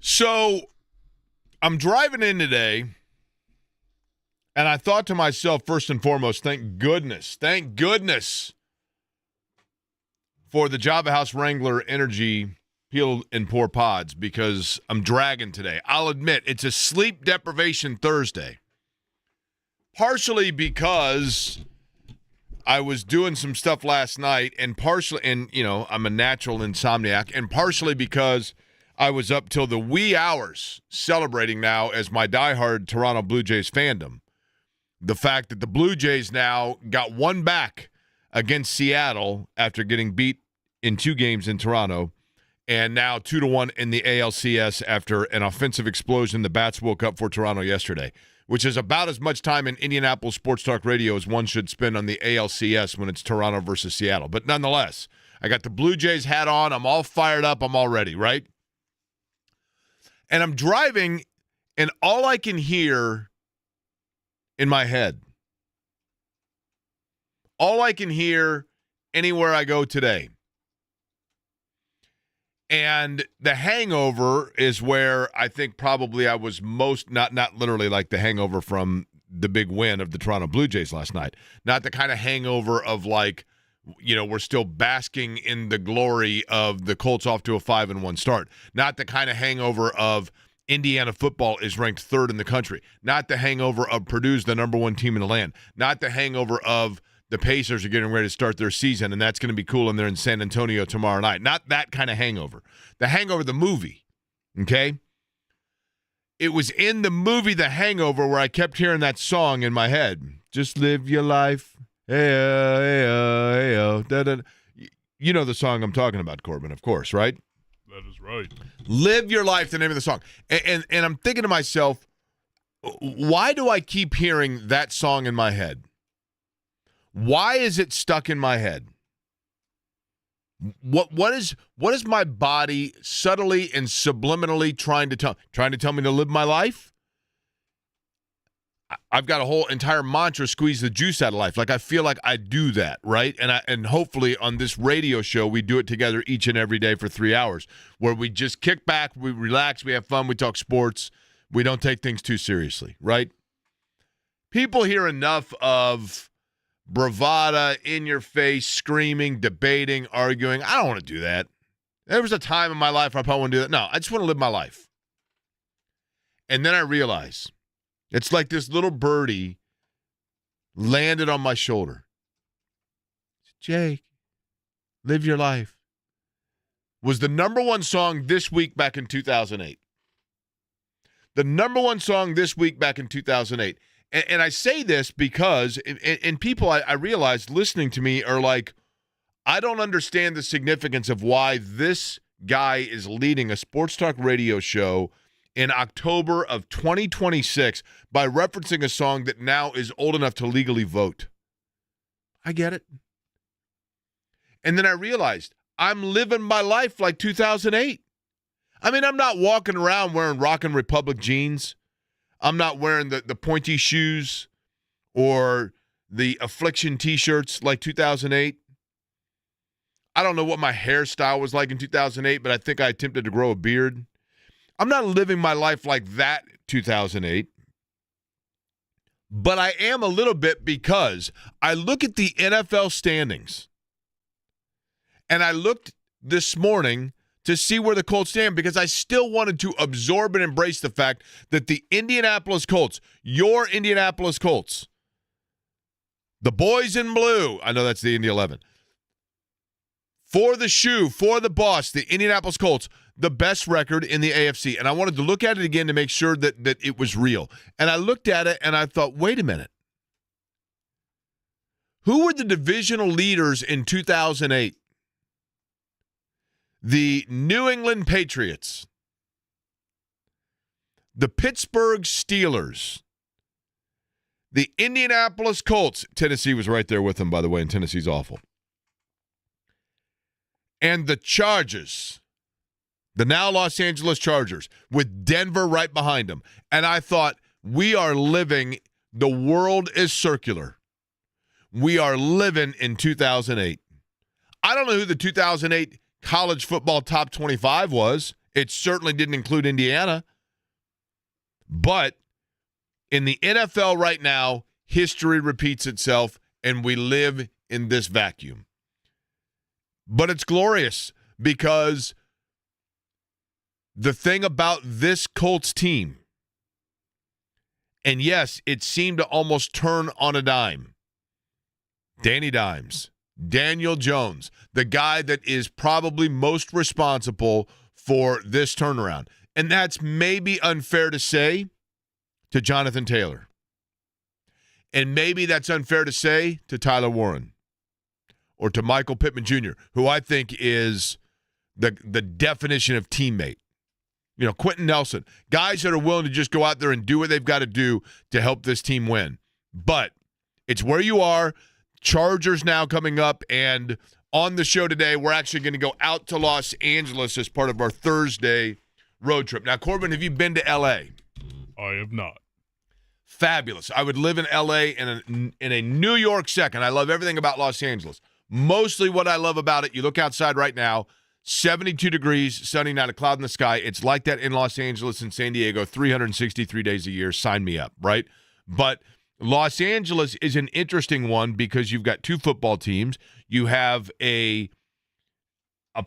So I'm driving in today, and I thought to myself, first and foremost, thank goodness for the Java House Wrangler Energy Peel and Pour Pods, because I'm dragging today. I'll admit, it's a sleep deprivation Thursday. Partially because I was doing some stuff last night, and I'm a natural insomniac, and partially because I was up till the wee hours celebrating now as my diehard Toronto Blue Jays fandom. The fact that the Blue Jays now got one back against Seattle after getting beat in 2 games in Toronto, and now 2-1 in the ALCS after an offensive explosion the Bats woke up for Toronto yesterday, which is about as much time in Indianapolis Sports Talk Radio as one should spend on the ALCS when it's Toronto versus Seattle. But nonetheless, I got the Blue Jays hat on. I'm all fired up. I'm all ready, right? And I'm driving, and all I can hear in my head, all I can hear anywhere I go today, and The Hangover is where I think probably I was most, not literally like the hangover from the big win of the Toronto Blue Jays last night. Not the kind of hangover of like, we're still basking in the glory of the Colts off to a 5-1 start. Not the kind of hangover of Indiana football is ranked 3rd in the country. Not the hangover of Purdue's the number 1 team in the land. Not the hangover of the Pacers are getting ready to start their season, and that's going to be cool, and they're in San Antonio tomorrow night. Not that kind of hangover. The Hangover, the movie, okay? It was in the movie The Hangover where I kept hearing that song in my head. Just live your life. Hey-oh, hey-oh, hey-oh, da-da. You know the song I'm talking about, Corbin, of course, right? That is right. Live your life, the name of the song. And I'm thinking to myself, why do I keep hearing that song in my head? Why is it stuck in my head? What is my body subtly and subliminally trying to tell me to live my life? I've got a whole entire mantra, squeeze the juice out of life. Like I feel like I do that, right? And hopefully on this radio show we do it together each and every day for 3 hours, where we just kick back, we relax, we have fun, we talk sports, we don't take things too seriously, right? People hear enough of bravada, in your face, screaming, debating, arguing. I don't want to do that. There was a time in my life I probably want to do that. No, I just want to live my life. And then I realize it's like this little birdie landed on my shoulder. Jake, live your life. Was the number 1 song this week back in 2008. The number 1 song this week back in 2008. And I say this because, and people I realize listening to me are like, I don't understand the significance of why this guy is leading a sports talk radio show in October of 2026 by referencing a song that now is old enough to legally vote. I get it. And then I realized I'm living my life like 2008. I mean, I'm not walking around wearing Rockin' Republic jeans. I'm not wearing the pointy shoes or the Affliction T-shirts like 2008. I don't know what my hairstyle was like in 2008, but I think I attempted to grow a beard. I'm not living my life like that 2008. But I am a little bit, because I look at the NFL standings. And I looked this morning to see where the Colts stand, because I still wanted to absorb and embrace the fact that the Indianapolis Colts, your Indianapolis Colts, the boys in blue, I know that's the Indy 11, for the shoe, for the boss, the Indianapolis Colts, the best record in the AFC. And I wanted to look at it again to make sure that it was real. And I looked at it and I thought, wait a minute. Who were the divisional leaders in 2008? The New England Patriots, the Pittsburgh Steelers, the Indianapolis Colts. Tennessee was right there with them, by the way, and Tennessee's awful. And the Chargers, the now Los Angeles Chargers, with Denver right behind them. And I thought, we are living, the world is circular. We are living in 2008. I don't know who the 2008 college football top 25 was. It certainly didn't include Indiana. But in the NFL right now, history repeats itself, and we live in this vacuum. But it's glorious because the thing about this Colts team, and yes, it seemed to almost turn on a dime. Danny Dimes, Daniel Jones, the guy that is probably most responsible for this turnaround. And that's maybe unfair to say to Jonathan Taylor. And maybe that's unfair to say to Tyler Warren or to Michael Pittman Jr., who I think is the definition of teammate. You know, Quentin Nelson, guys that are willing to just go out there and do what they've got to do to help this team win. But it's where you are. Chargers now coming up, and on the show today, we're actually going to go out to Los Angeles as part of our Thursday road trip. Now, Corbin, have you been to L.A.? I have not. Fabulous. I would live in L.A. in a New York second. I love everything about Los Angeles. Mostly what I love about it, you look outside right now, 72 degrees, sunny, not a cloud in the sky. It's like that in Los Angeles and San Diego, 363 days a year. Sign me up, right? But Los Angeles is an interesting one because you've got two football teams. You have a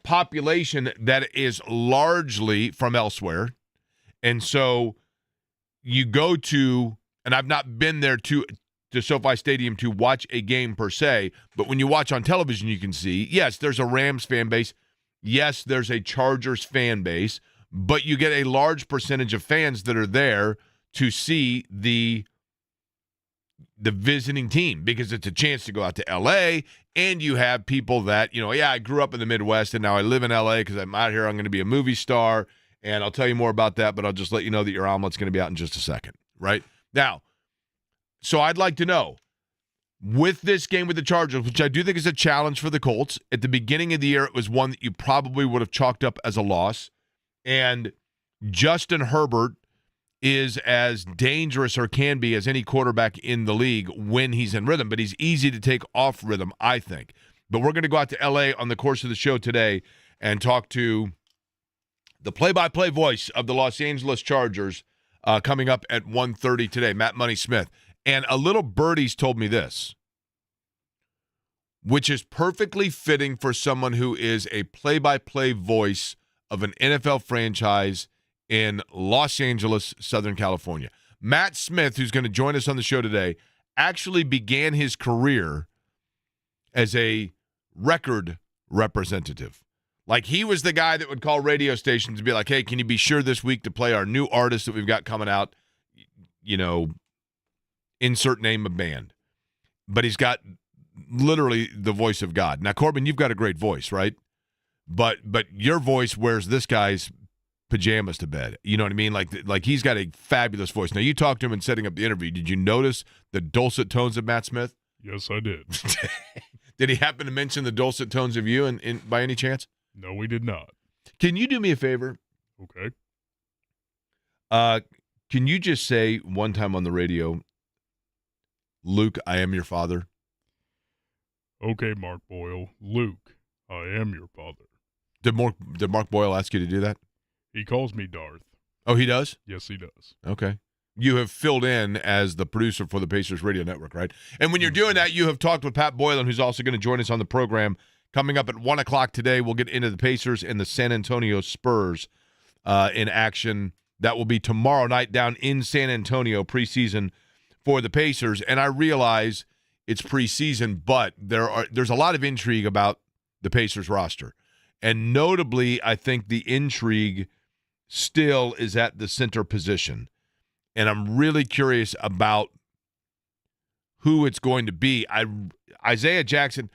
population that is largely from elsewhere. And so you go to, and I've not been there to SoFi Stadium to watch a game per se, but when you watch on television, you can see, yes, there's a Rams fan base. Yes, there's a Chargers fan base, but you get a large percentage of fans that are there to see the visiting team because it's a chance to go out to L.A., and you have people that, you know, yeah, I grew up in the Midwest and now I live in L.A. because I'm out here. I'm going to be a movie star, and I'll tell you more about that, but I'll just let you know that your omelet's going to be out in just a second, right? Now, so I'd like to know, with this game with the Chargers, which I do think is a challenge for the Colts, at the beginning of the year, it was one that you probably would have chalked up as a loss, and Justin Herbert is as dangerous or can be as any quarterback in the league when he's in rhythm, but he's easy to take off rhythm, I think. But we're going to go out to L.A. on the course of the show today and talk to the play-by-play voice of the Los Angeles Chargers coming up at 1:30 today, Matt Money Smith. And a little birdie's told me this, which is perfectly fitting for someone who is a play-by-play voice of an NFL franchise in Los Angeles, Southern California. Matt Smith, who's going to join us on the show today, actually began his career as a record representative. Like, he was the guy that would call radio stations and be like, hey, can you be sure this week to play our new artist that we've got coming out, you know, insert name of band. But he's got literally the voice of God. Now, Corbin, you've got a great voice, right? But your voice wears this guy's pajamas to bed. You know what I mean? Like he's got a fabulous voice. Now, you talked to him in setting up the interview. Did you notice the dulcet tones of Matt Smith? Yes, I did. Did he happen to mention the dulcet tones of you in by any chance? No, we did not. Can you do me a favor? Okay. Can you just say one time on the radio, Luke, I am your father? Okay, Mark Boyle. Luke, I am your father. Did Mark Boyle ask you to do that? He calls me Darth. Oh, he does? Yes, he does. Okay. You have filled in as the producer for the Pacers Radio Network, right? And when you're doing that, you have talked with Pat Boylan, who's also going to join us on the program. Coming up at 1 o'clock today, we'll get into the Pacers and the San Antonio Spurs in action. That will be tomorrow night down in San Antonio, preseason for the Pacers. And I realize it's preseason, but there's a lot of intrigue about the Pacers roster. And notably, I think the intrigue still is at the center position. And I'm really curious about who it's going to be. Isaiah Jackson,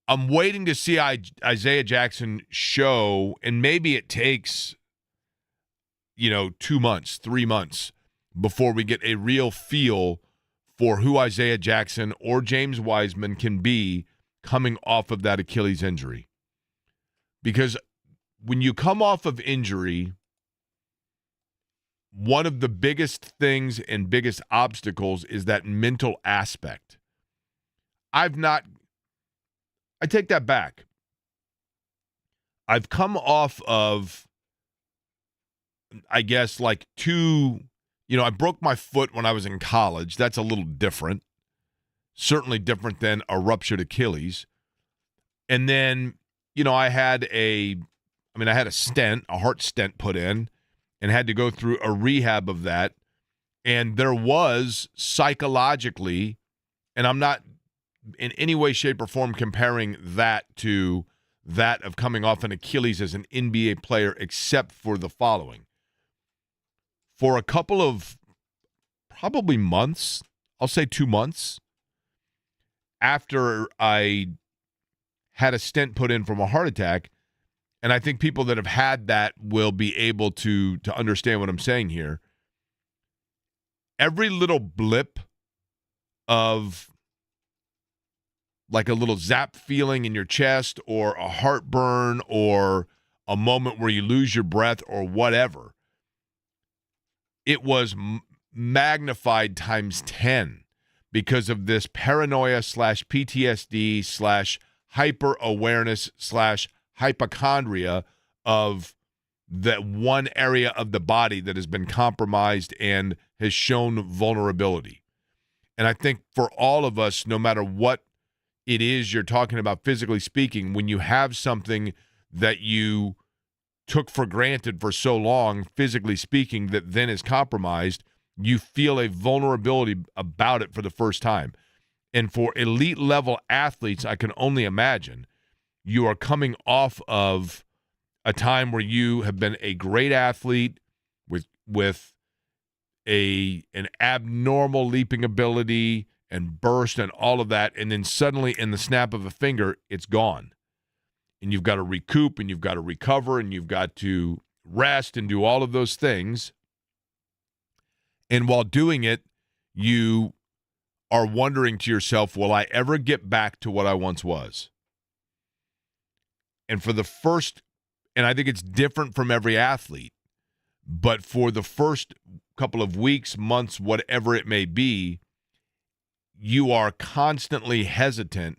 I'm waiting to see Isaiah Jackson show, and maybe it takes, 2 months, 3 months before we get a real feel for who Isaiah Jackson or James Wiseman can be coming off of that Achilles injury. Because when you come off of injury, one of the biggest things and biggest obstacles is that mental aspect. I take that back. I've come off of I guess, like I broke my foot when I was in college. That's a little different. Certainly different than a ruptured Achilles. And then, I had a stent, a heart stent put in, and had to go through a rehab of that. And there was psychologically, and I'm not in any way, shape, or form comparing that to that of coming off an Achilles as an NBA player, except for the following. For a couple of probably months, I'll say 2 months, after I had a stent put in from a heart attack, and I think people that have had that will be able to understand what I'm saying here. Every little blip of like a little zap feeling in your chest or a heartburn or a moment where you lose your breath or whatever, it was magnified times 10 because of this paranoia / PTSD / hyper awareness / hypochondria of that one area of the body that has been compromised and has shown vulnerability. And I think for all of us, no matter what it is you're talking about physically speaking, when you have something that you took for granted for so long, physically speaking, that then is compromised, you feel a vulnerability about it for the first time. And for elite level athletes, I can only imagine you are coming off of a time where you have been a great athlete with an abnormal leaping ability and burst and all of that, and then suddenly in the snap of a finger, it's gone. And you've got to recoup, and you've got to recover, and you've got to rest and do all of those things. And while doing it, you are wondering to yourself, will I ever get back to what I once was? And and I think it's different from every athlete, but for the first couple of weeks, months, whatever it may be, you are constantly hesitant.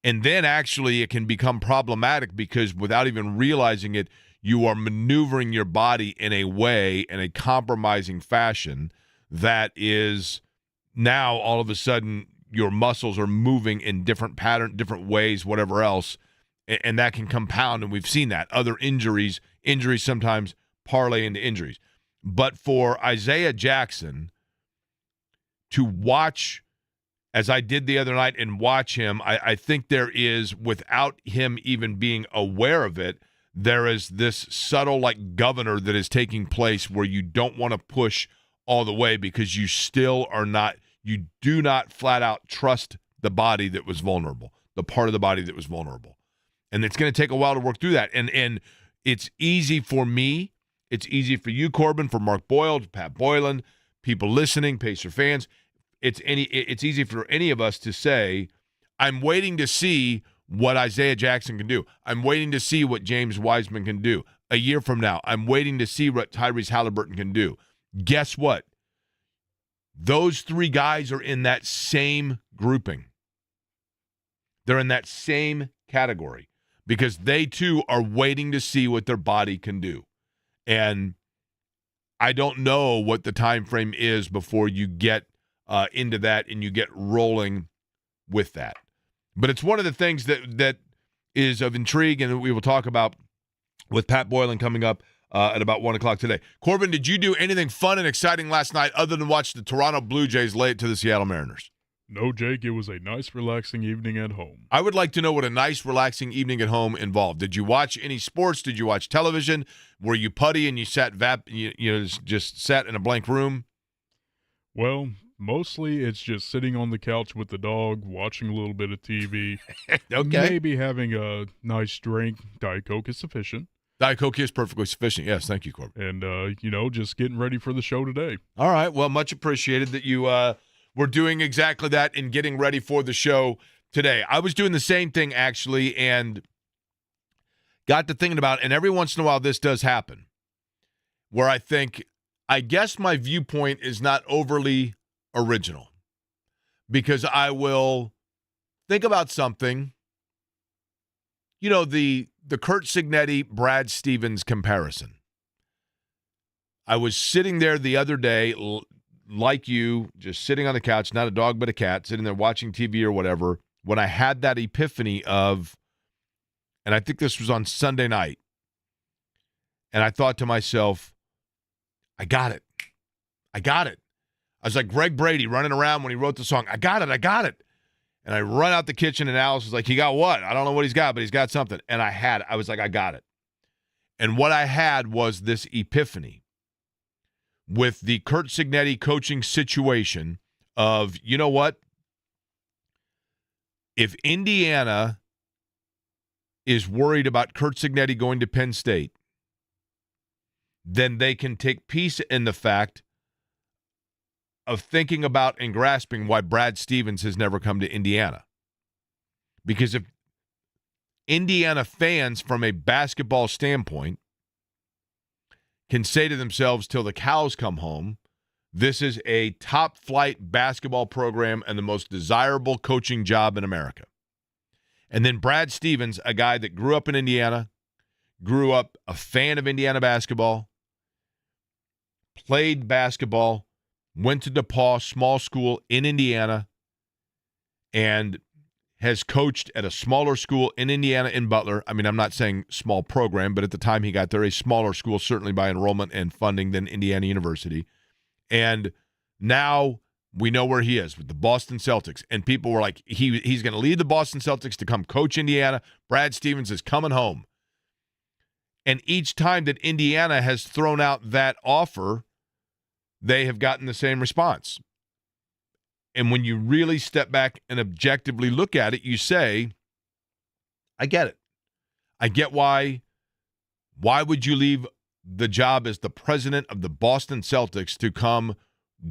And then actually it can become problematic because without even realizing it, you are maneuvering your body in a way, in a compromising fashion, that is now all of a sudden your muscles are moving in different patterns, different ways, whatever else, and that can compound, and we've seen that. Other injuries sometimes parlay into injuries. But for Isaiah Jackson to watch, as I did the other night, and watch him, I think there is, without him even being aware of it, there is this subtle like governor that is taking place where you don't want to push all the way because you do not flat out trust the body that was vulnerable, the part of the body that was vulnerable. And it's going to take a while to work through that. And it's easy for me. It's easy for you, Corbin, for Mark Boyle, Pat Boylan, people listening, Pacer fans. It's easy for any of us to say, I'm waiting to see what Isaiah Jackson can do. I'm waiting to see what James Wiseman can do. A year from now, I'm waiting to see what Tyrese Halliburton can do. Guess what? Those three guys are in that same grouping. They're in that same category because they too are waiting to see what their body can do. And I don't know what the time frame is before you get into that and you get rolling with that. But it's one of the things that is of intrigue and that we will talk about with Pat Boylan coming up at about 1 o'clock today. Corbin, did you do anything fun and exciting last night other than watch the Toronto Blue Jays lay it to the Seattle Mariners? No, Jake, it was a nice, relaxing evening at home. I would like to know what a nice, relaxing evening at home involved. Did you watch any sports? Did you watch television? Were you putty and you sat just sat in a blank room? Well, mostly it's just sitting on the couch with the dog, watching a little bit of TV. Okay. Maybe having a nice drink. Diet Coke is sufficient. Diet Coke is perfectly sufficient. Yes, thank you, Corbin. And, just getting ready for the show today. All right. Well, much appreciated that you were doing exactly that and getting ready for the show today. I was doing the same thing, actually, and got to thinking about it. And every once in a while, this does happen, where I guess my viewpoint is not overly original, because I will think about something, the Kurt Signetti, Brad Stevens comparison. I was sitting there the other day, like you, just sitting on the couch, not a dog but a cat, sitting there watching TV or whatever, when I had that epiphany of, and I think this was on Sunday night, and I thought to myself, I got it. I got it. I was like Greg Brady running around when he wrote the song. I got it. I got it. And I run out the kitchen, and Alice was like, he got what? I don't know what he's got, but he's got something. And I was like, I got it. And what I had was this epiphany with the Curt Cignetti coaching situation of, you know what? If Indiana is worried about Curt Cignetti going to Penn State, then they can take peace in the fact of thinking about and grasping why Brad Stevens has never come to Indiana. Because if Indiana fans, from a basketball standpoint, can say to themselves till the cows come home, this is a top-flight basketball program and the most desirable coaching job in America. And then Brad Stevens, a guy that grew up in Indiana, grew up a fan of Indiana basketball, played basketball, went to DePaul small school in Indiana, and has coached at a smaller school in Indiana in Butler. I mean, I'm not saying small program, but at the time he got there, a smaller school, certainly by enrollment and funding than Indiana University. And now we know where he is with the Boston Celtics. And people were like, he's going to lead the Boston Celtics to come coach Indiana. Brad Stevens is coming home. And each time that Indiana has thrown out that offer, they have gotten the same response. And when you really step back and objectively look at it, you say, I get it. I get why. Why would you leave the job as the president of the Boston Celtics to come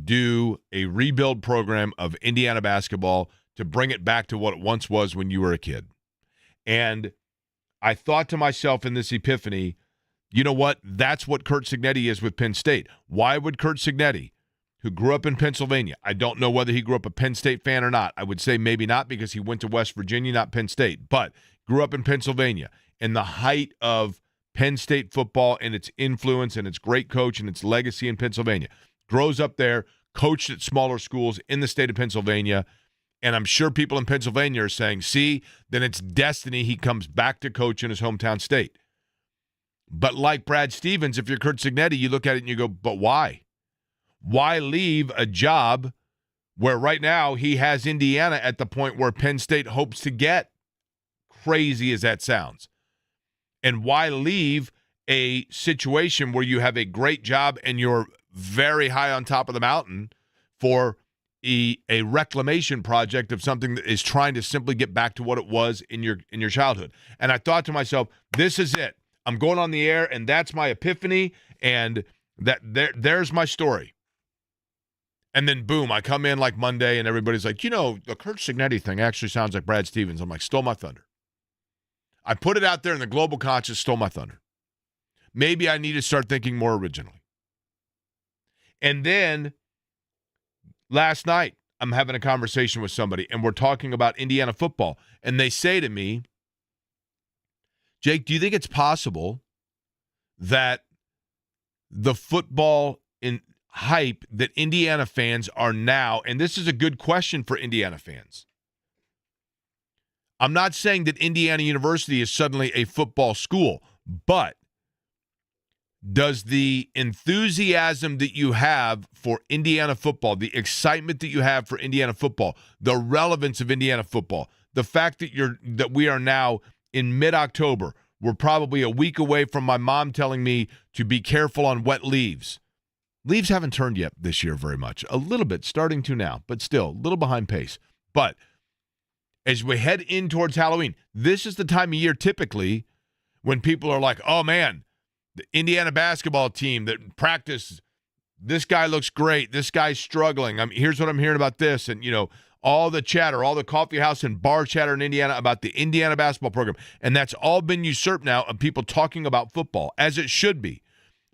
do a rebuild program of Indiana basketball to bring it back to what it once was when you were a kid? And I thought to myself in this epiphany, you know what? That's what Curt Cignetti is with Penn State. Why would Curt Cignetti, who grew up in Pennsylvania, I don't know whether he grew up a Penn State fan or not. I would say maybe not because he went to West Virginia, not Penn State, but grew up in Pennsylvania in the height of Penn State football and its influence and its great coach and its legacy in Pennsylvania. Grows up there, coached at smaller schools in the state of Pennsylvania, and I'm sure people in Pennsylvania are saying, see, then it's destiny he comes back to coach in his hometown state. But like Brad Stevens, if you're Curt Cignetti, you look at it and you go, but why? Why leave a job where right now he has Indiana at the point where Penn State hopes to get? Crazy as that sounds. And why leave a situation where you have a great job and you're very high on top of the mountain for a reclamation project of something that is trying to simply get back to what it was in your childhood? And I thought to myself, this is it. I'm going on the air, and that's my epiphany, and there's my story. And then, boom, I come in like Monday, and everybody's like, you know, the Curt Cignetti thing actually sounds like Brad Stevens. I'm like, stole my thunder. I put it out there in the global conscious, stole my thunder. Maybe I need to start thinking more originally. And then last night, I'm having a conversation with somebody, and we're talking about Indiana football. And they say to me, Jake, do you think it's possible that the football in hype that Indiana fans are now, and this is a good question for Indiana fans. I'm not saying that Indiana University is suddenly a football school, but does the enthusiasm that you have for Indiana football, the excitement that you have for Indiana football, the relevance of Indiana football, the fact that we are now in mid-October, we're probably a week away from my mom telling me to be careful on wet leaves. Leaves haven't turned yet this year very much. A little bit, starting to now, but still a little behind pace. But as we head in towards Halloween, this is the time of year typically when people are like, oh, man, the Indiana basketball team that practice, this guy looks great. This guy's struggling. Here's what I'm hearing about this. And, you know, all the chatter, all the coffee house and bar chatter in Indiana about the Indiana basketball program. And that's all been usurped now of people talking about football, as it should be.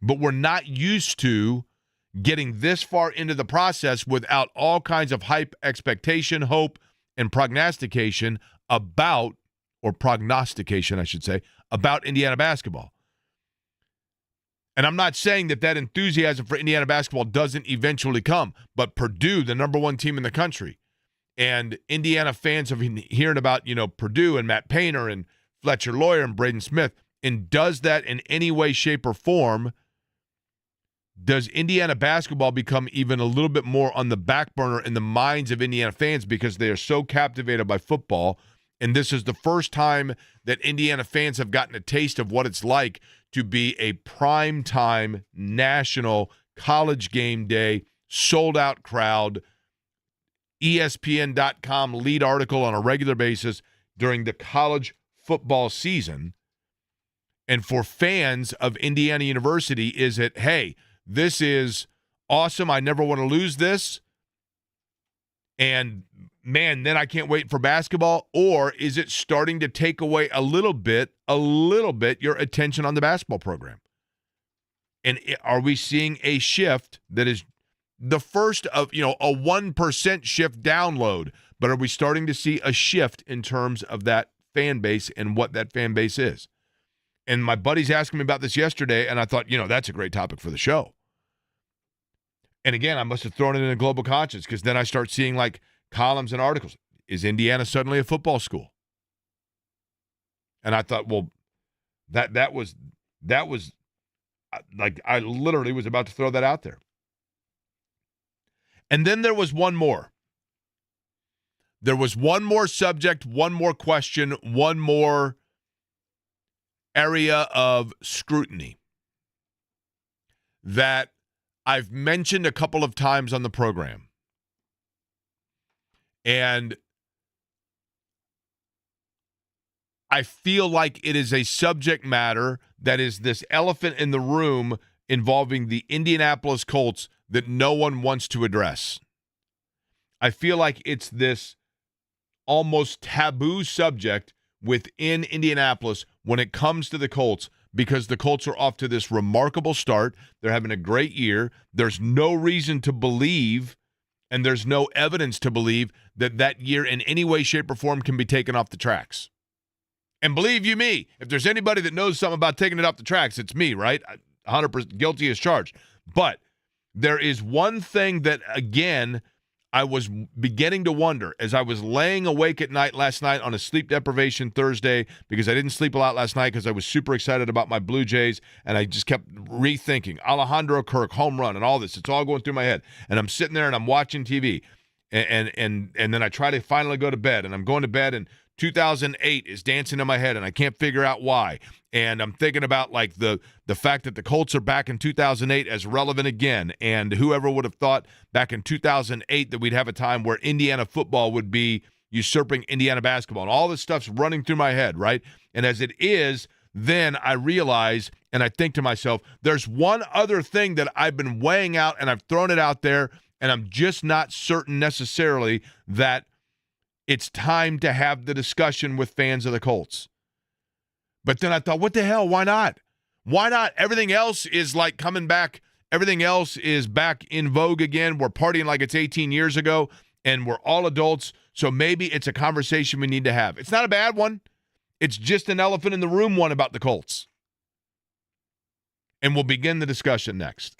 But we're not used to getting this far into the process without all kinds of hype, expectation, hope, and prognostication about, or prognostication, I should say, about Indiana basketball. And I'm not saying that enthusiasm for Indiana basketball doesn't eventually come, but Purdue, the number one team in the country, and Indiana fans have been hearing about, Purdue and Matt Painter and Fletcher Lawyer and Braden Smith, and does that in any way, shape, or form, does Indiana basketball become even a little bit more on the back burner in the minds of Indiana fans because they are so captivated by football? And this is the first time that Indiana fans have gotten a taste of what it's like to be a primetime national college game day, sold-out crowd, ESPN.com lead article on a regular basis during the college football season. And for fans of Indiana University, is it, hey, this is awesome, I never want to lose this, and man, then I can't wait for basketball? Or is it starting to take away a little bit your attention on the basketball program? And are we seeing a shift that is the first of, a 1% shift download, but are we starting to see a shift in terms of that fan base and what that fan base is? And my buddy's asking me about this yesterday, and I thought, that's a great topic for the show. And again, I must have thrown it in a global conscience because then I start seeing like columns and articles. Is Indiana suddenly a football school? And I thought, well, that was like I literally was about to throw that out there. And then there was one more. There was one more subject, one more question, one more area of scrutiny that I've mentioned a couple of times on the program. And I feel like it is a subject matter that is this elephant in the room involving the Indianapolis Colts that no one wants to address. I feel like it's this almost taboo subject within Indianapolis when it comes to the Colts, because the Colts are off to this remarkable start. They're having a great year. There's no reason to believe, and there's no evidence to believe, that year in any way, shape, or form can be taken off the tracks. And believe you me, if there's anybody that knows something about taking it off the tracks, it's me, right? 100% guilty as charged. But there is one thing that, again, I was beginning to wonder as I was laying awake at night last night on a sleep deprivation Thursday, because I didn't sleep a lot last night because I was super excited about my Blue Jays, and I just kept rethinking Alejandro Kirk, home run, and all this. It's all going through my head. And I'm sitting there and I'm watching TV, and then I try to finally go to bed, and I'm going to bed, and 2008 is dancing in my head, and I can't figure out why. And I'm thinking about like the fact that the Colts are back in 2008 as relevant again. And whoever would have thought back in 2008 that we'd have a time where Indiana football would be usurping Indiana basketball. And all this stuff's running through my head, right? And as it is, then I realize and I think to myself, there's one other thing that I've been weighing out, and I've thrown it out there, and I'm just not certain necessarily that it's time to have the discussion with fans of the Colts. But then I thought, what the hell? Why not? Why not? Everything else is like coming back. Everything else is back in vogue again. We're partying like it's 18 years ago, and we're all adults. So maybe it's a conversation we need to have. It's not a bad one. It's just an elephant in the room one about the Colts. And we'll begin the discussion next.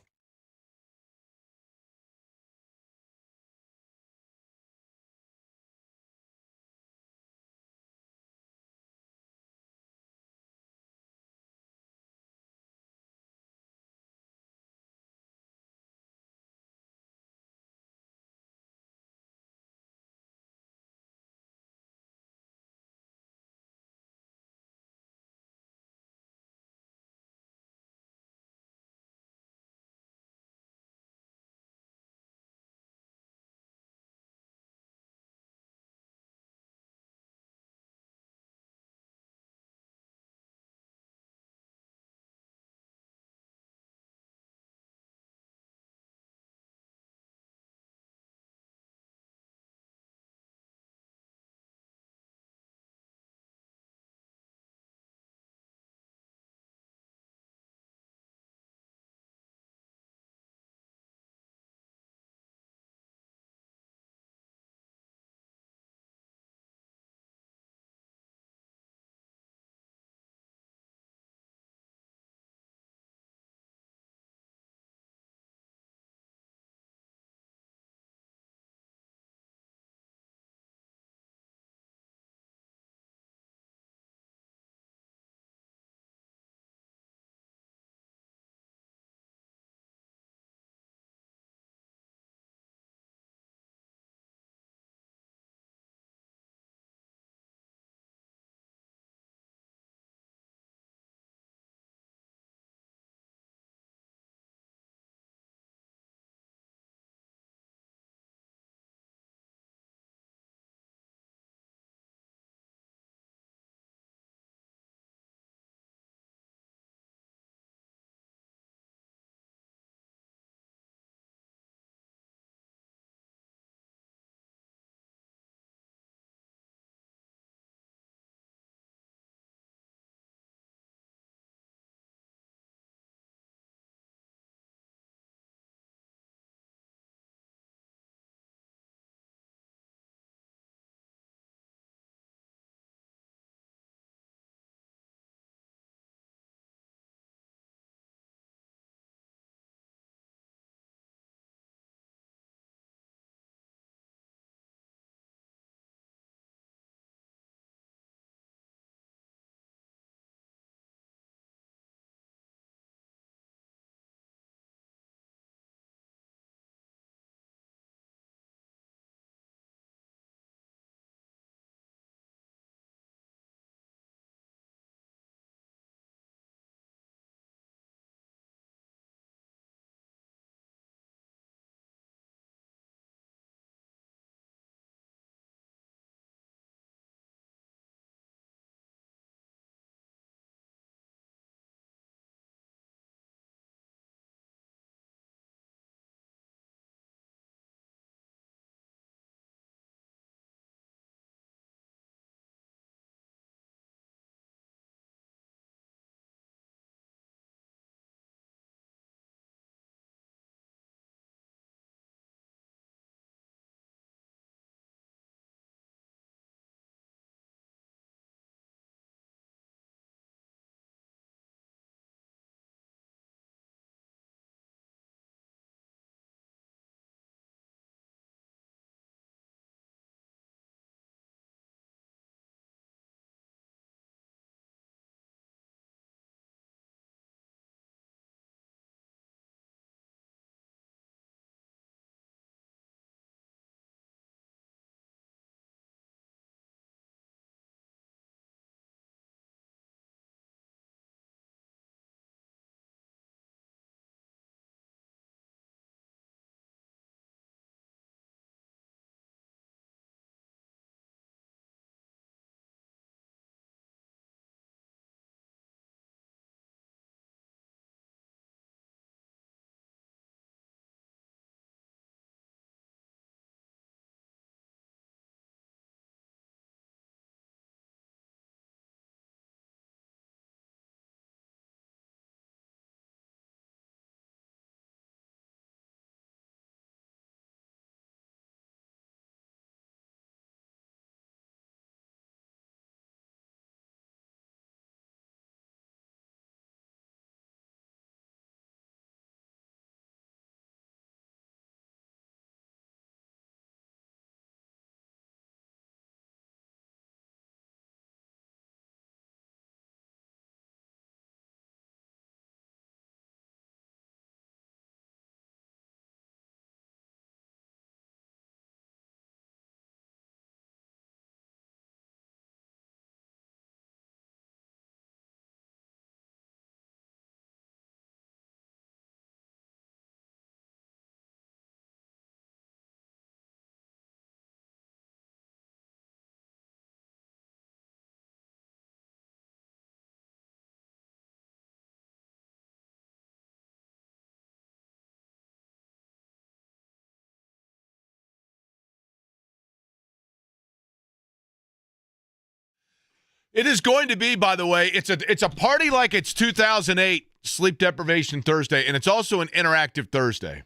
It is going to be, by the way, it's a party like it's 2008 Sleep Deprivation Thursday, and it's also an interactive Thursday.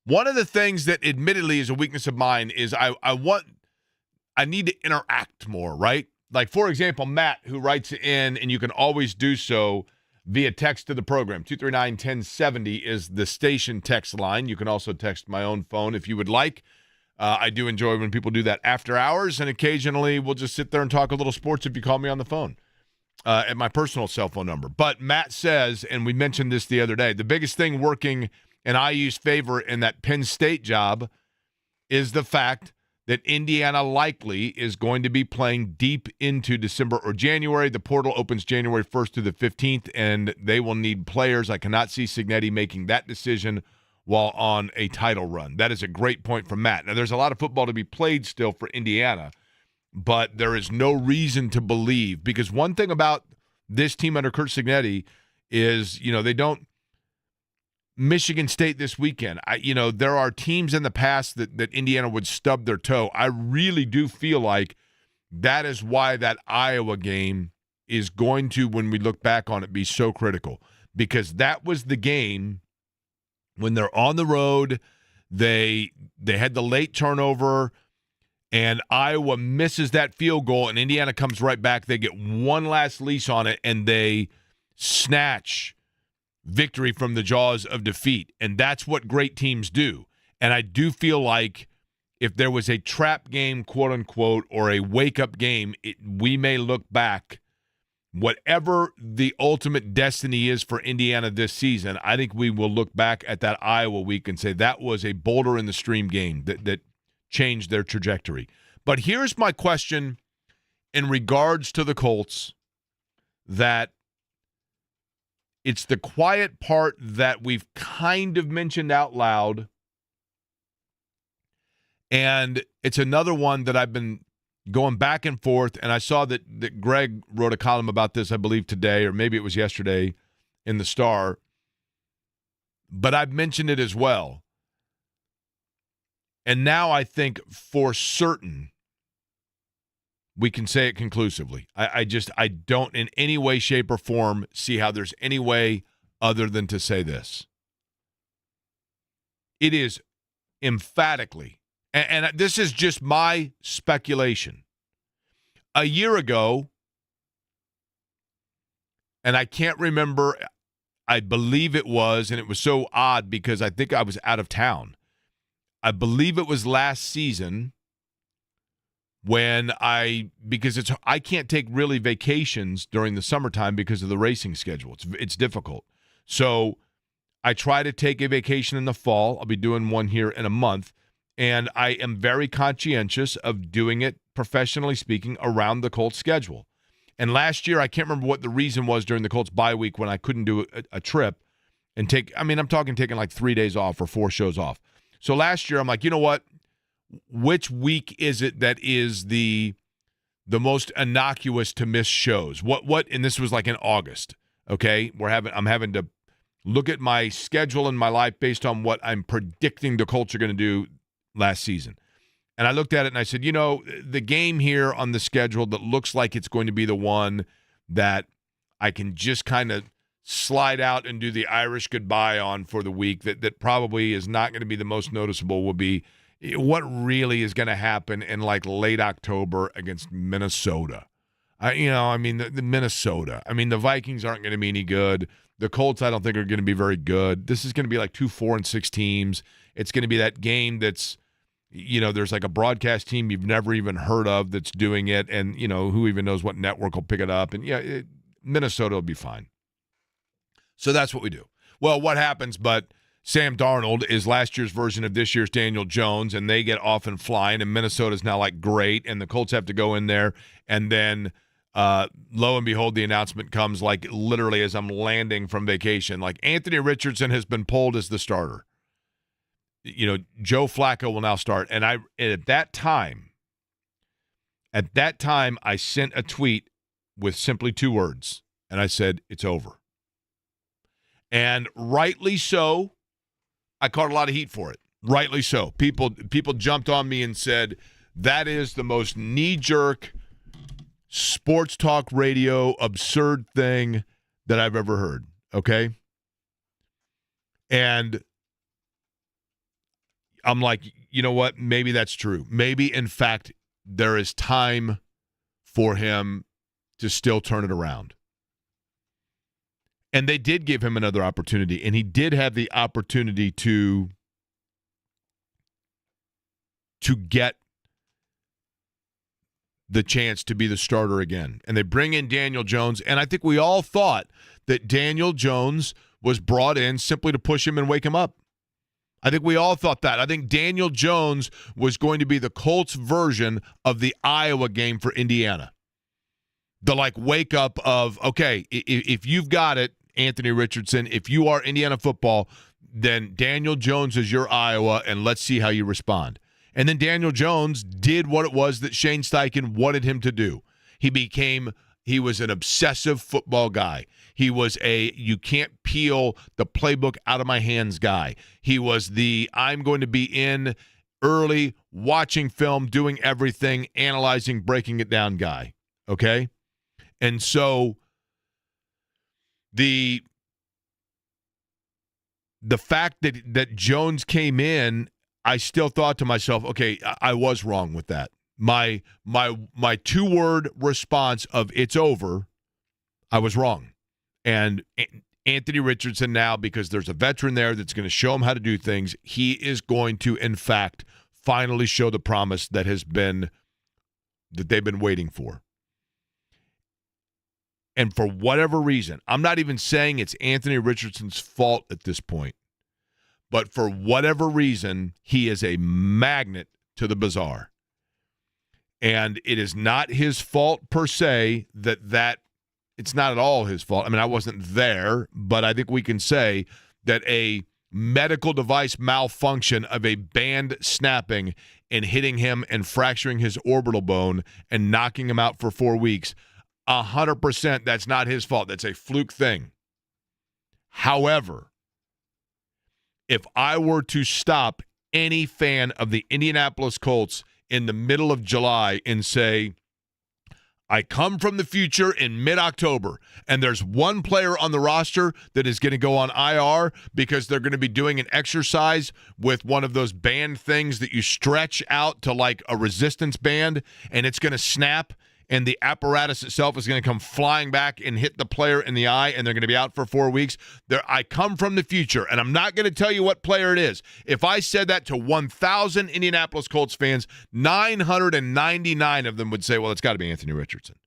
One of the things that admittedly is a weakness of mine is I need to interact more, right? Like, for example, Matt, who writes in, and you can always do so via text to the program. 239-1070 is the station text line. You can also text my own phone if you would like. I do enjoy when people do that after hours, and occasionally we'll just sit there and talk a little sports if you call me on the phone at my personal cell phone number. But Matt says, and we mentioned this the other day, the biggest thing working in IU's favor in that Penn State job is the fact that Indiana likely is going to be playing deep into December or January. The portal opens January 1st through the 15th, and they will need players. I cannot see Cignetti making that decision while on a title run. That is a great point from Matt. Now, there's a lot of football to be played still for Indiana, but there is no reason to believe, because one thing about this team under Curt Cignetti is, they don't Michigan State this weekend. There are teams in the past that Indiana would stub their toe. I really do feel like that is why that Iowa game is going to, when we look back on it, be so critical, because that was the game when they're on the road, they had the late turnover, and Iowa misses that field goal, and Indiana comes right back. They get one last leash on it, and they snatch victory from the jaws of defeat. And that's what great teams do. And I do feel like if there was a trap game, quote unquote, or a wake-up game, we may look back. Whatever the ultimate destiny is for Indiana this season, I think we will look back at that Iowa week and say that was a boulder in the stream game that changed their trajectory. But here's my question in regards to the Colts, that it's the quiet part that we've kind of mentioned out loud, and it's another one that I've been going back and forth, and I saw that Greg wrote a column about this, I believe, today, or maybe it was yesterday in the Star, but I've mentioned it as well. And now I think for certain we can say it conclusively. I don't in any way, shape, or form see how there's any way other than to say this. It is emphatically, and this is just my speculation. A year ago, and I can't remember, I believe it was, and it was so odd because I think I was out of town. I believe it was last season when I can't take really vacations during the summertime because of the racing schedule. It's difficult. So I try to take a vacation in the fall. I'll be doing one here in a month. And I am very conscientious of doing it, professionally speaking, around the Colts schedule. And last year, I can't remember what the reason was during the Colts bye week when I couldn't do a trip and I'm talking taking like 3 days off or 4 shows off. So last year, I'm like, you know what? Which week is it that is the most innocuous to miss shows? What? And this was like in August. Okay, I'm having to look at my schedule and my life based on what I'm predicting the Colts are going to do last season. And I looked at it and I said, the game here on the schedule that looks like it's going to be the one that I can just kind of slide out and do the Irish goodbye on for the week, that probably is not going to be the most noticeable, will be what really is going to happen in like late October against Minnesota. The Minnesota. The Vikings aren't going to be any good. The Colts, I don't think, are going to be very good. This is going to be like 2 4-6 teams. It's going to be that game that's, there's like a broadcast team you've never even heard of that's doing it, and, who even knows what network will pick it up. And, Minnesota will be fine. So that's what we do. Well, what happens, but Sam Darnold is last year's version of this year's Daniel Jones, and they get off and flying, and Minnesota's now like great, and the Colts have to go in there, and then lo and behold, the announcement comes like literally as I'm landing from vacation. Like Anthony Richardson has been pulled as the starter. Joe Flacco will now start. And at that time, I sent a tweet with simply 2 words, and I said, it's over. And rightly so, I caught a lot of heat for it. Rightly so. People jumped on me and said, that is the most knee-jerk, sports talk radio absurd thing that I've ever heard, okay? And I'm like, you know what? Maybe that's true. Maybe, in fact, there is time for him to still turn it around. And they did give him another opportunity, and he did have the opportunity to get the chance to be the starter again. And they bring in Daniel Jones, and I think we all thought that Daniel Jones was brought in simply to push him and wake him up. I think we all thought that. I think Daniel Jones was going to be the Colts version of the Iowa game for Indiana. The, wake up of, okay, if you've got it, Anthony Richardson, if you are Indiana football, then Daniel Jones is your Iowa, and let's see how you respond. And then Daniel Jones did what it was that Shane Steichen wanted him to do. He was an obsessive football guy. He was a you can't peel the playbook out of my hands guy. He was the I'm going to be in early, watching film, doing everything, analyzing, breaking it down guy. Okay? And so the fact that Jones came in, I still thought to myself, okay, I was wrong with that. My two-word response of it's over, I was wrong. And Anthony Richardson now, because there's a veteran there that's going to show him how to do things, he is going to, in fact, finally show the promise that they've been waiting for. And for whatever reason, I'm not even saying it's Anthony Richardson's fault at this point, but for whatever reason, he is a magnet to the bizarre. And it is not his fault per se that it's not at all his fault. I mean, I wasn't there, but I think we can say that a medical device malfunction of a band snapping and hitting him and fracturing his orbital bone and knocking him out for 4 weeks, 100% that's not his fault. That's a fluke thing. However, if I were to stop any fan of the Indianapolis Colts in the middle of July and say, I come from the future in mid-October, and there's one player on the roster that is going to go on IR because they're going to be doing an exercise with one of those band things that you stretch out to like a resistance band, and it's going to snap, and the apparatus itself is going to come flying back and hit the player in the eye, and they're going to be out for 4 weeks. I come from the future, and I'm not going to tell you what player it is. If I said that to 1,000 Indianapolis Colts fans, 999 of them would say, well, it's got to be Anthony Richardson.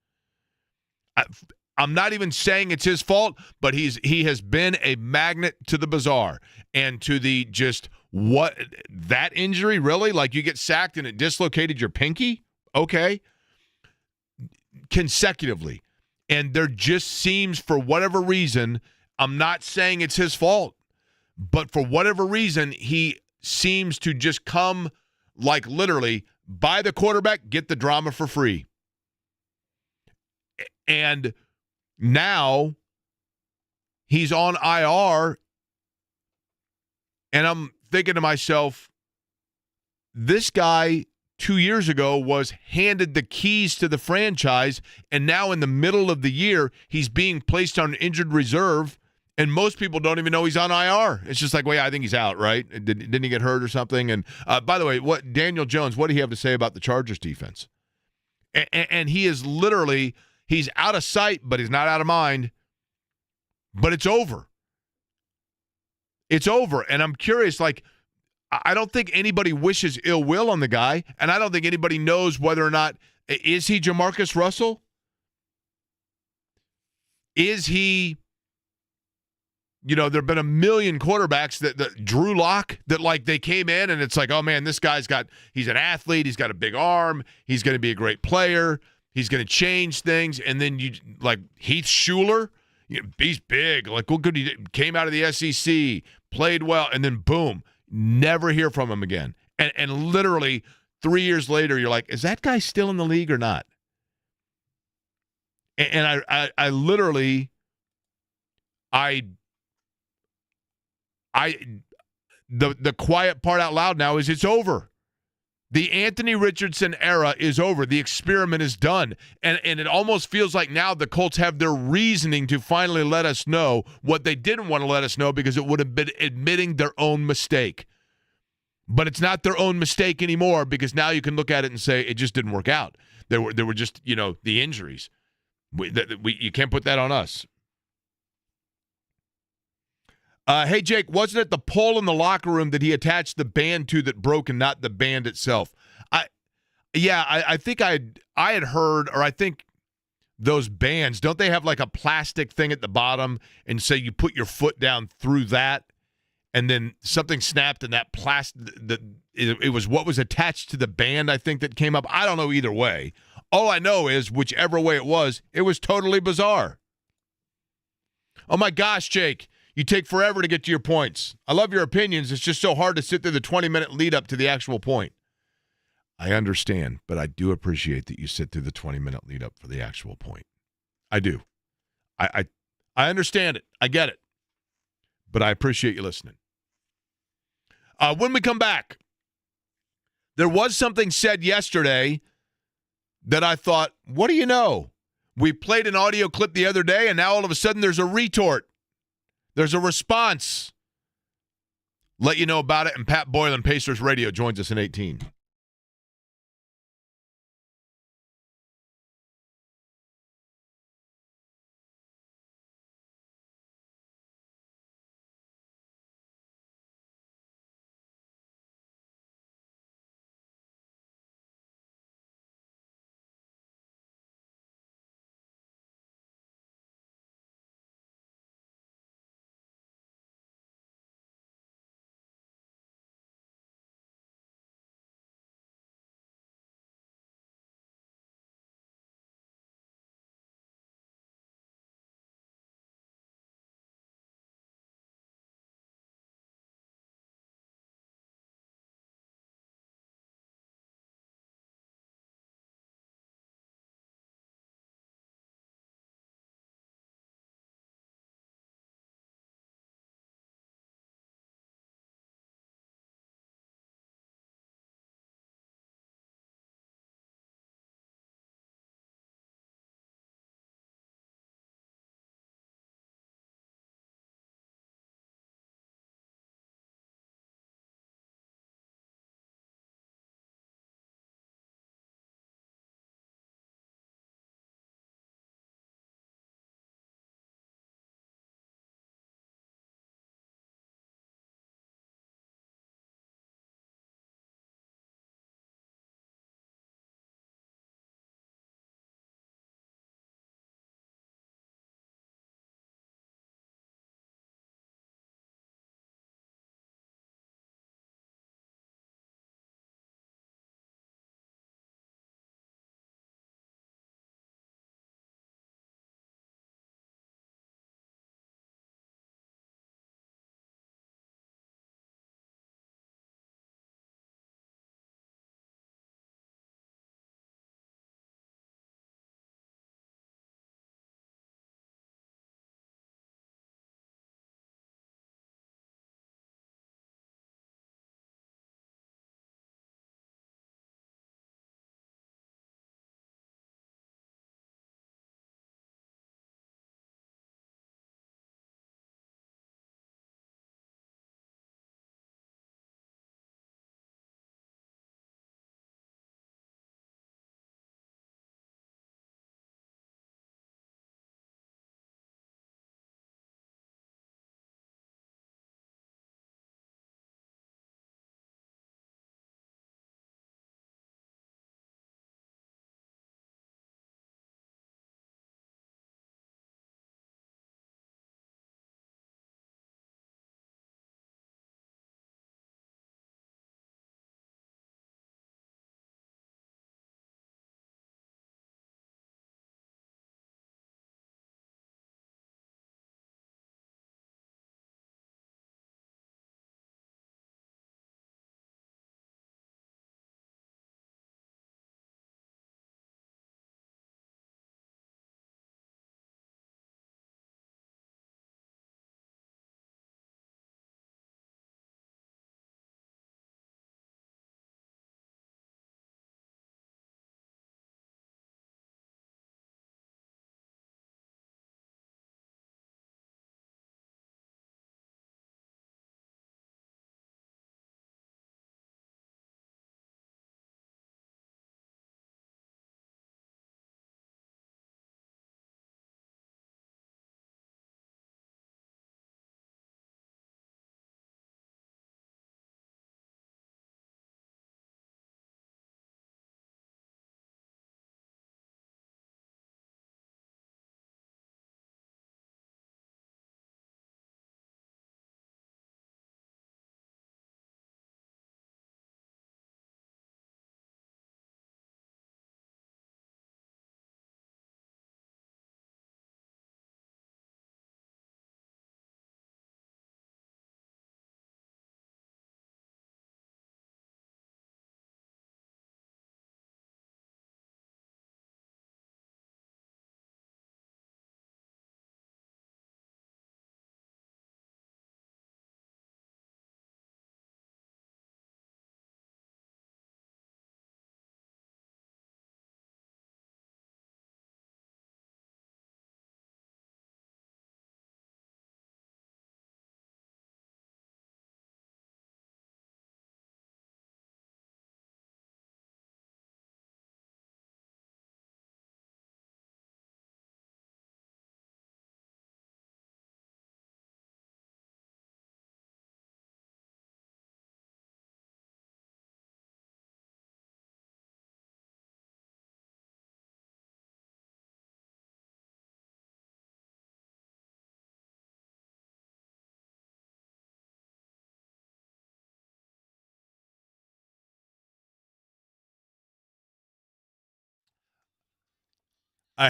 I'm not even saying it's his fault, but he has been a magnet to the bizarre and to the just what that injury, really? Like you get sacked and it dislocated your pinky? Okay. Consecutively. And there just seems, for whatever reason, I'm not saying it's his fault, but for whatever reason, he seems to just come like literally buy the quarterback, get the drama for free. And now he's on IR, and I'm thinking to myself, this guy 2 years ago was handed the keys to the franchise, and now in the middle of the year, he's being placed on injured reserve, and most people don't even know he's on IR. It's just like, well, yeah, I think he's out, right? Didn't he get hurt or something? And by the way, Daniel Jones, what do you have to say about the Chargers defense? And he is literally, he's out of sight, but he's not out of mind. But it's over. It's over. And I'm curious, like, I don't think anybody wishes ill will on the guy, and I don't think anybody knows whether or not, is he Jamarcus Russell? Is he, there have been a million quarterbacks that Drew Lock, that like they came in and it's like, oh man, this guy's he's an athlete, he's got a big arm, he's going to be a great player, he's going to change things, and then you like Heath Schuler, he's big, like look good, he came out of the SEC, played well, and then boom. Never hear from him again. And literally 3 years later, you're like, is that guy still in the league or not? And I literally, the quiet part out loud now is it's over. The Anthony Richardson era is over. The experiment is done. And it almost feels like now the Colts have their reasoning to finally let us know what they didn't want to let us know because it would have been admitting their own mistake. But it's not their own mistake anymore because now you can look at it and say it just didn't work out. There were just, the injuries. You can't put that on us. Hey, Jake, wasn't it the pole in the locker room that he attached the band to that broke and not the band itself? I think I had heard, or I think those bands, don't they have like a plastic thing at the bottom and say you put your foot down through that and then something snapped and that plastic, it was what was attached to the band, I think, that came up. I don't know either way. All I know is whichever way it was totally bizarre. Oh my gosh, Jake. You take forever to get to your points. I love your opinions. It's just so hard to sit through the 20-minute lead up to the actual point. I understand, but I do appreciate that you sit through the 20-minute lead up for the actual point. I do. I understand it. I get it. But I appreciate you listening. When we come back, there was something said yesterday that I thought, what do you know? We played an audio clip the other day, and now all of a sudden there's a retort. There's a response. Let you know about it, and Pat Boylan, Pacers Radio, joins us in 18.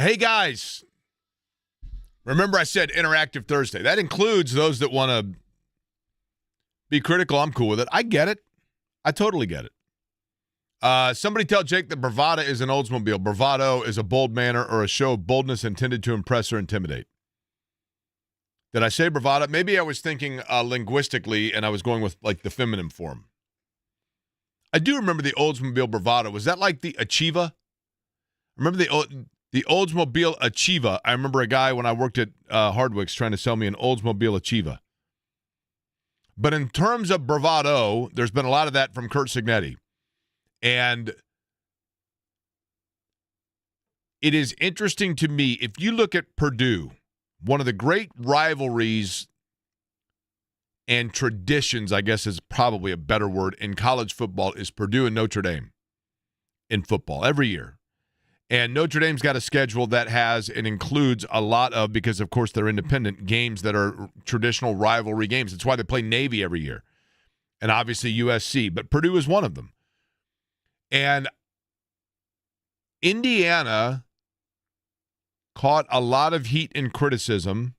Hey, guys. Remember I said Interactive Thursday. That includes those that want to be critical. I'm cool with it. I get it. I totally get it. Somebody tell Jake that bravada is an Oldsmobile. Bravado is a bold manner or a show of boldness intended to impress or intimidate. Did I say bravada? Maybe I was thinking linguistically, and I was going with like the feminine form. I do remember the Oldsmobile bravado. Was that like the Achieva? Remember the Oldsmobile Achieva? I remember a guy when I worked at Hardwick's trying to sell me an Oldsmobile Achieva. But in terms of bravado, there's been a lot of that from Curt Cignetti. And it is interesting to me, if you look at Purdue, one of the great rivalries and traditions, I guess is probably a better word, in college football is Purdue and Notre Dame in football every year. And Notre Dame's got a schedule that has and includes a lot of, because of course they're independent, games that are traditional rivalry games. That's why they play Navy every year. And obviously USC, but Purdue is one of them. And Indiana caught a lot of heat and criticism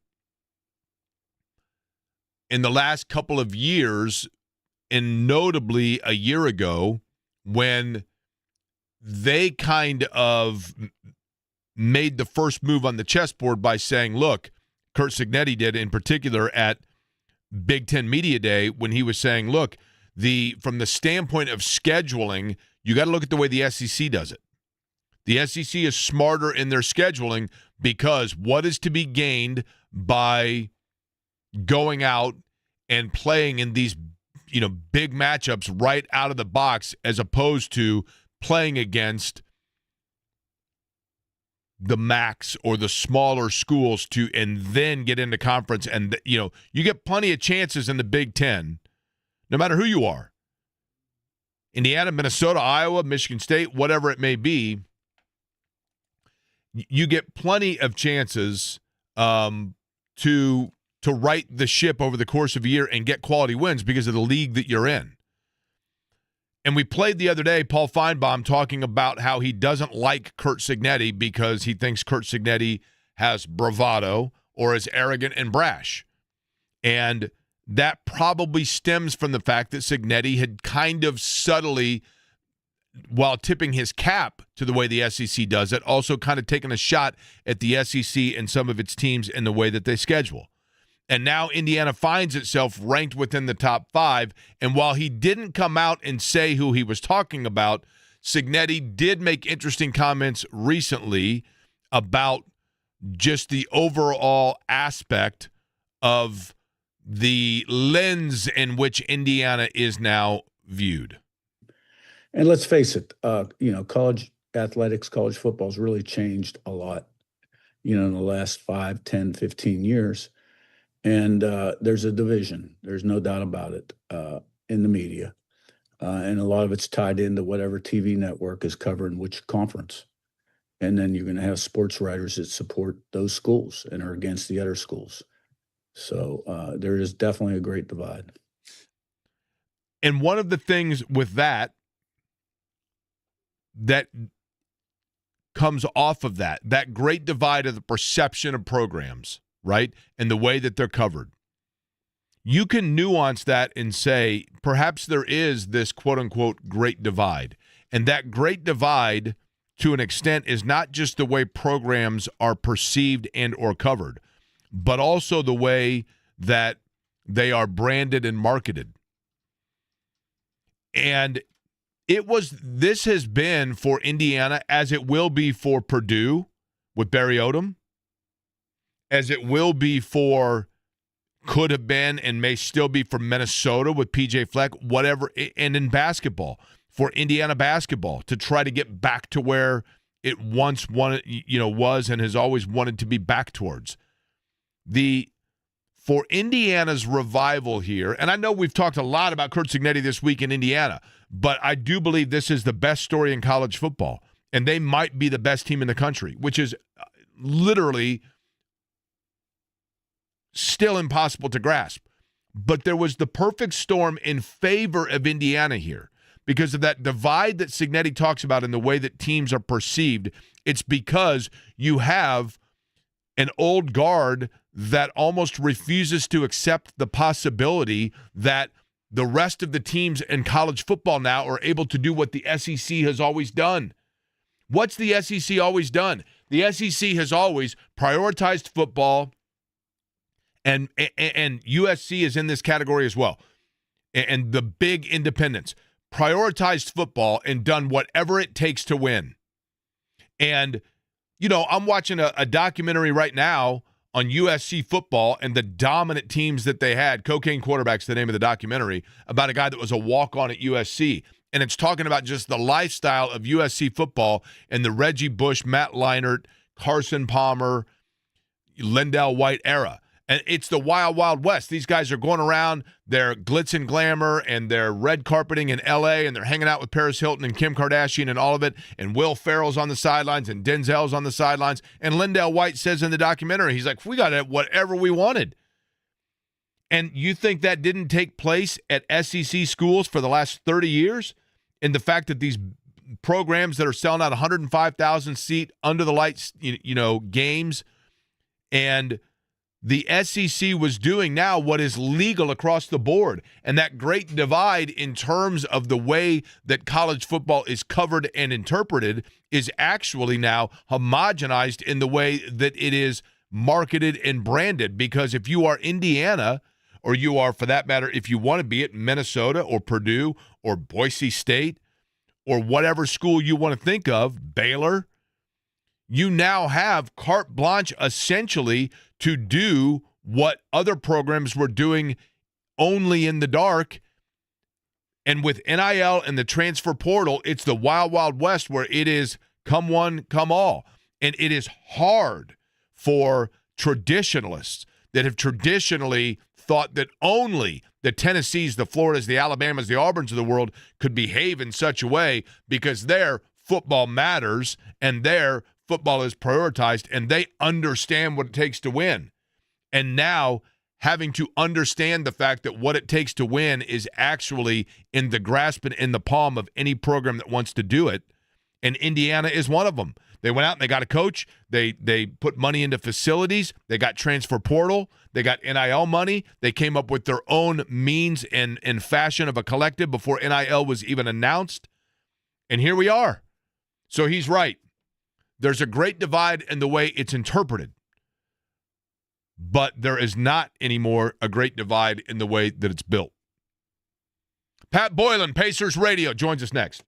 in the last couple of years, and notably a year ago when they kind of made the first move on the chessboard by saying, look, Curt Cignetti did in particular at Big Ten Media Day when he was saying, look, from the standpoint of scheduling, you got to look at the way the SEC does it. The SEC is smarter in their scheduling because what is to be gained by going out and playing in these, big matchups right out of the box as opposed to playing against the MACs or the smaller schools and then get into conference. And, you get plenty of chances in the Big Ten, no matter who you are. Indiana, Minnesota, Iowa, Michigan State, whatever it may be, you get plenty of chances to right the ship over the course of a year and get quality wins because of the league that you're in. And we played the other day, Paul Feinbaum talking about how he doesn't like Curt Cignetti because he thinks Curt Cignetti has bravado or is arrogant and brash. And that probably stems from the fact that Cignetti had kind of subtly, while tipping his cap to the way the SEC does it, also kind of taken a shot at the SEC and some of its teams in the way that they schedule. And now Indiana finds itself ranked within the top 5. And while he didn't come out and say who he was talking about, Cignetti did make interesting comments recently about just the overall aspect of the lens in which Indiana is now viewed. And let's face it, college athletics, college football has really changed a lot, in the last 5, 10, 15 years. And there's a division. There's no doubt about it in the media. And a lot of it's tied into whatever TV network is covering which conference. And then you're going to have sports writers that support those schools and are against the other schools. So there is definitely a great divide. And one of the things with that comes off of that great divide of the perception of programs, right? And the way that they're covered. You can nuance that and say, perhaps there is this quote-unquote great divide. And that great divide, to an extent, is not just the way programs are perceived and or covered, but also the way that they are branded and marketed. And this has been for Indiana, as it will be for Purdue with Barry Odom, as it will be for, could have been and may still be for Minnesota with PJ Fleck, whatever, and in basketball, for Indiana basketball, to try to get back to where it once was and has always wanted to be back towards. For Indiana's revival here, and I know we've talked a lot about Curt Cignetti this week in Indiana, but I do believe this is the best story in college football, and they might be the best team in the country, which is literally still impossible to grasp. But there was the perfect storm in favor of Indiana here, because of that divide that Cignetti talks about in the way that teams are perceived. It's because you have an old guard that almost refuses to accept the possibility that the rest of the teams in college football now are able to do what the SEC has always done. What's the SEC always done? The SEC has always prioritized football, and USC is in this category as well, and the big independents prioritized football and done whatever it takes to win. And, you know, I'm watching a documentary right now on USC football and the dominant teams that they had. Cocaine Quarterback's the name of the documentary, about a guy that was a walk-on at USC. And it's talking about just the lifestyle of USC football and the Reggie Bush, Matt Leinart, Carson Palmer, Lendell White era. And it's the wild, wild west. These guys are going around, they're glitz and glamour, and they're red carpeting in L.A., and they're hanging out with Paris Hilton and Kim Kardashian and all of it, and Will Ferrell's on the sidelines, and Denzel's on the sidelines. And Lendell White says in the documentary, he's like, we got whatever we wanted. And you think that didn't take place at SEC schools for the last 30 years? And the fact that these programs that are selling out 105,000 seat under the lights, games, and the SEC was doing now what is legal across the board. And that great divide in terms of the way that college football is covered and interpreted is actually now homogenized in the way that it is marketed and branded. Because if you are Indiana, or you are, for that matter, if you want to be at Minnesota or Purdue or Boise State or whatever school you want to think of, Baylor, you now have carte blanche essentially to do what other programs were doing only in the dark. And with NIL and the transfer portal, it's the wild, wild west where it is come one, come all. And it is hard for traditionalists that have traditionally thought that only the Tennessees, the Floridas, the Alabamas, the Auburns of the world could behave in such a way because their football matters and their football is prioritized and they understand what it takes to win. And now having to understand the fact that what it takes to win is actually in the grasp and in the palm of any program that wants to do it. And Indiana is one of them. They went out and they got a coach. They put money into facilities. They got transfer portal. They got NIL money. They came up with their own means and fashion of a collective before NIL was even announced. And here we are. So he's right. There's a great divide in the way it's interpreted. But there is not anymore a great divide in the way that it's built. Pat Boylan, Pacers Radio, joins us next.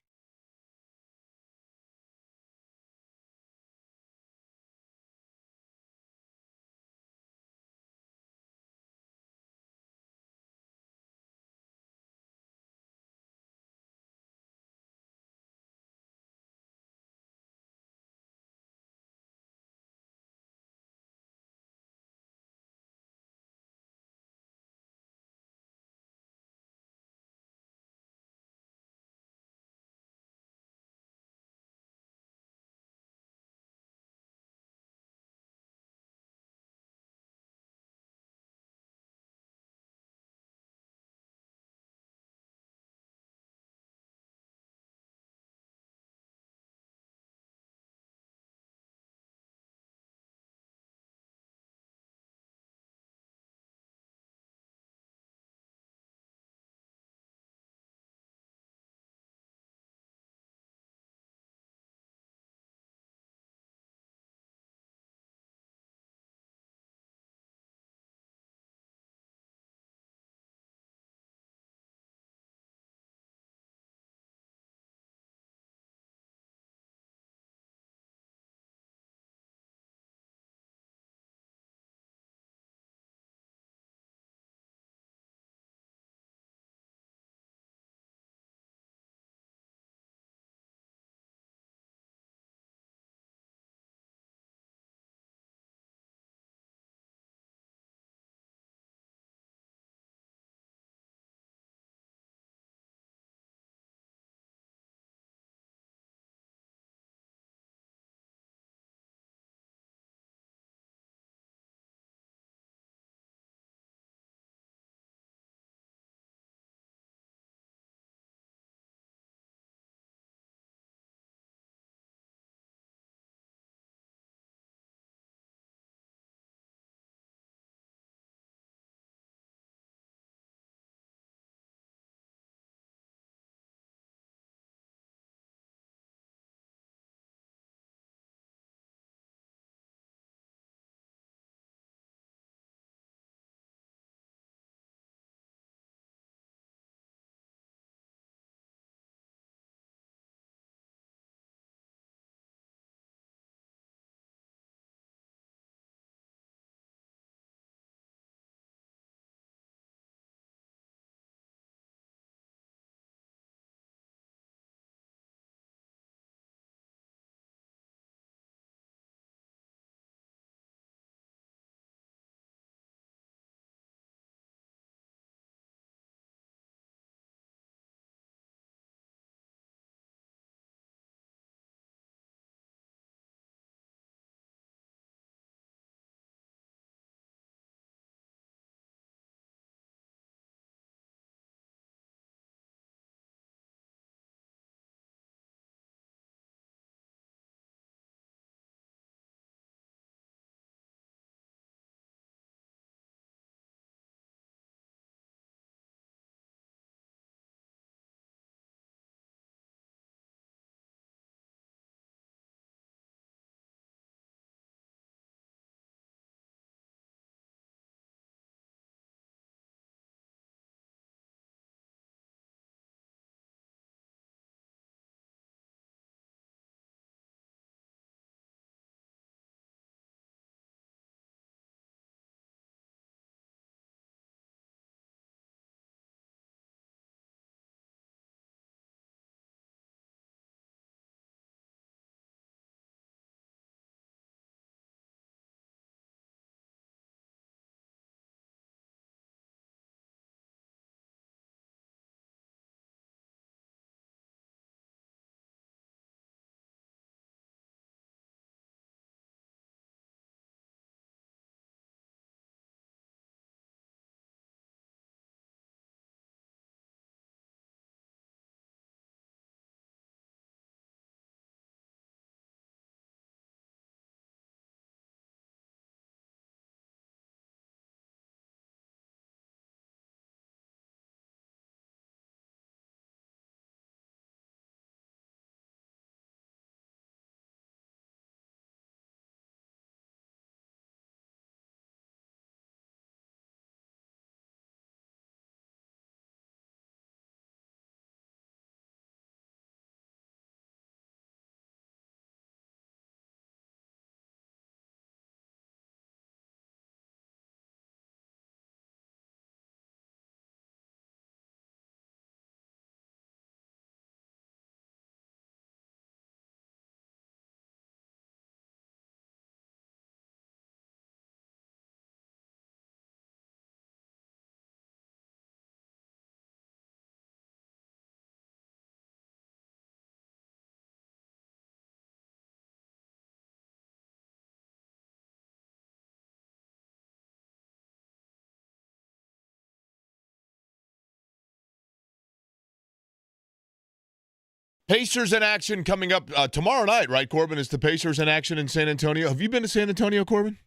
Pacers in action coming up tomorrow night, right, Corbin? Is the Pacers in action in San Antonio? Have you been to San Antonio, Corbin?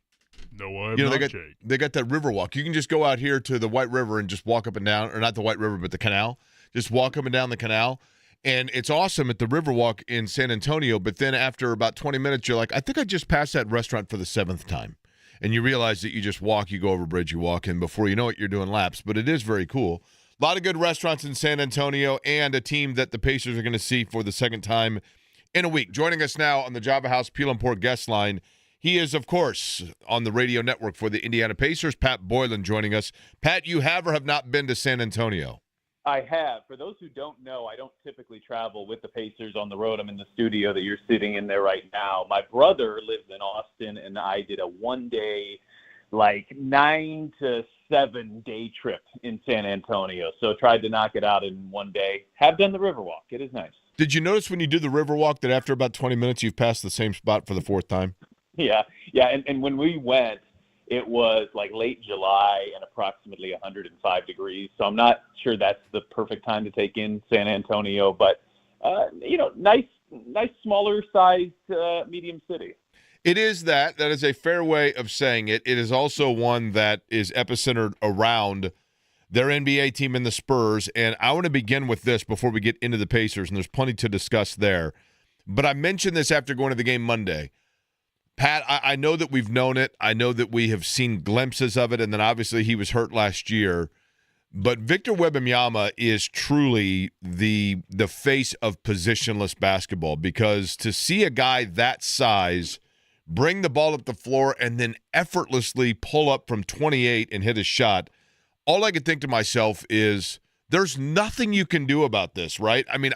No, I have not, Jake. They got that river walk. You can just go out here to the White River and just walk up and down, or not the White River, but the canal. Just walk up and down the canal. And it's awesome at the Riverwalk in San Antonio, but then after about 20 minutes, you're like, I think I just passed that restaurant for the 7th time. And you realize that you just walk, you go over a bridge, you walk in. Before you know it, you're doing laps. But it is very cool. A lot of good restaurants in San Antonio and a team that the Pacers are going to see for the second time in a week. Joining us now on the Java House Peel and Port guest line, he is, of course, on the radio network for the Indiana Pacers. Pat Boylan joining us. Pat, you have or have not been to San Antonio? I have. For those who don't know, I don't typically travel with the Pacers on the road. I'm in the studio that you're sitting in there right now. My brother lives in Austin, and I did a one-day, 9 to 7 day trip in San Antonio. So tried to knock it out in one day. Have done the Riverwalk. It is nice. Did you notice when you did the Riverwalk that after about 20 minutes, you've passed the same spot for the 4th time? Yeah. And when we went, it was late July and approximately 105 degrees. So I'm not sure that's the perfect time to take in San Antonio, but nice smaller sized medium city. It is that. That is a fair way of saying it. It is also one that is epicentered around their NBA team and the Spurs. And I want to begin with this before we get into the Pacers, and there's plenty to discuss there. But I mentioned this after going to the game Monday. Pat, I know that we've known it. I know that we have seen glimpses of it, and then obviously he was hurt last year. But Victor Wembanyama is truly the face of positionless basketball, because to see a guy that size bring the ball up the floor and then effortlessly pull up from 28 and hit a shot, all I could think to myself is there's nothing you can do about this, right? I mean,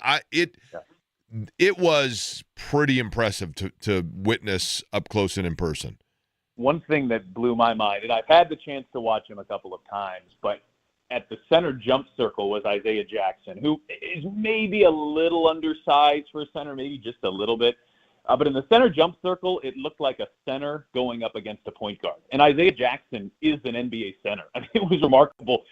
It was pretty impressive to witness up close and in person. One thing that blew my mind, and I've had the chance to watch him a couple of times, but at the center jump circle was Isaiah Jackson, who is maybe a little undersized for a center, maybe just a little bit. But in the center jump circle, it looked like a center going up against a point guard. And Isaiah Jackson is an NBA center. I mean, it was remarkable.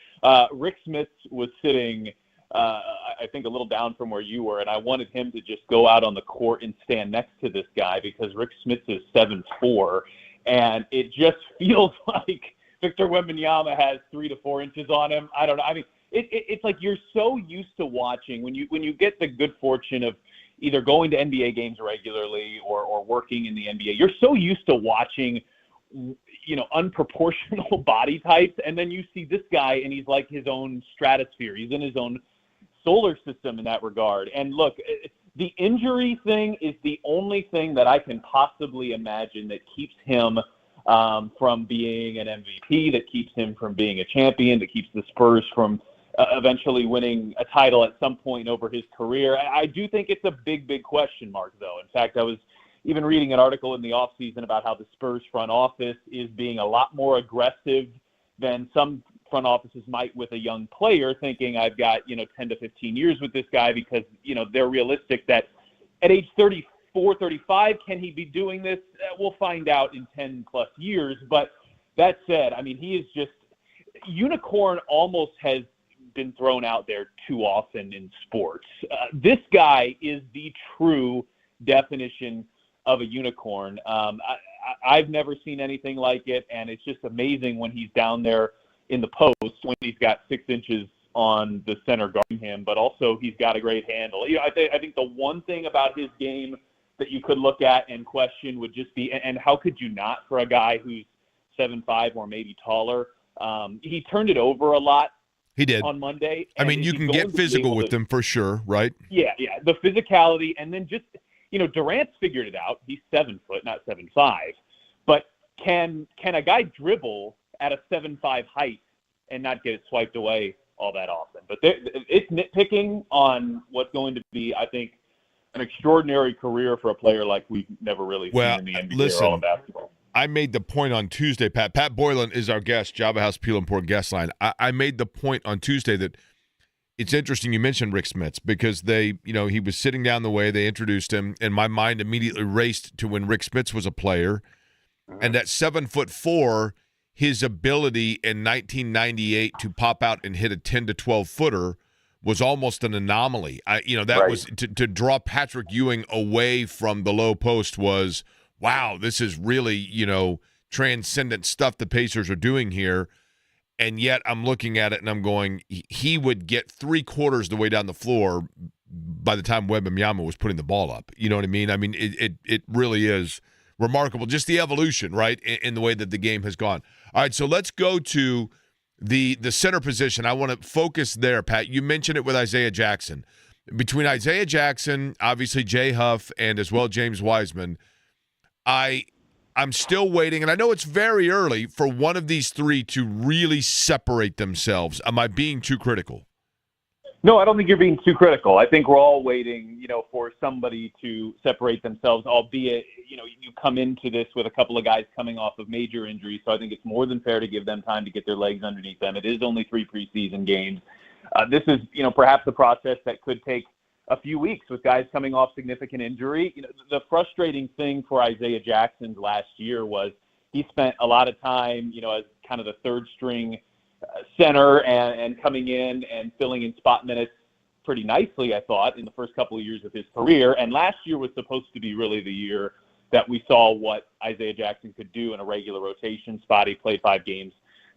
Rick Smith was sitting I think a little down from where you were, and I wanted him to just go out on the court and stand next to this guy because Rick Smith is 7'4", and it just feels like Victor Wembanyama has 3 to 4 inches on him. I don't know. I mean, it's like you're so used to watching when you get the good fortune of either going to NBA games regularly or working in the NBA. You're so used to watching, unproportional body types, and then you see this guy, and he's like his own stratosphere. He's in his own solar system in that regard. And look, the injury thing is the only thing that I can possibly imagine that keeps him from being an MVP, that keeps him from being a champion, that keeps the Spurs from eventually winning a title at some point over his career. I do think it's a big, big question mark, though. In fact, I was even reading an article in the offseason about how the Spurs front office is being a lot more aggressive than some front offices might with a young player, thinking I've got 10 to 15 years with this guy, because they're realistic that at age 34, 35, can he be doing this? We'll find out in 10 plus years. But that said, I mean, he is just unicorn almost has been thrown out there too often in sports. This guy is the true definition of a unicorn. I've never seen anything like it, and it's just amazing when he's down there in the post, when he's got 6 inches on the center guarding him, but also he's got a great handle. I think the one thing about his game that you could look at and question would just be, and how could you not for a guy who's 7'5" or maybe taller, he turned it over a lot. He did on Monday. I mean, you can get physical with them for sure, right? Yeah, the physicality, and then just Durant's figured it out. He's 7 foot, not 7'5", but can a guy dribble at a 7'5" height and not get it swiped away all that often? But it's nitpicking on what's going to be, I think, an extraordinary career for a player like we've never really seen in the NBA or all in basketball. I made the point on Tuesday, Pat. Pat Boylan is our guest, Java House Peel and Port guest line. I made the point on Tuesday that it's interesting you mentioned Rick Smits, because he was sitting down the way they introduced him, and my mind immediately raced to when Rick Smits was a player, and at 7'4", his ability in 1998 to pop out and hit a 10 to 12 footer was almost an anomaly. That Right. was to draw Patrick Ewing away from the low post was, wow, this is really, transcendent stuff the Pacers are doing here. And yet I'm looking at it and I'm going, he would get 3/4 the way down the floor by the time Wembanyama was putting the ball up. You know what I mean? I mean, it really is remarkable, just the evolution, right, in the way that the game has gone. All right, so let's go to the center position. I want to focus there, Pat. You mentioned it with Isaiah Jackson. Between Isaiah Jackson, obviously Jay Huff, and as well James Wiseman, I'm still waiting, and I know it's very early for one of these three to really separate themselves. Am I being too critical? No, I don't think you're being too critical. I think we're all waiting, for somebody to separate themselves, albeit, you come into this with a couple of guys coming off of major injuries, so I think it's more than fair to give them time to get their legs underneath them. It is only 3 preseason games. This is, perhaps a process that could take a few weeks with guys coming off significant injury. The frustrating thing for Isaiah Jackson's last year was he spent a lot of time, as kind of the third string center and coming in and filling in spot minutes pretty nicely, I thought, in the first couple of years of his career. And last year was supposed to be really the year that we saw what Isaiah Jackson could do in a regular rotation spot. He played 5 games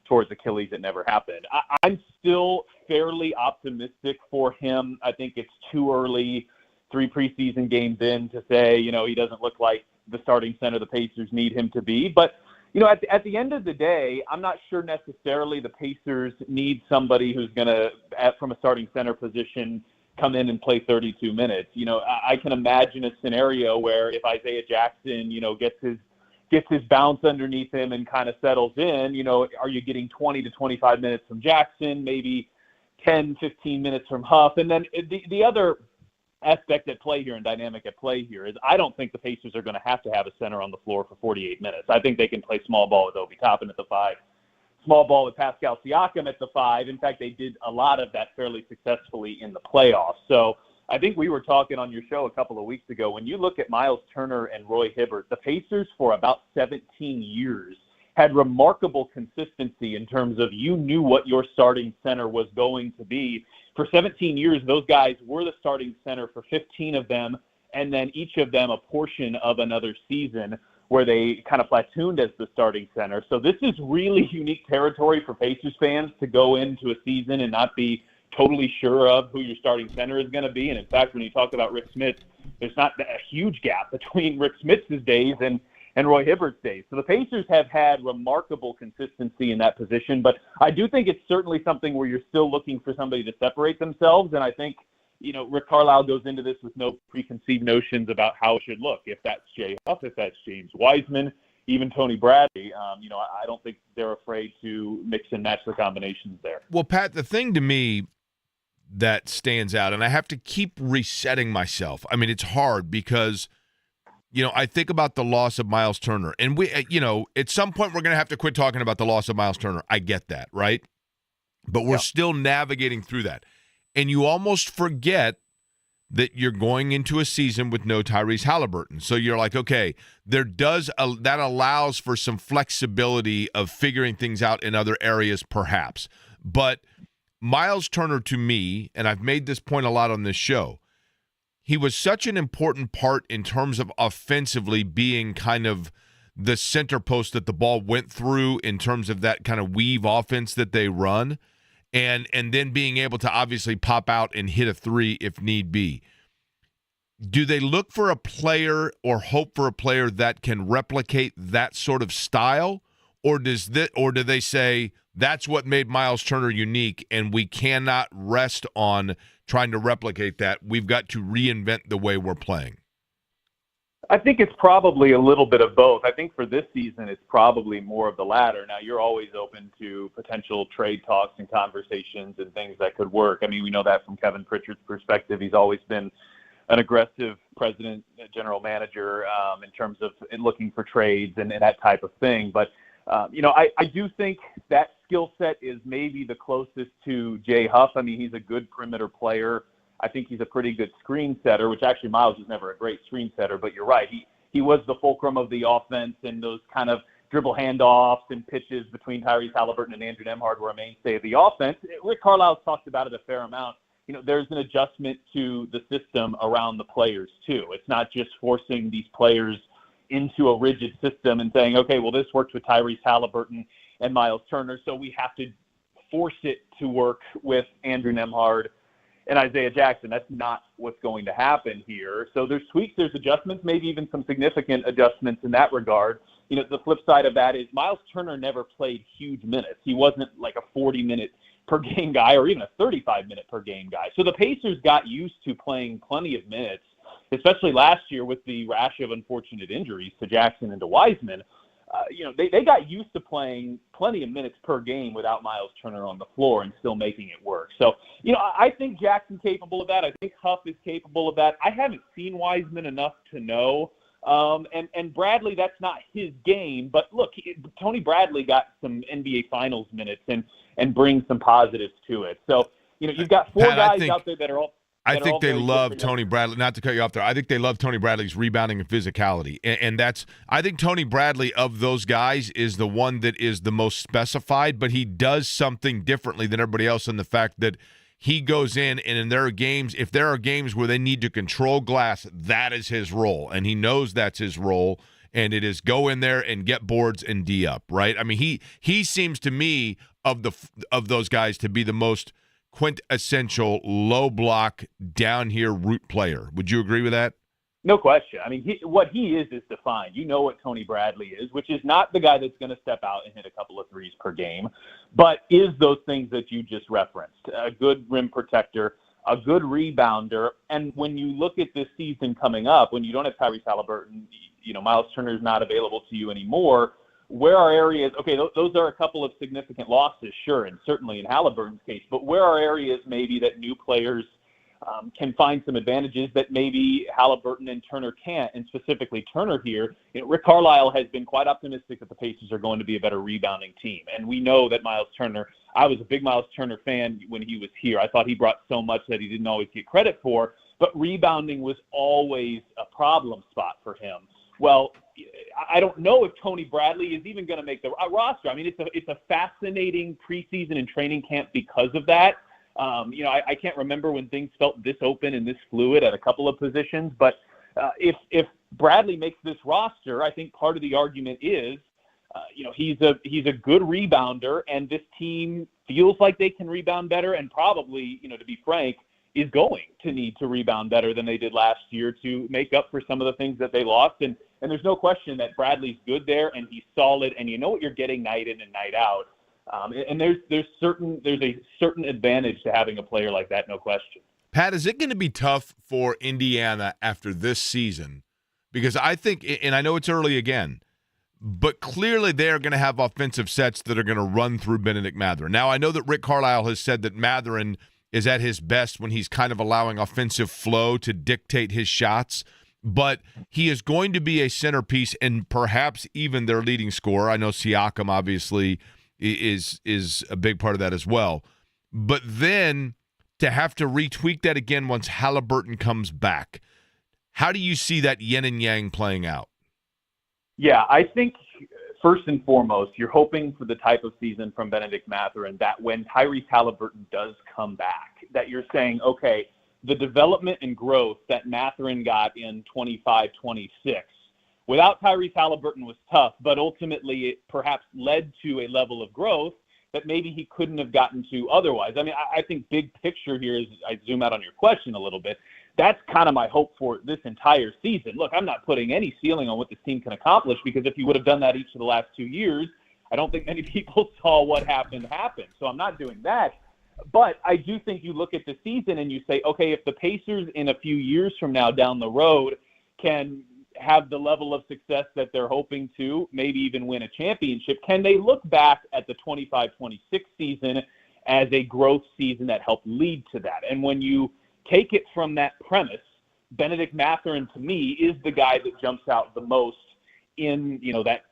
towards Achilles. It never happened. I'm still fairly optimistic for him. I think it's too early, 3 preseason games in, to say, he doesn't look like the starting center the Pacers need him to be. But, at the end of the day, I'm not sure necessarily the Pacers need somebody who's going to, from a starting center position, come in and play 32 minutes. I can imagine a scenario where if Isaiah Jackson, gets his bounce underneath him and kind of settles in, are you getting 20 to 25 minutes from Jackson, maybe 10, 15 minutes from Huff? And then the other aspect at play here and dynamic at play here is I don't think the Pacers are going to have a center on the floor for 48 minutes. I think they can play small ball with Obi Toppin at the 5, small ball with Pascal Siakam at the 5. In fact, they did a lot of that fairly successfully in the playoffs. So I think we were talking on your show a couple of weeks ago, when you look at Miles Turner and Roy Hibbert, the Pacers for about 17 years had remarkable consistency in terms of you knew what your starting center was going to be. For 17 years, those guys were the starting center for 15 of them, and then each of them a portion of another season where they kind of platooned as the starting center. So this is really unique territory for Pacers fans to go into a season and not be totally sure of who your starting center is going to be. And in fact, when you talk about Rick Smith, there's not a huge gap between Rick Smith's days and Roy Hibbert's days. So the Pacers have had remarkable consistency in that position, but I do think it's certainly something where you're still looking for somebody to separate themselves. And I think, Rick Carlisle goes into this with no preconceived notions about how it should look. If that's Jay Huff, if that's James Wiseman, even Tony Bradley, I don't think they're afraid to mix and match the combinations there. Well, Pat, the thing to me that stands out, and I have to keep resetting myself. I mean, it's hard because, I think about the loss of Miles Turner, and we, at some point we're going to have to quit talking about the loss of Miles Turner. I get that, right? But we're still navigating through that. And you almost forget that you're going into a season with no Tyrese Halliburton. So you're like, okay, that allows for some flexibility of figuring things out in other areas perhaps. But Miles Turner, to me, and I've made this point a lot on this show, he was such an important part in terms of offensively being kind of the center post that the ball went through in terms of that kind of weave offense that they run, and then being able to obviously pop out and hit a 3 if need be. Do they look for a player or hope for a player that can replicate that sort of style, or do they say that's what made Miles Turner unique and we cannot rest on trying to replicate that? We've got to reinvent the way we're playing. I think it's probably a little bit of both. I think for this season, it's probably more of the latter. Now, you're always open to potential trade talks and conversations and things that could work. I mean, we know that from Kevin Pritchard's perspective. He's always been an aggressive president, general manager in terms of looking for trades and that type of thing. But, I do think that skill set is maybe the closest to Jay Huff. I mean, he's a good perimeter player. I think he's a pretty good screen setter, which actually Miles was never a great screen setter, but you're right. He was the fulcrum of the offense, and those kind of dribble handoffs and pitches between Tyrese Halliburton and Andrew Nembhard were a mainstay of the offense. Rick Carlisle's talked about it a fair amount. there's an adjustment to the system around the players too. It's not just forcing these players into a rigid system and saying, okay, well, this worked with Tyrese Halliburton and Miles Turner, so we have to force it to work with Andrew Nembhard and Isaiah Jackson. That's not what's going to happen here. So there's tweaks, there's adjustments, maybe even some significant adjustments in that regard. The flip side of that is Miles Turner never played huge minutes. He wasn't like a 40-minute per game guy or even a 35-minute per game guy. So the Pacers got used to playing plenty of minutes, especially last year with the rash of unfortunate injuries to Jackson and to Wiseman. They got used to playing plenty of minutes per game without Miles Turner on the floor and still making it work. So, I think Jackson's capable of that. I think Huff is capable of that. I haven't seen Wiseman enough to know. And Bradley, that's not his game. But look, Tony Bradley got some NBA Finals minutes and brings some positives to it. So, you've got four guys out there that are all. I think they love Tony Bradley. Not to cut you off there. I think they love Tony Bradley's rebounding and physicality. And that's – I think Tony Bradley, of those guys, is the one that is the most specified, but he does something differently than everybody else in the fact that he goes in and in their games – if there are games where they need to control glass, that is his role. And he knows that's his role, and it is go in there and get boards and D up, right? I mean, he seems to me of those guys to be the most – quintessential low block down here root player. Would you agree with that? No question. I mean, what he is defined. You know what Tony Bradley is, which is not the guy that's going to step out and hit a couple of threes per game, but is those things that you just referenced. A good rim protector, a good rebounder, and when you look at this season coming up, when you don't have Tyrese Halliburton, Miles Turner's not available to you anymore, where are areas, okay, those are a couple of significant losses, sure, and certainly in Halliburton's case, but where are areas maybe that new players can find some advantages that maybe Halliburton and Turner can't, and specifically Turner here? Rick Carlisle has been quite optimistic that the Pacers are going to be a better rebounding team, and we know that Miles Turner, I was a big Miles Turner fan when he was here. I thought he brought so much that he didn't always get credit for, but rebounding was always a problem spot for him. Well, I don't know if Tony Bradley is even going to make the roster. I mean, it's a fascinating preseason and training camp because of that. I can't remember when things felt this open and this fluid at a couple of positions. But if Bradley makes this roster, I think part of the argument is, he's a good rebounder, and this team feels like they can rebound better, and probably, to be frank, is going to need to rebound better than they did last year to make up for some of the things that they lost. And there's no question that Bradley's good there, and he's solid, and you know what you're getting night in and night out. And there's a certain advantage to having a player like that, no question. Pat, is it going to be tough for Indiana after this season? Because I think, and I know it's early again, but clearly they're going to have offensive sets that are going to run through Benedict Mathurin. Now, I know that Rick Carlisle has said that Mathurin is at his best when he's kind of allowing offensive flow to dictate his shots, but he is going to be a centerpiece and perhaps even their leading scorer. I know Siakam obviously is a big part of that as well. But then to have to retweak that again once Halliburton comes back, how do you see that yin and yang playing out? Yeah, I think first and foremost, you're hoping for the type of season from Benedict Mathurin that when Tyrese Halliburton does come back, that you're saying, okay, the development and growth that Mathurin got in 25-26 without Tyrese Halliburton was tough, but ultimately it perhaps led to a level of growth that maybe he couldn't have gotten to otherwise. I mean, I think big picture here is, I zoom out on your question a little bit, that's kind of my hope for this entire season. Look, I'm not putting any ceiling on what this team can accomplish, because if you would have done that each of the last 2 years, I don't think many people saw what happened happen. So I'm not doing that. But I do think you look at the season and you say, okay, if the Pacers in a few years from now down the road can have the level of success that they're hoping to, maybe even win a championship, can they look back at the 25-26 season as a growth season that helped lead to that? And when you take it from that premise, Benedict Mathurin to me is the guy that jumps out the most in,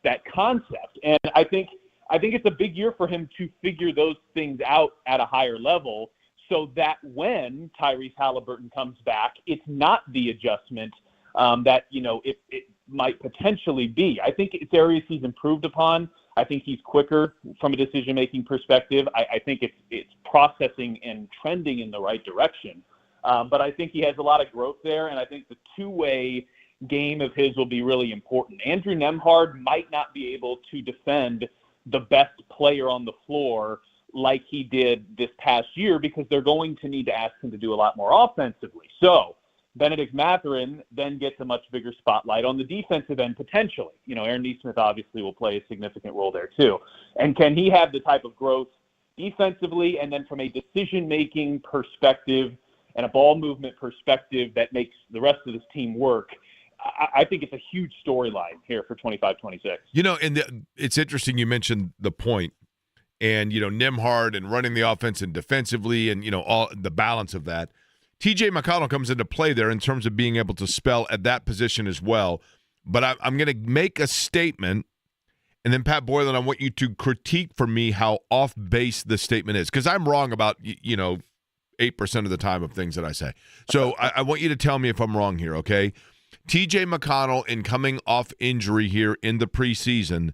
that concept. And I think it's a big year for him to figure those things out at a higher level, so that when Tyrese Halliburton comes back, it's not the adjustment that it might potentially be. I think it's areas he's improved upon. I think he's quicker from a decision-making perspective. I think it's processing and trending in the right direction. But I think he has a lot of growth there, and I think the two-way game of his will be really important. Andrew Nembhard might not be able to defend the best player on the floor like he did this past year because they're going to need to ask him to do a lot more offensively. So Benedict Mathurin then gets a much bigger spotlight on the defensive end potentially. Aaron Nesmith obviously will play a significant role there too. And can he have the type of growth defensively and then from a decision-making perspective and a ball movement perspective that makes the rest of this team work? I think it's a huge storyline here for 25-26. And it's interesting you mentioned the point and, Nembhard and running the offense and defensively and, all the balance of that. TJ McConnell comes into play there in terms of being able to spell at that position as well. But I'm going to make a statement, and then, Pat Boylan, I want you to critique for me how off-base the statement is because I'm wrong about, 8% of the time of things that I say. So I want you to tell me if I'm wrong here, okay? TJ McConnell, in coming off injury here in the preseason,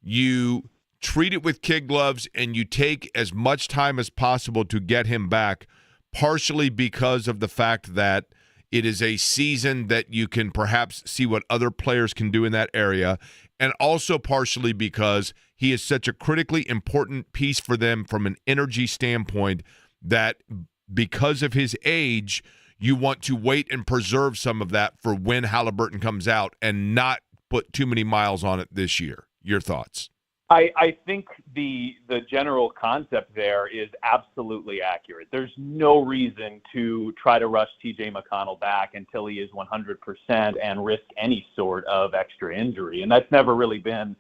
you treat it with kid gloves and you take as much time as possible to get him back, partially because of the fact that it is a season that you can perhaps see what other players can do in that area, and also partially because he is such a critically important piece for them from an energy standpoint that because of his age, you want to wait and preserve some of that for when Halliburton comes out and not put too many miles on it this year. Your thoughts? I think the general concept there is absolutely accurate. There's no reason to try to rush TJ McConnell back until he is 100% and risk any sort of extra injury. And that's never really been,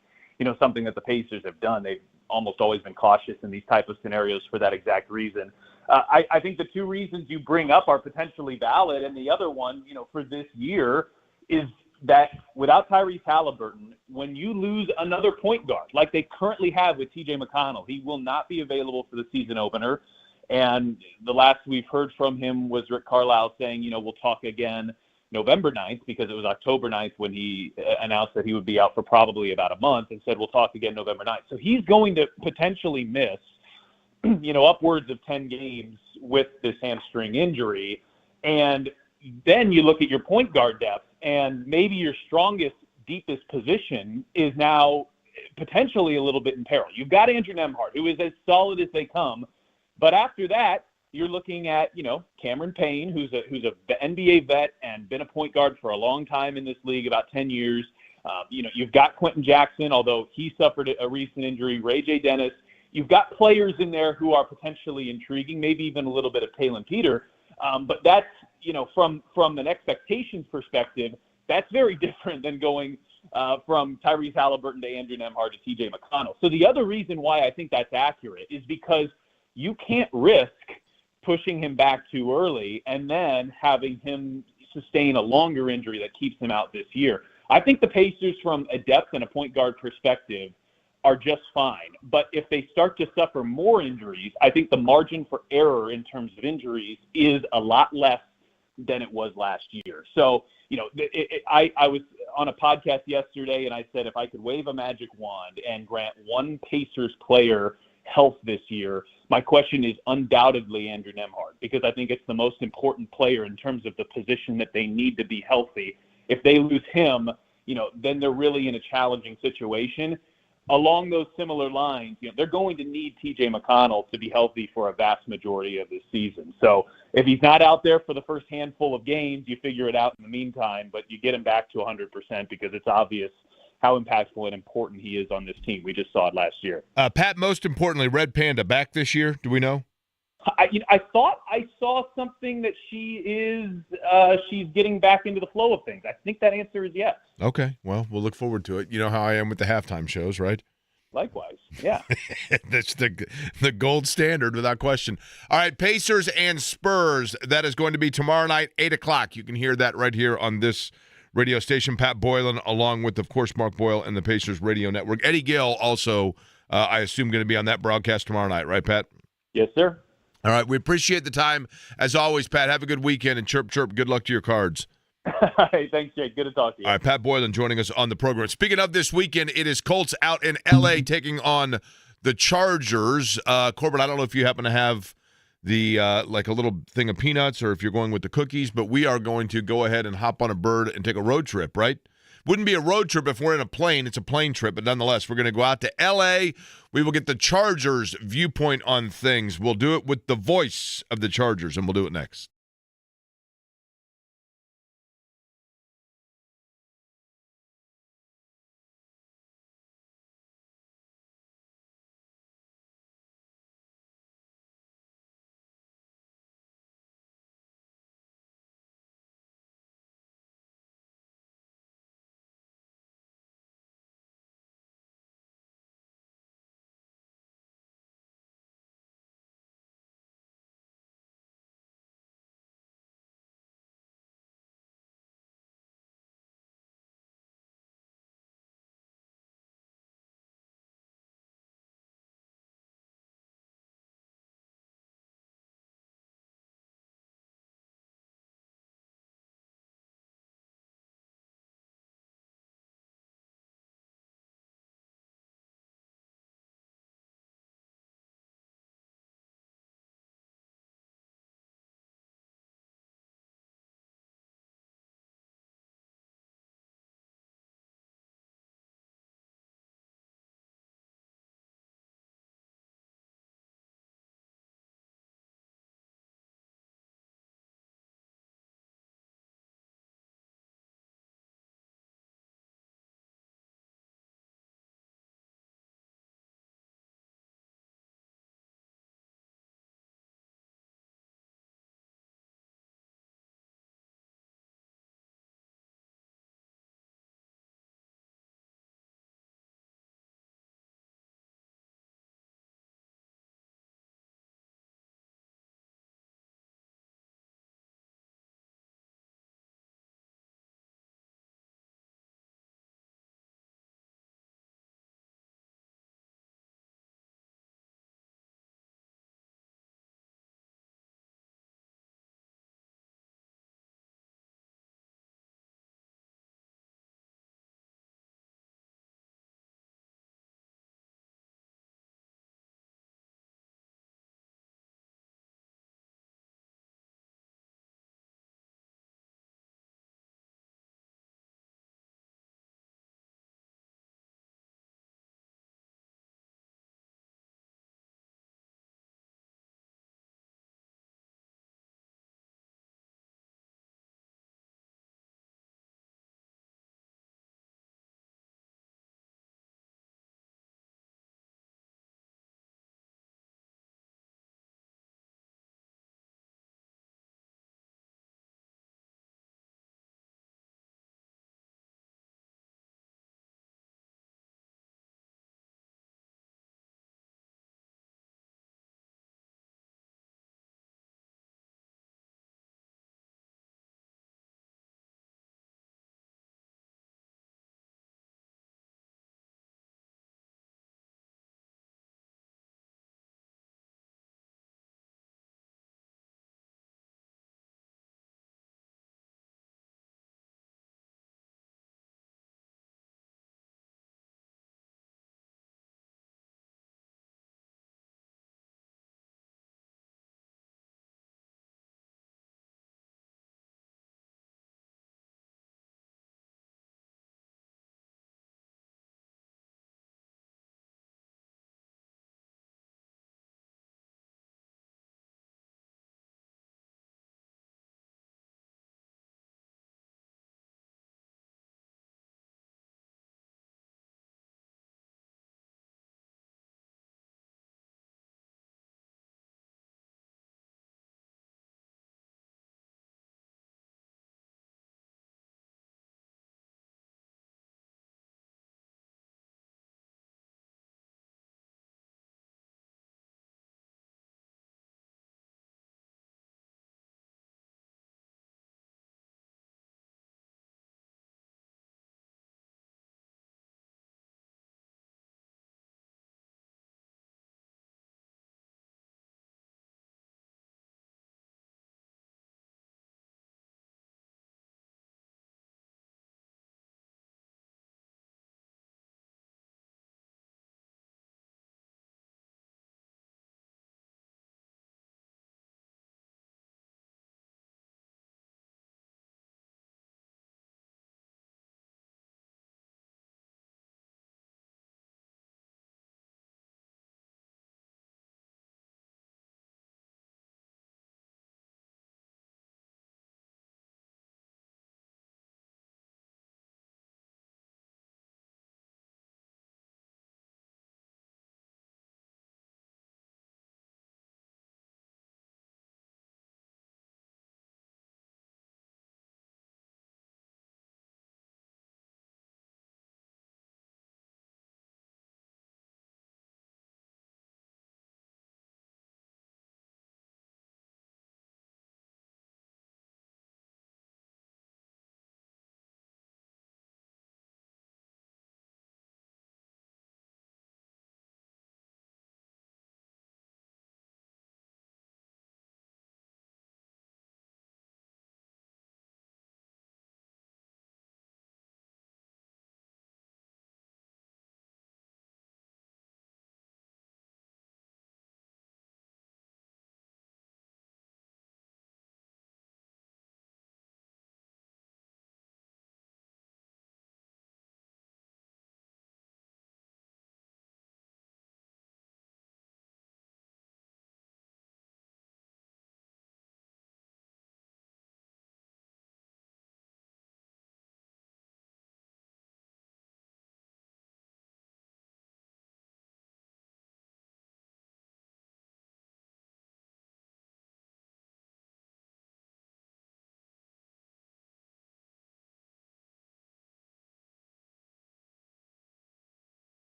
something that the Pacers have done. They've almost always been cautious in these type of scenarios for that exact reason. I think the two reasons you bring up are potentially valid, and the other one, for this year is that without Tyrese Halliburton, when you lose another point guard like they currently have with TJ McConnell, he will not be available for the season opener. And the last we've heard from him was Rick Carlisle saying, we'll talk again November 9th because it was October 9th when he announced that he would be out for probably about a month and said, we'll talk again November 9th. So he's going to potentially miss, upwards of 10 games with this hamstring injury. And then you look at your point guard depth, and maybe your strongest, deepest position is now potentially a little bit in peril. You've got Andrew Nembhard, who is as solid as they come, but after that, you're looking at, Cameron Payne, who's a NBA vet and been a point guard for a long time in this league, about 10 years. You've got Quentin Jackson, although he suffered a recent injury, Ray J. Dennis. You've got players in there who are potentially intriguing, maybe even a little bit of Taylor Peter. But that's, from an expectations perspective, that's very different than going from Tyrese Halliburton to Andrew Nembhard to TJ McConnell. So the other reason why I think that's accurate is because you can't risk pushing him back too early and then having him sustain a longer injury that keeps him out this year. I think the Pacers, from a depth and a point guard perspective, are just fine. But if they start to suffer more injuries, I think the margin for error in terms of injuries is a lot less than it was last year. So, I was on a podcast yesterday and I said if I could wave a magic wand and grant one Pacers player health this year, my question is undoubtedly Andrew Nembhard, because I think it's the most important player in terms of the position that they need to be healthy. If they lose him, then they're really in a challenging situation. Along those similar lines, they're going to need TJ McConnell to be healthy for a vast majority of this season. So if he's not out there for the first handful of games, you figure it out in the meantime, but you get him back to 100% because it's obvious how impactful and important he is on this team. We just saw it last year. Pat, most importantly, Red Panda back this year? Do we know? I thought I saw something that she's getting back into the flow of things. I think that answer is yes. Okay, well, we'll look forward to it. You know how I am with the halftime shows, right? Likewise, yeah. That's the gold standard without question. All right, Pacers and Spurs. That is going to be tomorrow night, 8 o'clock. You can hear that right here on this radio station. Pat Boylan, along with, of course, Mark Boyle and the Pacers Radio Network. Eddie Gill also, I assume, going to be on that broadcast tomorrow night, right, Pat? Yes, sir. All right, we appreciate the time. As always, Pat, have a good weekend, and chirp, chirp, good luck to your Cards. Hey, thanks, Jake. Good to talk to you. All right, Pat Boylan joining us on the program. Speaking of this weekend, it is Colts out in L.A. taking on the Chargers. Corbin, I don't know if you happen to have the like a little thing of peanuts or if you're going with the cookies, but we are going to go ahead and hop on a bird and take a road trip, right? Wouldn't be a road trip if we're in a plane. It's a plane trip, but nonetheless, we're going to go out to L.A. We will get the Chargers' viewpoint on things. We'll do it with the voice of the Chargers, and we'll do it next.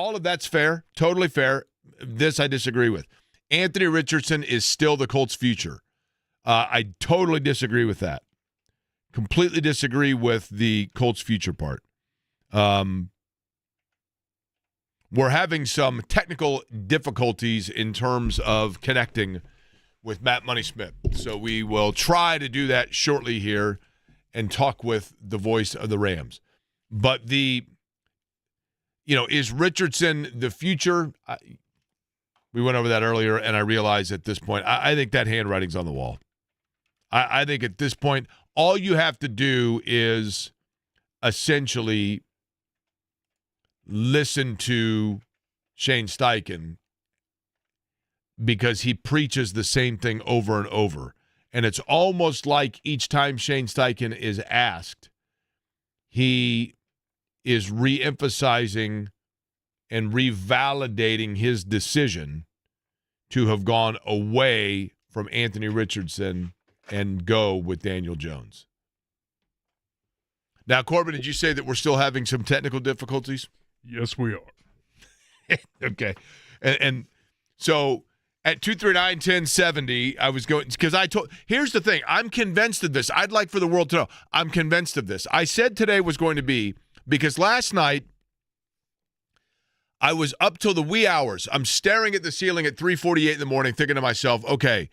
all of that's fair, totally fair. This I disagree with. Anthony Richardson is still the Colts' future. I totally disagree with that. Completely disagree with the Colts' future part. We're having some technical difficulties in terms of connecting with Matt Money Smith. So we will try to do that shortly here and talk with the voice of the Rams. But is Richardson the future? We went over that earlier, and I realized at this point, I think that handwriting's on the wall. I think at this point, all you have to do is essentially listen to Shane Steichen, because he preaches the same thing over and over. And it's almost like each time Shane Steichen is asked, he is re-emphasizing and revalidating his decision to have gone away from Anthony Richardson and go with Daniel Jones. Now, Corbin, did you say that we're still having some technical difficulties? Yes, we are. Okay. And so at 239-1070, I was going, because here's the thing. I'm convinced of this. I'd like for the world to know. I'm convinced of this. I said today was going to be, because last night I was up till the wee hours. I'm staring at the ceiling at 3:48 in the morning thinking to myself, okay,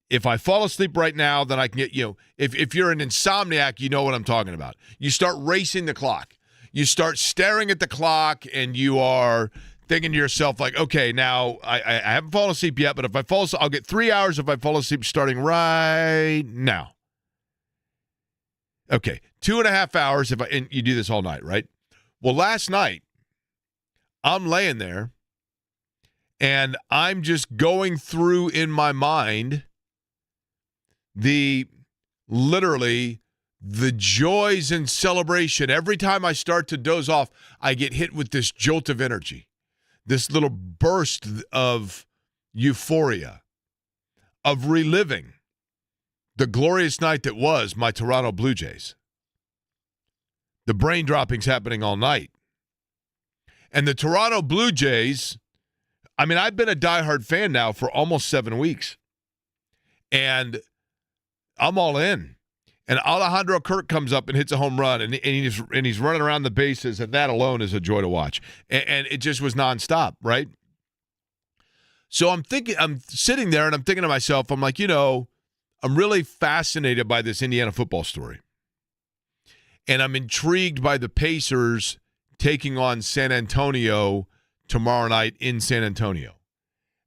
if I fall asleep right now, then I can get, if you're an insomniac, you know what I'm talking about. You start racing the clock. You start staring at the clock, and you are thinking to yourself, like, okay, now I haven't fallen asleep yet, but if I fall asleep, I'll get 3 hours if I fall asleep starting right now. Okay, 2.5 hours and you do this all night, right? Well, last night, I'm laying there, and I'm just going through in my mind literally the joys and celebration. Every time I start to doze off, I get hit with this jolt of energy, this little burst of euphoria, of reliving the glorious night that was my Toronto Blue Jays. The brain droppings happening all night. And the Toronto Blue Jays, I mean, I've been a diehard fan now for almost 7 weeks. And I'm all in. And Alejandro Kirk comes up and hits a home run, and he's running around the bases, and that alone is a joy to watch. And it just was nonstop, right? So I'm sitting there, and I'm thinking to myself, I'm like, I'm really fascinated by this Indiana football story. And I'm intrigued by the Pacers taking on San Antonio tomorrow night in San Antonio.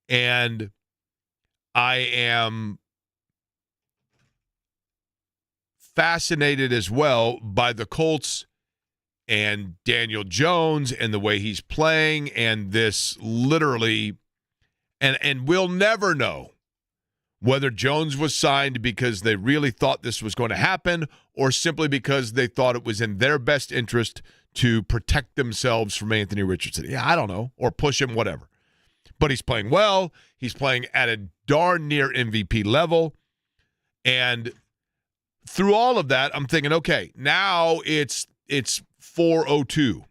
And I am fascinated as well by the Colts and Daniel Jones and the way he's playing, and this literally, and we'll never know whether Jones was signed because they really thought this was going to happen or simply because they thought it was in their best interest to protect themselves from Anthony Richardson. Yeah, I don't know, or push him, whatever. But he's playing well. He's playing at a darn near MVP level. And through all of that, I'm thinking, okay, now it's 4:02.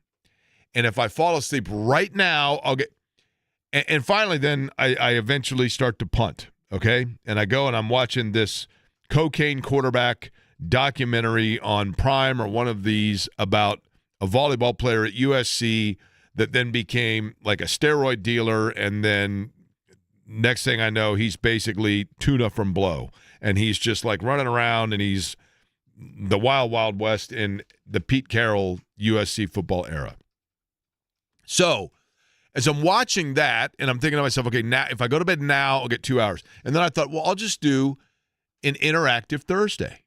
And if I fall asleep right now, I'll get – and finally then I eventually start to punt, okay? And I go and I'm watching this cocaine quarterback documentary on Prime or one of these about a volleyball player at USC that then became like a steroid dealer, and then next thing I know, he's basically tuna from blow. And he's just like running around, and he's the wild, wild west in the Pete Carroll USC football era. So as I'm watching that, and I'm thinking to myself, okay, now if I go to bed now, I'll get 2 hours. And then I thought, well, I'll just do an interactive Thursday.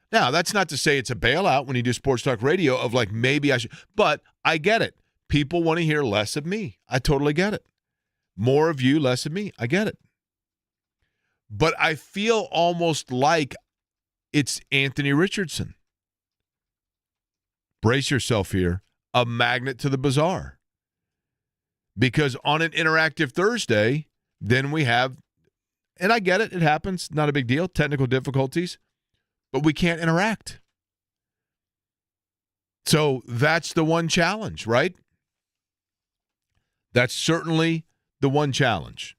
Now, that's not to say it's a bailout when you do sports talk radio of like maybe I should, but I get it. People want to hear less of me. I totally get it. More of you, less of me. I get it. But I feel almost like it's Anthony Richardson. Brace yourself here. A magnet to the bizarre. Because on an interactive Thursday, then we have, and I get it, it happens, not a big deal, technical difficulties, but we can't interact. So that's the one challenge, right? That's certainly the one challenge.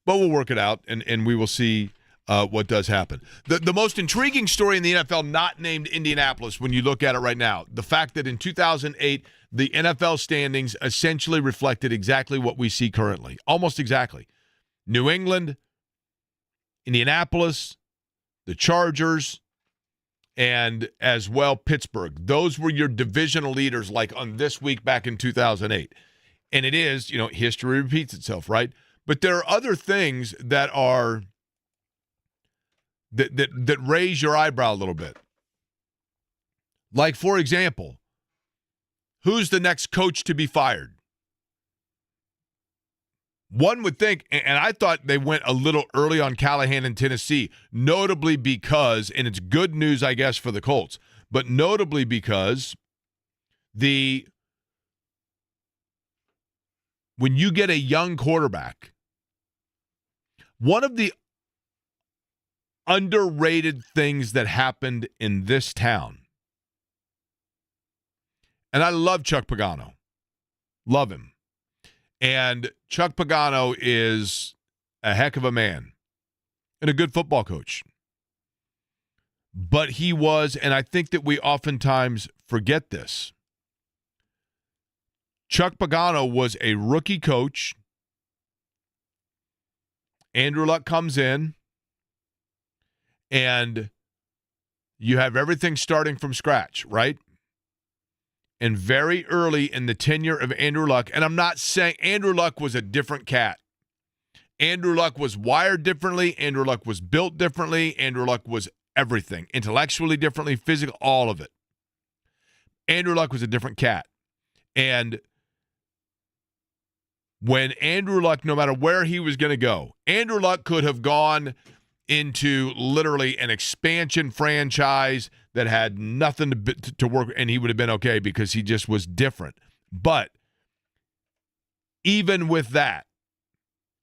But we'll work it out, and we will see what does happen. The most intriguing story in the NFL not named Indianapolis when you look at it right now, the fact that in 2008, the NFL standings essentially reflected exactly what we see currently, almost exactly. New England, Indianapolis, the Chargers, and as well Pittsburgh. Those were your divisional leaders like on this week back in 2008. And it is, history repeats itself, right? But there are other things that are that raise your eyebrow a little bit. Like, for example, who's the next coach to be fired? One would think, and I thought they went a little early on Callahan in Tennessee, notably because, and it's good news, I guess, for the Colts, but notably because when you get a young quarterback, one of the underrated things that happened in this town, and I love Chuck Pagano. Love him. And Chuck Pagano is a heck of a man and a good football coach. But he was, and I think that we oftentimes forget this, Chuck Pagano was a rookie coach. Andrew Luck comes in, and you have everything starting from scratch, right? And very early in the tenure of Andrew Luck, and I'm not saying Andrew Luck was a different cat. Andrew Luck was wired differently. Andrew Luck was built differently. Andrew Luck was everything, intellectually differently, physical, all of it. Andrew Luck was a different cat. And when Andrew Luck, no matter where he was going to go, Andrew Luck could have gone into literally an expansion franchise that had nothing to work, and he would have been okay because he just was different. But even with that,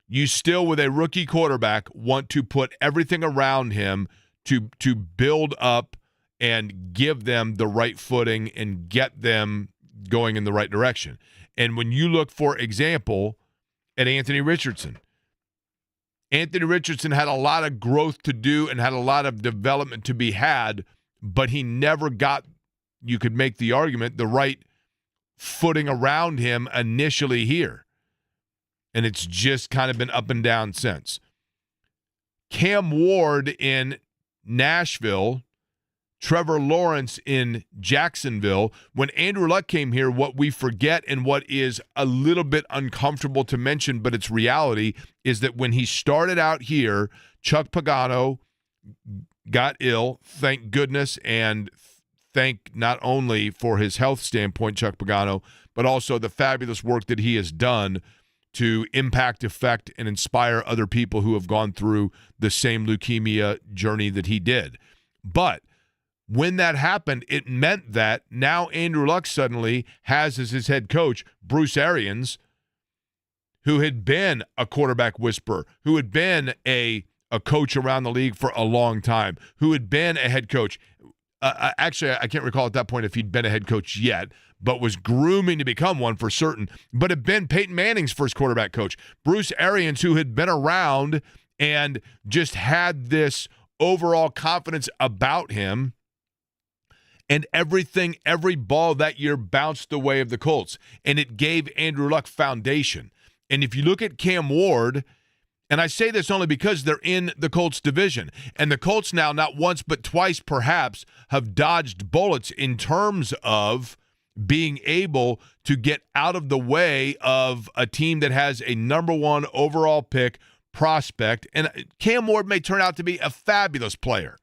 you still, with a rookie quarterback, want to put everything around him to build up and give them the right footing and get them going in the right direction. And when you look, for example, at Anthony Richardson, Anthony Richardson had a lot of growth to do and had a lot of development to be had, but he never got, you could make the argument, the right footing around him initially here. And it's just kind of been up and down since. Cam Ward in Nashville, Trevor Lawrence in Jacksonville. When Andrew Luck came here, what we forget and what is a little bit uncomfortable to mention, but it's reality, is that when he started out here, Chuck Pagano got ill, thank goodness, and thank not only for his health standpoint, Chuck Pagano, but also the fabulous work that he has done to impact, affect, and inspire other people who have gone through the same leukemia journey that he did. But when that happened, it meant that now Andrew Luck suddenly has as his head coach Bruce Arians, who had been a quarterback whisperer, who had been a coach around the league for a long time, who had been a head coach. Actually, I can't recall at that point if he'd been a head coach yet, but was grooming to become one for certain, but had been Peyton Manning's first quarterback coach. Bruce Arians, who had been around and just had this overall confidence about him. And everything, every ball that year bounced the way of the Colts. And it gave Andrew Luck foundation. And if you look at Cam Ward, and I say this only because they're in the Colts division, and the Colts now, not once but twice perhaps, have dodged bullets in terms of being able to get out of the way of a team that has a number one overall pick prospect. And Cam Ward may turn out to be a fabulous player.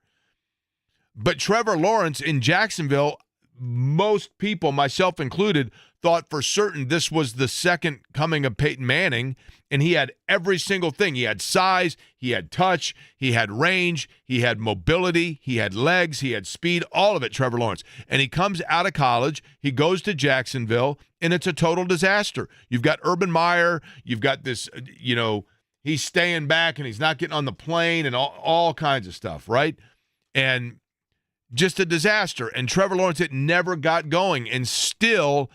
But Trevor Lawrence in Jacksonville, most people, myself included, thought for certain this was the second coming of Peyton Manning, and he had every single thing. He had size, he had touch, he had range, he had mobility, he had legs, he had speed, all of it, Trevor Lawrence. And he comes out of college, he goes to Jacksonville, and it's a total disaster. You've got Urban Meyer, you've got this, he's staying back and he's not getting on the plane and all kinds of stuff, right? And just a disaster. And Trevor Lawrence, it never got going. And still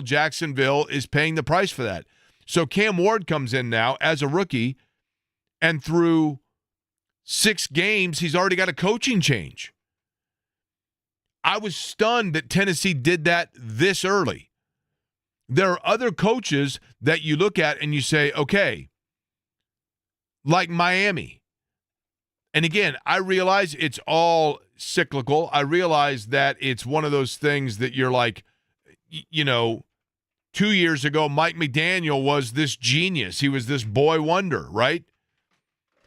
Jacksonville is paying the price for that. So Cam Ward comes in now as a rookie, and through 6 games, he's already got a coaching change. I was stunned that Tennessee did that this early. There are other coaches that you look at and you say, okay, like Miami. And again, I realize it's all cyclical. I realize that it's one of those things that you're like, 2 years ago, Mike McDaniel was this genius. He was this boy wonder, right?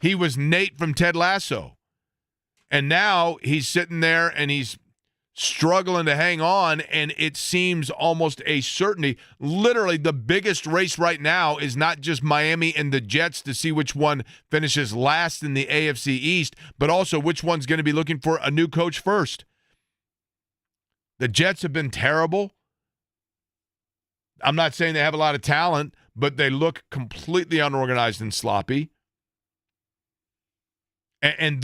He was Nate from Ted Lasso. And now he's sitting there and he's struggling to hang on, and it seems almost a certainty. Literally, the biggest race right now is not just Miami and the Jets to see which one finishes last in the AFC East, but also which one's going to be looking for a new coach first. The Jets have been terrible. I'm not saying they have a lot of talent, but they look completely unorganized and sloppy. And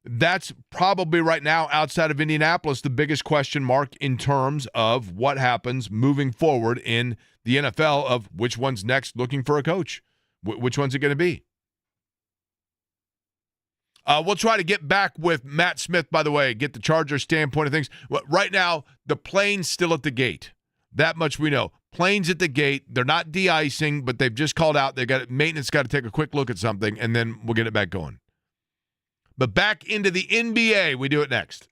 that's probably right now outside of Indianapolis the biggest question mark in terms of what happens moving forward in the NFL of which one's next looking for a coach. Which one's it going to be? We'll try to get back with Matt Smith, by the way, get the Chargers standpoint of things. Right now, the plane's still at the gate. That much we know. Plane's at the gate. They're not de-icing, but they've just called out. Maintenance got to take a quick look at something, and then we'll get it back going. But back into the NBA, we do it next.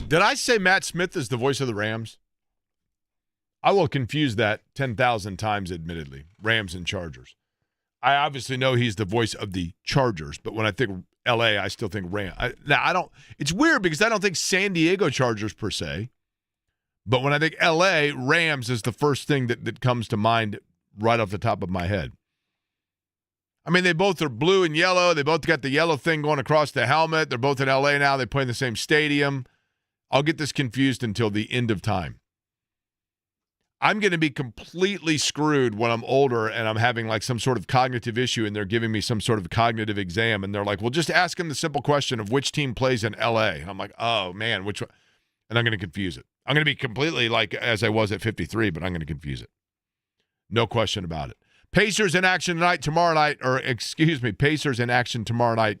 Did I say Matt Smith is the voice of the Rams? I will confuse that 10,000 times, admittedly. Rams and Chargers. I obviously know he's the voice of the Chargers, but when I think L.A., I still think Rams. I don't. It's weird because I don't think San Diego Chargers per se, but when I think L.A., Rams is the first thing that comes to mind right off the top of my head. I mean, they both are blue and yellow. They both got the yellow thing going across the helmet. They're both in L.A. now. They play in the same stadium. I'll get this confused until the end of time. I'm going to be completely screwed when I'm older and I'm having like some sort of cognitive issue and they're giving me some sort of cognitive exam and they're like, well, just ask them the simple question of which team plays in L.A. I'm like, oh, man, which one? And I'm going to confuse it. I'm going to be completely like as I was at 53, but I'm going to confuse it. No question about it. Pacers in action tomorrow night, Pacers in action tomorrow night,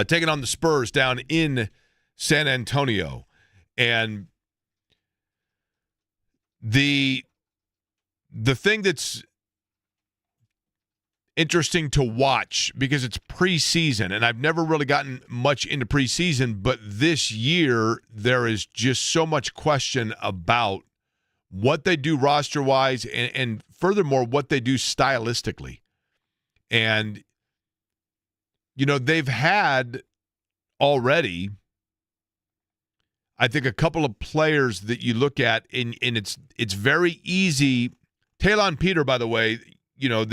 taking on the Spurs down in San Antonio. And the thing that's interesting to watch, because it's preseason, and I've never really gotten much into preseason, but this year there is just so much question about what they do roster-wise and furthermore, what they do stylistically. And, you know, they've had already, I think, a couple of players that you look at, and it's very easy. Talon Peter, by the way, you know,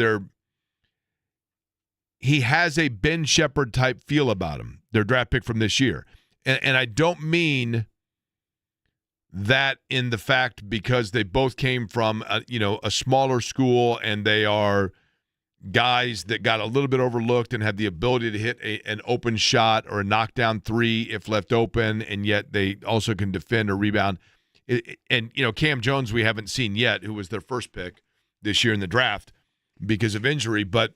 he has a Ben Shepherd type feel about him, their draft pick from this year. And I don't mean that in the fact because they both came from a smaller school and they are guys that got a little bit overlooked and have the ability to hit an open shot or a knockdown three if left open, and yet they also can defend or rebound. And Cam Jones we haven't seen yet, who was their first pick this year in the draft because of injury. But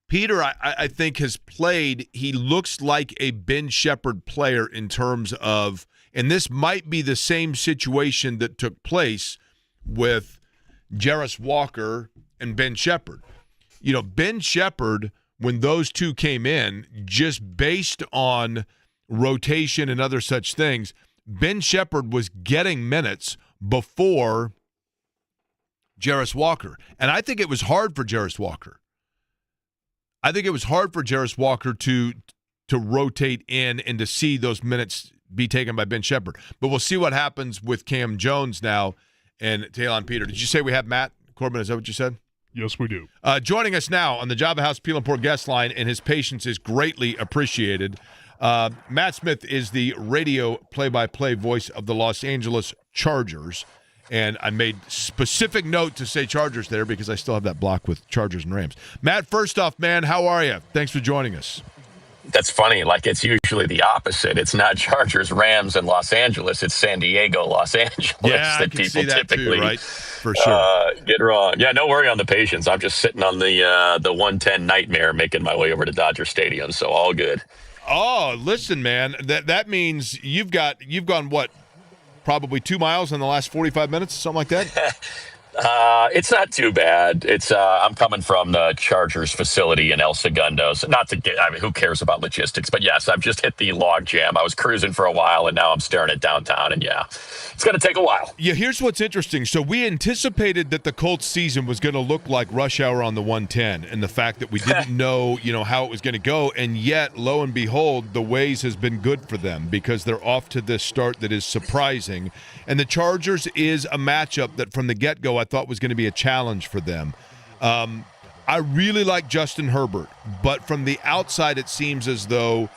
Peter, I think, has played. He looks like a Ben Shepherd player in terms of, and this might be the same situation that took place with Jarris Walker and Ben Shepherd. You know, Ben Shepherd, when those two came in, just based on rotation and other such things, Ben Shepherd was getting minutes before Jarris Walker. And I think it was hard for Jarris Walker. I think it was hard for Jarris Walker to rotate in and to see those minutes be taken by Ben Shepherd. But we'll see what happens with Cam Jones now and Talon Peter. Did you say we have Matt Corbin? Is that what you said? Yes, we do. Joining us now on the Java House Peel and Pour guest line, and his patience is greatly appreciated. Matt Smith is the radio play-by-play voice of the Los Angeles Chargers. And I made specific note to say Chargers there because I still have that block with Chargers and Rams. Matt, first off, man, how are you? Thanks for joining us. That's funny. Like, it's usually the opposite. It's not Chargers, Rams, and Los Angeles. It's San Diego, Los Angeles. Yeah, that I can people see that typically too, right? For sure. Get wrong. Yeah, no worry on the patience. I'm just sitting on the 110 nightmare, making my way over to Dodger Stadium. So all good. Oh, listen, man. That means you've gone what? Probably 2 miles in the last 45 minutes, something like that. It's not too bad. It's I'm coming from the Chargers facility in El Segundo. So who cares about logistics? But yes, I've just hit the log jam. I was cruising for a while, and now I'm staring at downtown. And yeah, it's going to take a while. Yeah, here's what's interesting. So we anticipated that the Colts season was going to look like rush hour on the 110, and the fact that we didn't know, how it was going to go, and yet, lo and behold, the Waze has been good for them because they're off to this start that is surprising. And the Chargers is a matchup that from the get-go I thought was going to be a challenge for them. I really like Justin Herbert, but from the outside it seems as though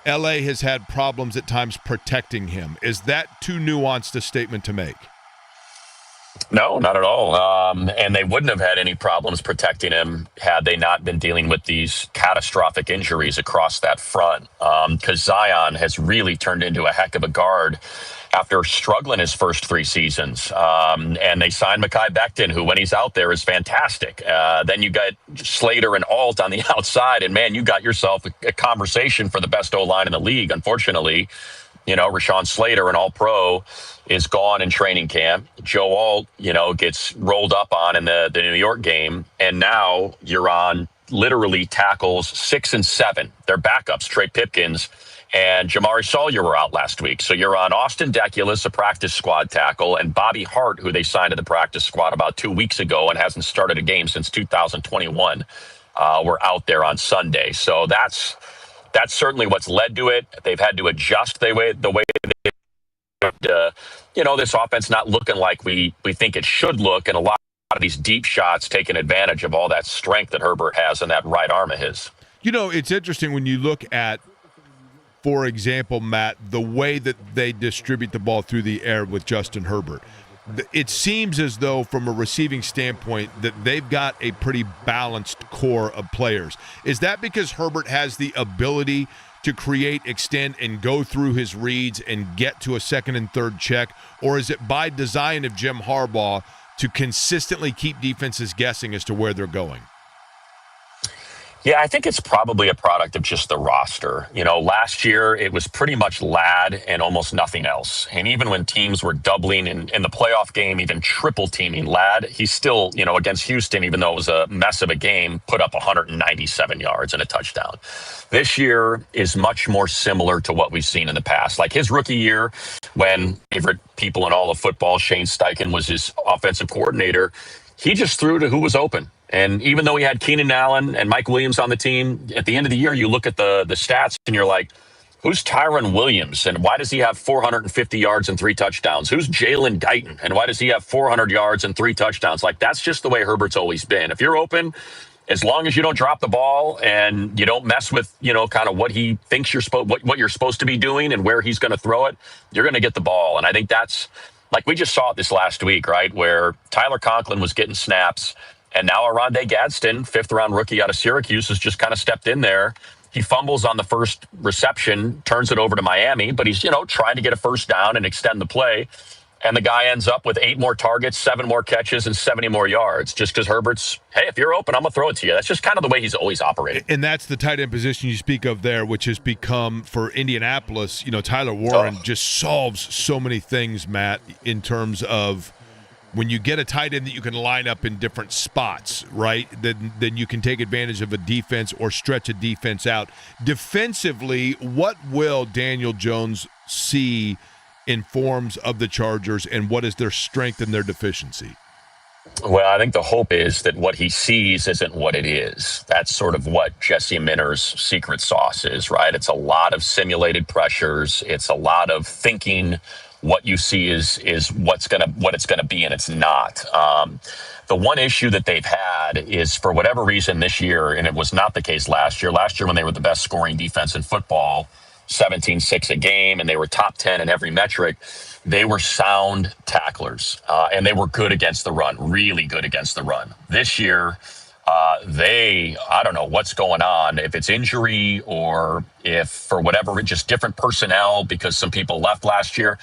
LA has had problems at times protecting him. Is that too nuanced a statement to make? No, not at all. And they wouldn't have had any problems protecting him had they not been dealing with these catastrophic injuries across that front. Because Zion has really turned into a heck of a guard after struggling his first 3 seasons. And they signed Mekhi Becton, who, when he's out there, is fantastic. Then you got Slater and Alt on the outside, and, man, you got yourself a conversation for the best O-line in the league. Unfortunately, Rashawn Slater, an all-pro, is gone in training camp. Joe Alt, gets rolled up on in the New York game. And now you're on literally tackles 6 and 7. They're backups, Trey Pipkins and Jamari Sawyer were out last week. So you're on Austin Deculus, a practice squad tackle, and Bobby Hart, who they signed to the practice squad about 2 weeks ago and hasn't started a game since 2021, were out there on Sunday. So that's certainly what's led to it. They've had to adjust the way they, this offense not looking like we think it should look, and a lot of these deep shots taking advantage of all that strength that Herbert has in that right arm of his. It's interesting when you look at, for example, Matt, the way that they distribute the ball through the air with Justin Herbert. It seems as though, from a receiving standpoint, that they've got a pretty balanced core of players. Is that because Herbert has the ability to create, extend, and go through his reads and get to a second and third check? Or is it by design of Jim Harbaugh to consistently keep defenses guessing as to where they're going? Yeah, I think it's probably a product of just the roster. Last year it was pretty much Ladd and almost nothing else. And even when teams were doubling in the playoff game, even triple teaming Ladd, he still, against Houston, even though it was a mess of a game, put up 197 yards and a touchdown. This year is much more similar to what we've seen in the past. Like his rookie year, when favorite people in all of football, Shane Steichen, was his offensive coordinator, he just threw to who was open. And even though he had Keenan Allen and Mike Williams on the team, at the end of the year, you look at the stats and you're like, who's Tyron Williams? And why does he have 450 yards and 3 touchdowns? Who's Jalen Guyton? And why does he have 400 yards and 3 touchdowns? Like, that's just the way Herbert's always been. If you're open, as long as you don't drop the ball and you don't mess with, kind of what he thinks what you're supposed to be doing and where he's going to throw it, you're going to get the ball. And I think that's, like, we just saw it this last week, right, where Tyler Conklin was getting snaps. And now Aronde Gadsden, 5th-round rookie out of Syracuse, has just kind of stepped in there. He fumbles on the first reception, turns it over to Miami, but he's, trying to get a first down and extend the play. And the guy ends up with 8 more targets, 7 more catches, and 70 more yards, just because Herbert's, hey, if you're open, I'm going to throw it to you. That's just kind of the way he's always operated. And that's the tight end position you speak of there, which has become, for Indianapolis, Tyler Warren just solves so many things, Matt, in terms of when you get a tight end that you can line up in different spots, right, then you can take advantage of a defense or stretch a defense out. Defensively, what will Daniel Jones see in forms of the Chargers, and what is their strength and their deficiency? Well, I think the hope is that what he sees isn't what it is. That's sort of what Jesse Minter's secret sauce is, right? It's a lot of simulated pressures. It's a lot of thinking what you see is what it's gonna be, and it's not. The one issue that they've had is, for whatever reason this year, and it was not the case last year when they were the best scoring defense in football, 17-6 a game, and they were top 10 in every metric, they were sound tacklers, and they were good against the run, really good against the run. This year, I don't know what's going on, if it's injury or if for whatever, just different personnel because some people left last year.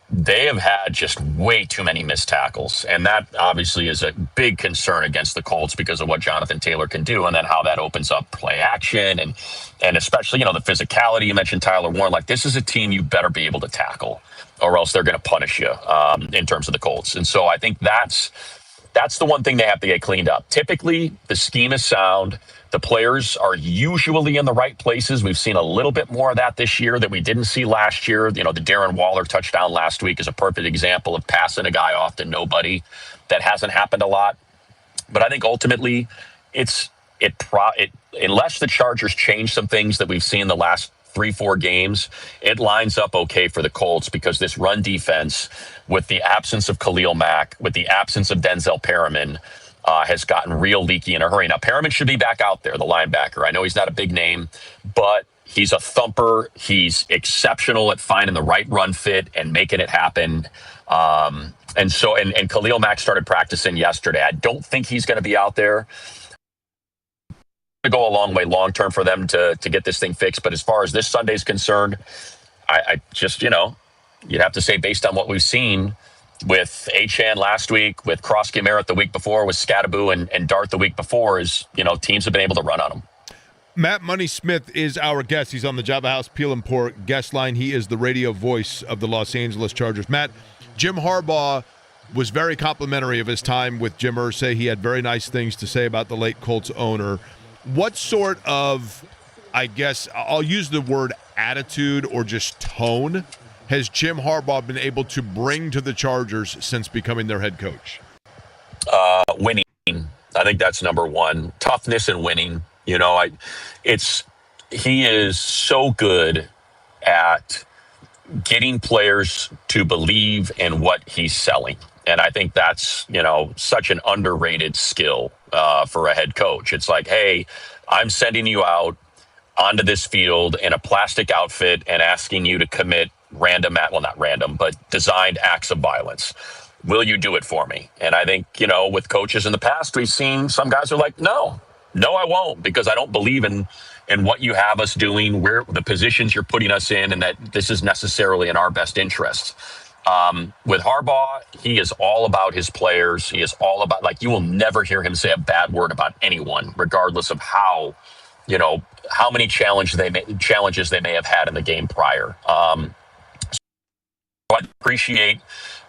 They have had just way too many missed tackles. And that obviously is a big concern against the Colts because of what Jonathan Taylor can do, and then how that opens up play action and especially, the physicality. You mentioned Tyler Warren. Like, this is a team you better be able to tackle or else they're going to punish you in terms of the Colts. And so I think that's the one thing they have to get cleaned up. Typically, the scheme is sound. The players are usually in the right places. We've seen a little bit more of that this year that we didn't see last year. The Darren Waller touchdown last week is a perfect example of passing a guy off to nobody. That hasn't happened a lot. But I think ultimately, unless the Chargers change some things that we've seen the last 3-4 games, it lines up okay for the Colts because this run defense, with the absence of Khalil Mack, with the absence of Denzel Perriman, has gotten real leaky in a hurry. Now, Perriman should be back out there, the linebacker. I know he's not a big name, but he's a thumper. He's exceptional at finding the right run fit and making it happen. And Khalil Mack started practicing yesterday. I don't think he's going to be out there. To go a long way long term for them to get this thing fixed. But as far as this Sunday's concerned, I just, you'd have to say, based on what we've seen with Achane last week, with Krosky Merritt the week before, with Scadaboo and Dart the week before, is, teams have been able to run on them. Matt Money Smith is our guest. He's on the Java House Peel and Pour guest line. He is the radio voice of the Los Angeles Chargers. Matt, Jim Harbaugh was very complimentary of his time with Jim Irsay. He had very nice things to say about the late Colts owner. What sort of, I guess, I'll use the word attitude or just tone has Jim Harbaugh been able to bring to the Chargers since becoming their head coach? Winning. I think that's number one. Toughness and winning. You know, he is so good at getting players to believe in what he's selling. And I think that's, such an underrated skill for a head coach. It's like, hey, I'm sending you out onto this field in a plastic outfit and asking you to commit not random, but designed acts of violence. Will you do it for me? And I think, with coaches in the past, we've seen some guys are like, no, I won't, because I don't believe in what you have us doing, where the positions you're putting us in, and that this is necessarily in our best interest. With Harbaugh, he is all about his players. He is all about, you will never hear him say a bad word about anyone, regardless of how many challenges they may have had in the game prior. I appreciate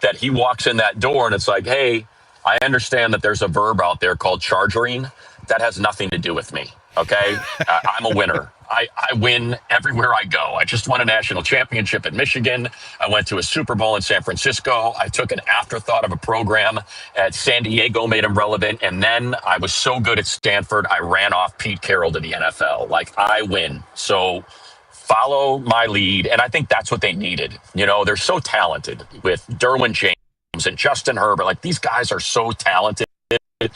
that he walks in that door and it's like, hey, I understand that there's a verb out there called chargering. That has nothing to do with me. Okay. I'm a winner. I win everywhere I go. I just won a national championship in Michigan. I went to a Super Bowl in San Francisco. I took an afterthought of a program at San Diego, made him relevant. And then I was so good at Stanford, I ran off Pete Carroll to the NFL. I win. So follow my lead. And I think that's what they needed. They're so talented with Derwin James and Justin Herbert. These guys are so talented. They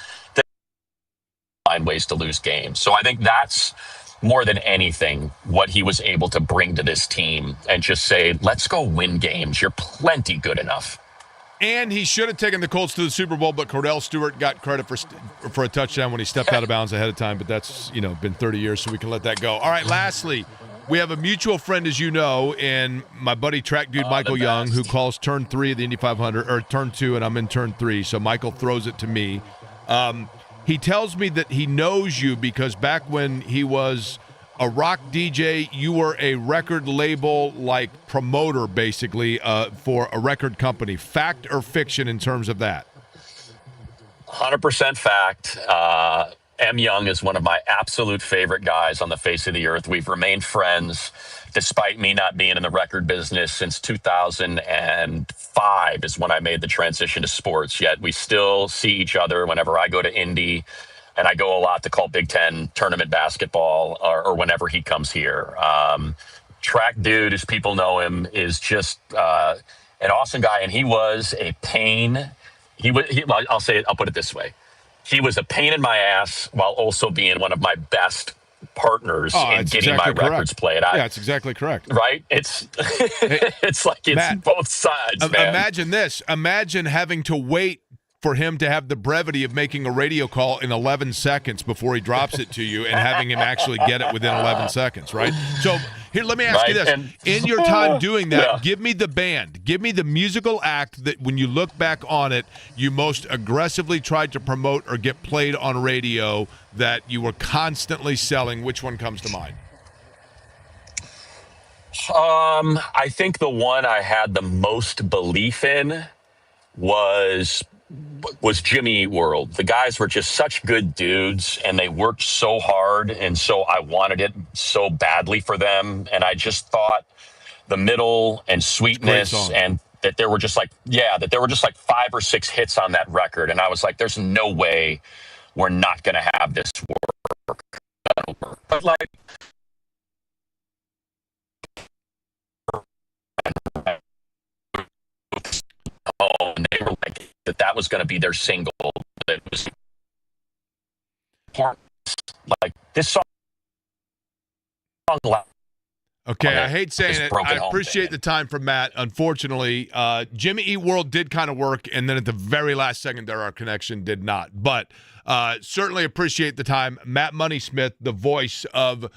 find ways to lose games. So I think that's more than anything what he was able to bring to this team and just say, let's go win games. You're plenty good enough. And he should have taken the Colts to the Super Bowl, but Cordell Stewart got credit for a touchdown when he stepped out of bounds ahead of time. But that's, been 30 years, so we can let that go. All right, lastly, we have a mutual friend, as you know, and my buddy track dude Michael Young, who calls turn 3 of the Indy 500, or turn 2, and I'm in turn 3. So Michael throws it to me. He tells me that he knows you because back when he was a rock DJ, you were a record label promoter, basically, for a record company. Fact or fiction in terms of that? 100% fact. M. Young is one of my absolute favorite guys on the face of the earth. We've remained friends despite me not being in the record business since 2005 is when I made the transition to sports. Yet we still see each other whenever I go to Indy, and I go a lot to call Big Ten tournament basketball or whenever he comes here. Track dude, as people know him, is just an awesome guy, and he was a pain. I'll put it this way. He was a pain in my ass while also being one of my best partners in getting my records played. That's exactly correct. Right? It's it's Matt, both sides, man. Imagine this. Imagine having to wait for him to have the brevity of making a radio call in 11 seconds before he drops it to you and having him actually get it within 11 seconds, right? So here, let me ask you this. In your time doing that, give me the band. Give me the musical act that when you look back on it, you most aggressively tried to promote or get played on radio that you were constantly selling. Which one comes to mind? I think the one I had the most belief in was Jimmy Eat World. The guys were just such good dudes, and they worked so hard, and so I wanted it so badly for them. And I just thought the middle and sweetness, and that there were just 5 or 6 hits on that record. And I was like, there's no way we're not going to have this work. But and they were like that was going to be their single. It was this song. Okay, I hate saying it. I appreciate the time from Matt. Unfortunately, Jimmy Eat World did kind of work, and then at the very last second there, our connection did not. But certainly appreciate the time. Matt Money Smith, the voice of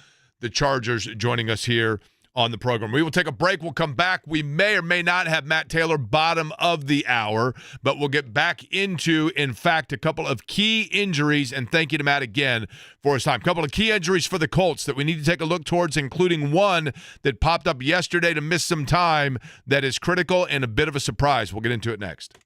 the Chargers, joining us here on the program. We will take a break. We'll come back. We may or may not have Matt Taylor bottom of the hour, but we'll get back into, in fact, a couple of key injuries. And thank you to Matt again for his time. A couple of key injuries for the Colts that we need to take a look towards, including one that popped up yesterday to miss some time that is critical and a bit of a surprise. We'll get into it next.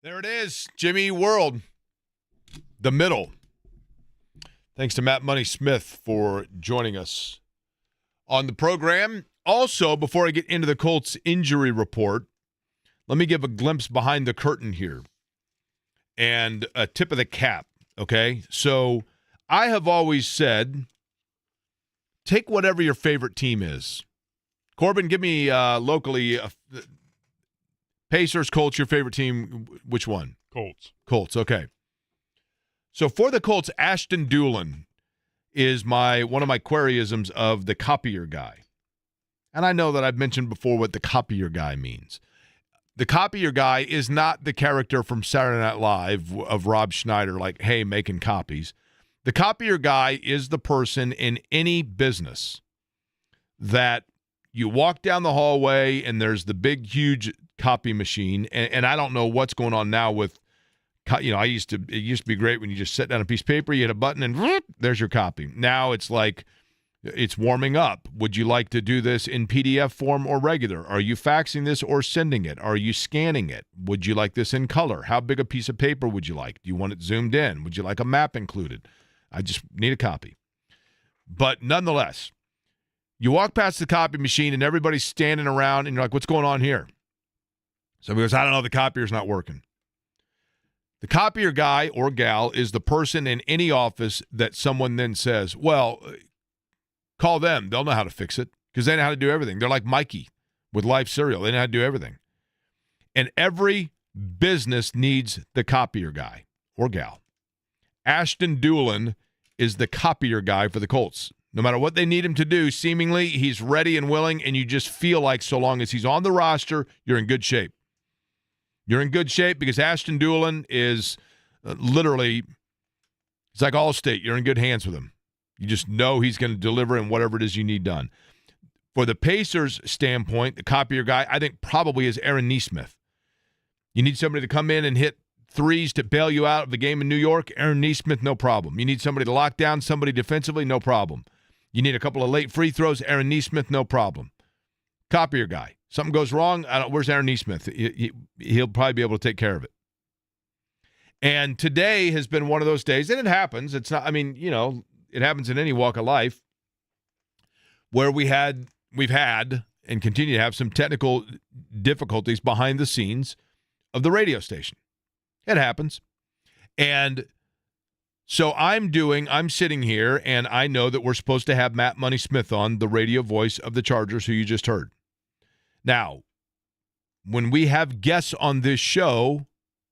There it is, Jimmy World, the middle. Thanks to Matt Money Smith for joining us on the program. Also, before I get into the Colts injury report, let me give a glimpse behind the curtain here and a tip of the cap, okay? So I have always said, take whatever your favorite team is. Corbin, give me locally Pacers, Colts, your favorite team, which one? Colts, okay. So for the Colts, Ashton Doolin is one of my queryisms of the copier guy. And I know that I've mentioned before what the copier guy means. The copier guy is not the character from Saturday Night Live of Rob Schneider, like, hey, making copies. The copier guy is the person in any business that you walk down the hallway and there's the big, huge copy machine. And I don't know what's going on now with, it used to be great when you just set down a piece of paper, you hit a button, and whoop, there's your copy. Now it's like it's warming up. Would you like to do this in PDF form or regular? Are you faxing this or sending it? Are you scanning it? Would you like this in color? How big a piece of paper would you like? Do you want it zoomed in? Would you like a map included? I just need a copy. But nonetheless, you walk past the copy machine and everybody's standing around and you're like, what's going on here? Somebody goes, I don't know, the copier's not working. The copier guy or gal is the person in any office that someone then says, well, call them. They'll know how to fix it because they know how to do everything. They're like Mikey with Life Cereal. They know how to do everything. And every business needs the copier guy or gal. Ashton Doolin is the copier guy for the Colts. No matter what they need him to do, seemingly he's ready and willing, and you just feel like so long as he's on the roster, you're in good shape. You're in good shape because Ashton Doolin is literally, it's like Allstate. You're in good hands with him. You just know he's going to deliver in whatever it is you need done. For the Pacers standpoint, the copier guy, I think probably is Aaron Nesmith. You need somebody to come in and hit threes to bail you out of the game in New York, Aaron Nesmith, no problem. You need somebody to lock down somebody defensively, no problem. You need a couple of late free throws, Aaron Nesmith, no problem. Copier guy. Something goes wrong, where's Aaron Nesmith? He'll probably be able to take care of it. And today has been one of those days, and it happens. It's not, it happens in any walk of life where we've had and continue to have some technical difficulties behind the scenes of the radio station. It happens. And so I'm sitting here, and I know that we're supposed to have Matt Money Smith on, the radio voice of the Chargers, who you just heard. Now, when we have guests on this show,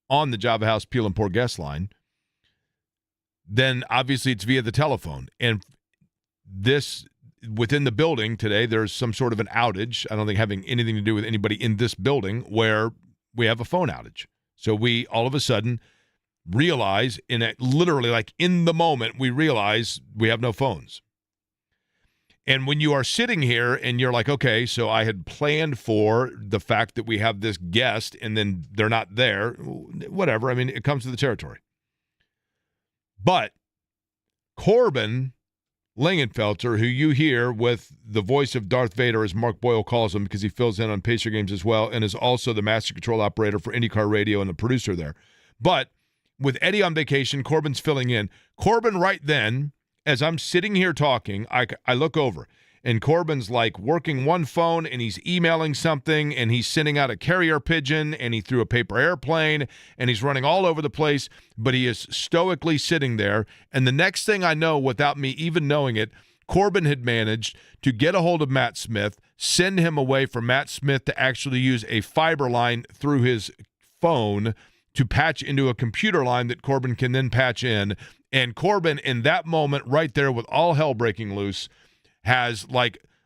on the Java House Peel and Pour guest line, then obviously it's via the telephone. And this, within the building today, there's some sort of an outage. I don't think having anything to do with anybody in this building where we have a phone outage. So we all of a sudden realize, literally like in the moment, we realize we have no phones. And when you are sitting here and you're like, okay, so I had planned for the fact that we have this guest and then they're not there, whatever. It comes to the territory. But Corbin Lingenfelter, who you hear with the voice of Darth Vader, as Mark Boyle calls him, because he fills in on Pacer games as well, and is also the master control operator for IndyCar Radio and the producer there. But with Eddie on vacation, Corbin's filling in. Corbin right then, as I'm sitting here talking, I look over, and Corbin's like working one phone, and he's emailing something, and he's sending out a carrier pigeon, and he threw a paper airplane, and he's running all over the place, but he is stoically sitting there. And the next thing I know, without me even knowing it, Corbin had managed to get a hold of Matt Smith, send him away for Matt Smith to actually use a fiber line through his phone to patch into a computer line that Corbin can then patch in. And Corbin, in that moment right there with all hell breaking loose, has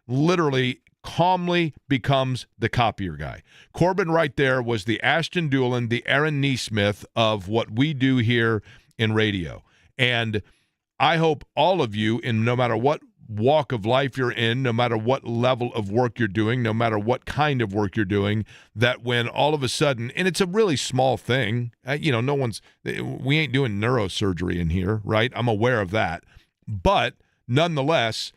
literally calmly becomes the copier guy. Corbin right there was the Ashton Doolin, the Aaron Nesmith of what we do here in radio. And I hope all of you, in no matter what walk of life you're in, no matter what level of work you're doing, no matter what kind of work you're doing, that when all of a sudden, and it's a we ain't doing neurosurgery in here, right? I'm aware of that. But nonetheless,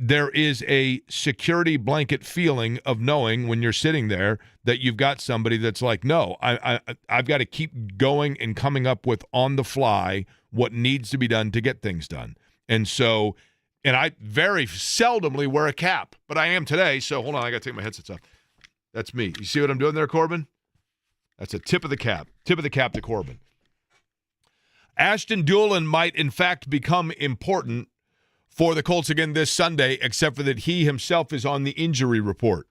there is a security blanket feeling of knowing when you're sitting there that you've got somebody that's like, no, I've got to keep going and coming up with on the fly what needs to be done to get things done. And so, and I very seldomly wear a cap, but I am today. So hold on, I got to take my headsets off. That's me. You see what I'm doing there, Corbin? That's a tip of the cap. Tip of the cap to Corbin. Ashton Dulin might, in fact, become important for the Colts again this Sunday, except for that he himself is on the injury report.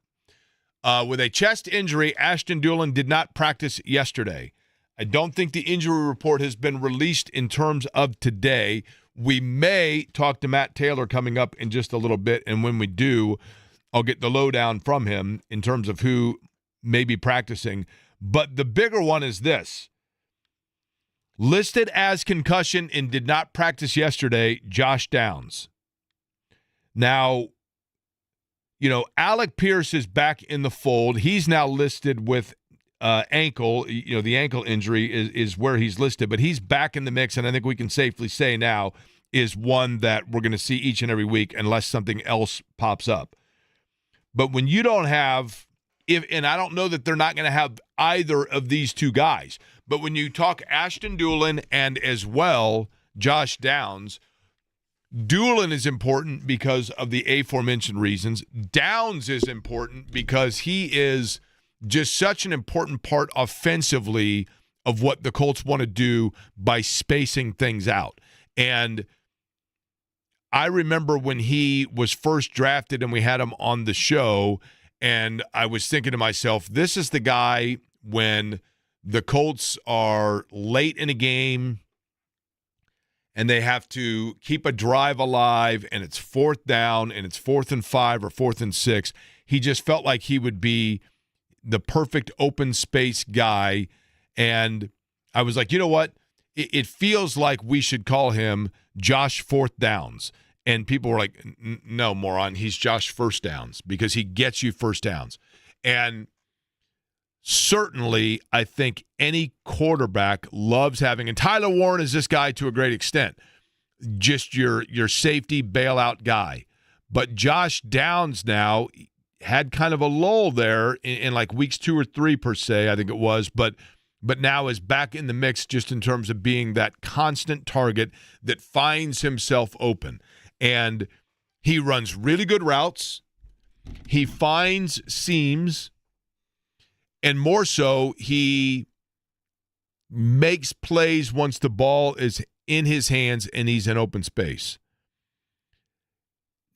With a chest injury, Ashton Dulin did not practice yesterday. I don't think the injury report has been released in terms of today. We may talk to Matt Taylor coming up in just a little bit, and when we do, I'll get the lowdown from him in terms of who may be practicing. But the bigger one is this. Listed as concussion and did not practice yesterday, Josh Downs. Now, you know, Alec Pierce is back in the fold. He's now listed with ankle. You know, the ankle injury is where he's listed, but he's back in the mix, and I think we can safely say now is one that we're going to see each and every week unless something else pops up. But when you don't have, and I don't know that they're not going to have either of these two guys, but when you talk Ashton Dulin and as well Josh Downs, Dulin is important because of the aforementioned reasons. Downs is important because he is just such an important part offensively of what the Colts want to do by spacing things out. And I remember when he was first drafted and we had him on the show, and I was thinking to myself, this is the guy when the Colts are late in a game and they have to keep a drive alive, and it's 4th down, and it's 4th and 5 or 4th and 6. He just felt like he would be the perfect open space guy. And I was like, you know what? It feels like we should call him Josh 4th Downs. And people were like, no, moron, he's Josh 1st Downs because he gets you 1st downs. And certainly, I think any quarterback loves having, and Tyler Warren is this guy to a great extent, just your safety bailout guy. But Josh Downs now had kind of a lull there in like weeks 2 or 3 per se, I think it was, but now is back in the mix just in terms of being that constant target that finds himself open. And he runs really good routes. He finds seams. And more so, he makes plays once the ball is in his hands and he's in open space.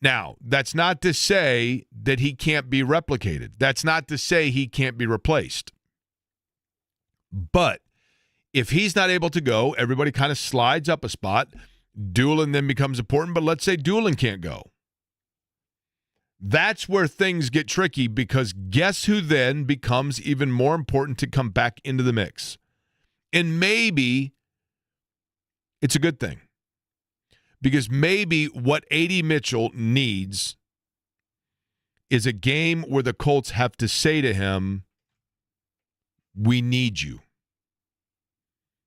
Now, that's not to say that he can't be replicated. That's not to say he can't be replaced. But if he's not able to go, everybody kind of slides up a spot. Dulin then becomes important, but let's say Dulin can't go. That's where things get tricky because guess who then becomes even more important to come back into the mix? And maybe it's a good thing because maybe what A.D. Mitchell needs is a game where the Colts have to say to him, we need you.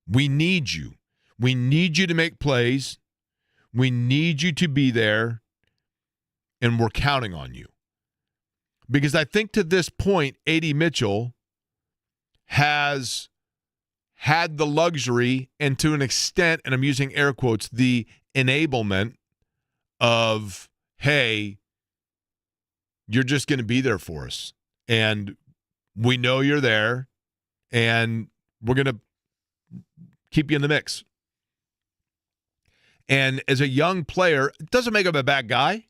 We need you. We need you to make plays. We need you to be there. And we're counting on you. Because I think to this point, A.D. Mitchell has had the luxury and to an extent, and I'm using air quotes, the enablement of, hey, you're just going to be there for us. And we know you're there. And we're going to keep you in the mix. And as a young player, it doesn't make him a bad guy.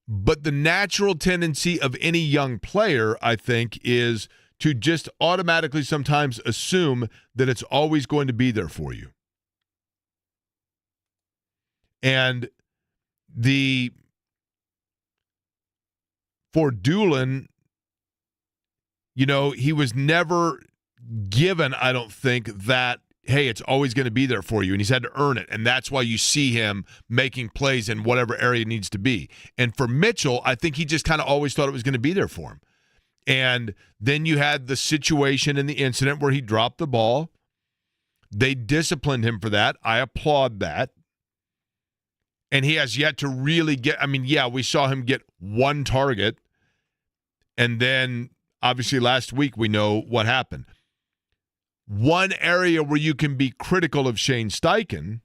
But the natural tendency of any young player, I think, is to just automatically sometimes assume that it's always going to be there for you. And for Dulin, you know, he was never given, I don't think, that, hey, it's always going to be there for you. And he's had to earn it. And that's why you see him making plays in whatever area it needs to be. And for Mitchell, I think he just kind of always thought it was going to be there for him. And then you had the situation in the incident where he dropped the ball. They disciplined him for that. I applaud that. And he has yet to really get – I mean, yeah, we saw him get one target. And then, obviously, last week we know what happened. One area where you can be critical of Shane Steichen,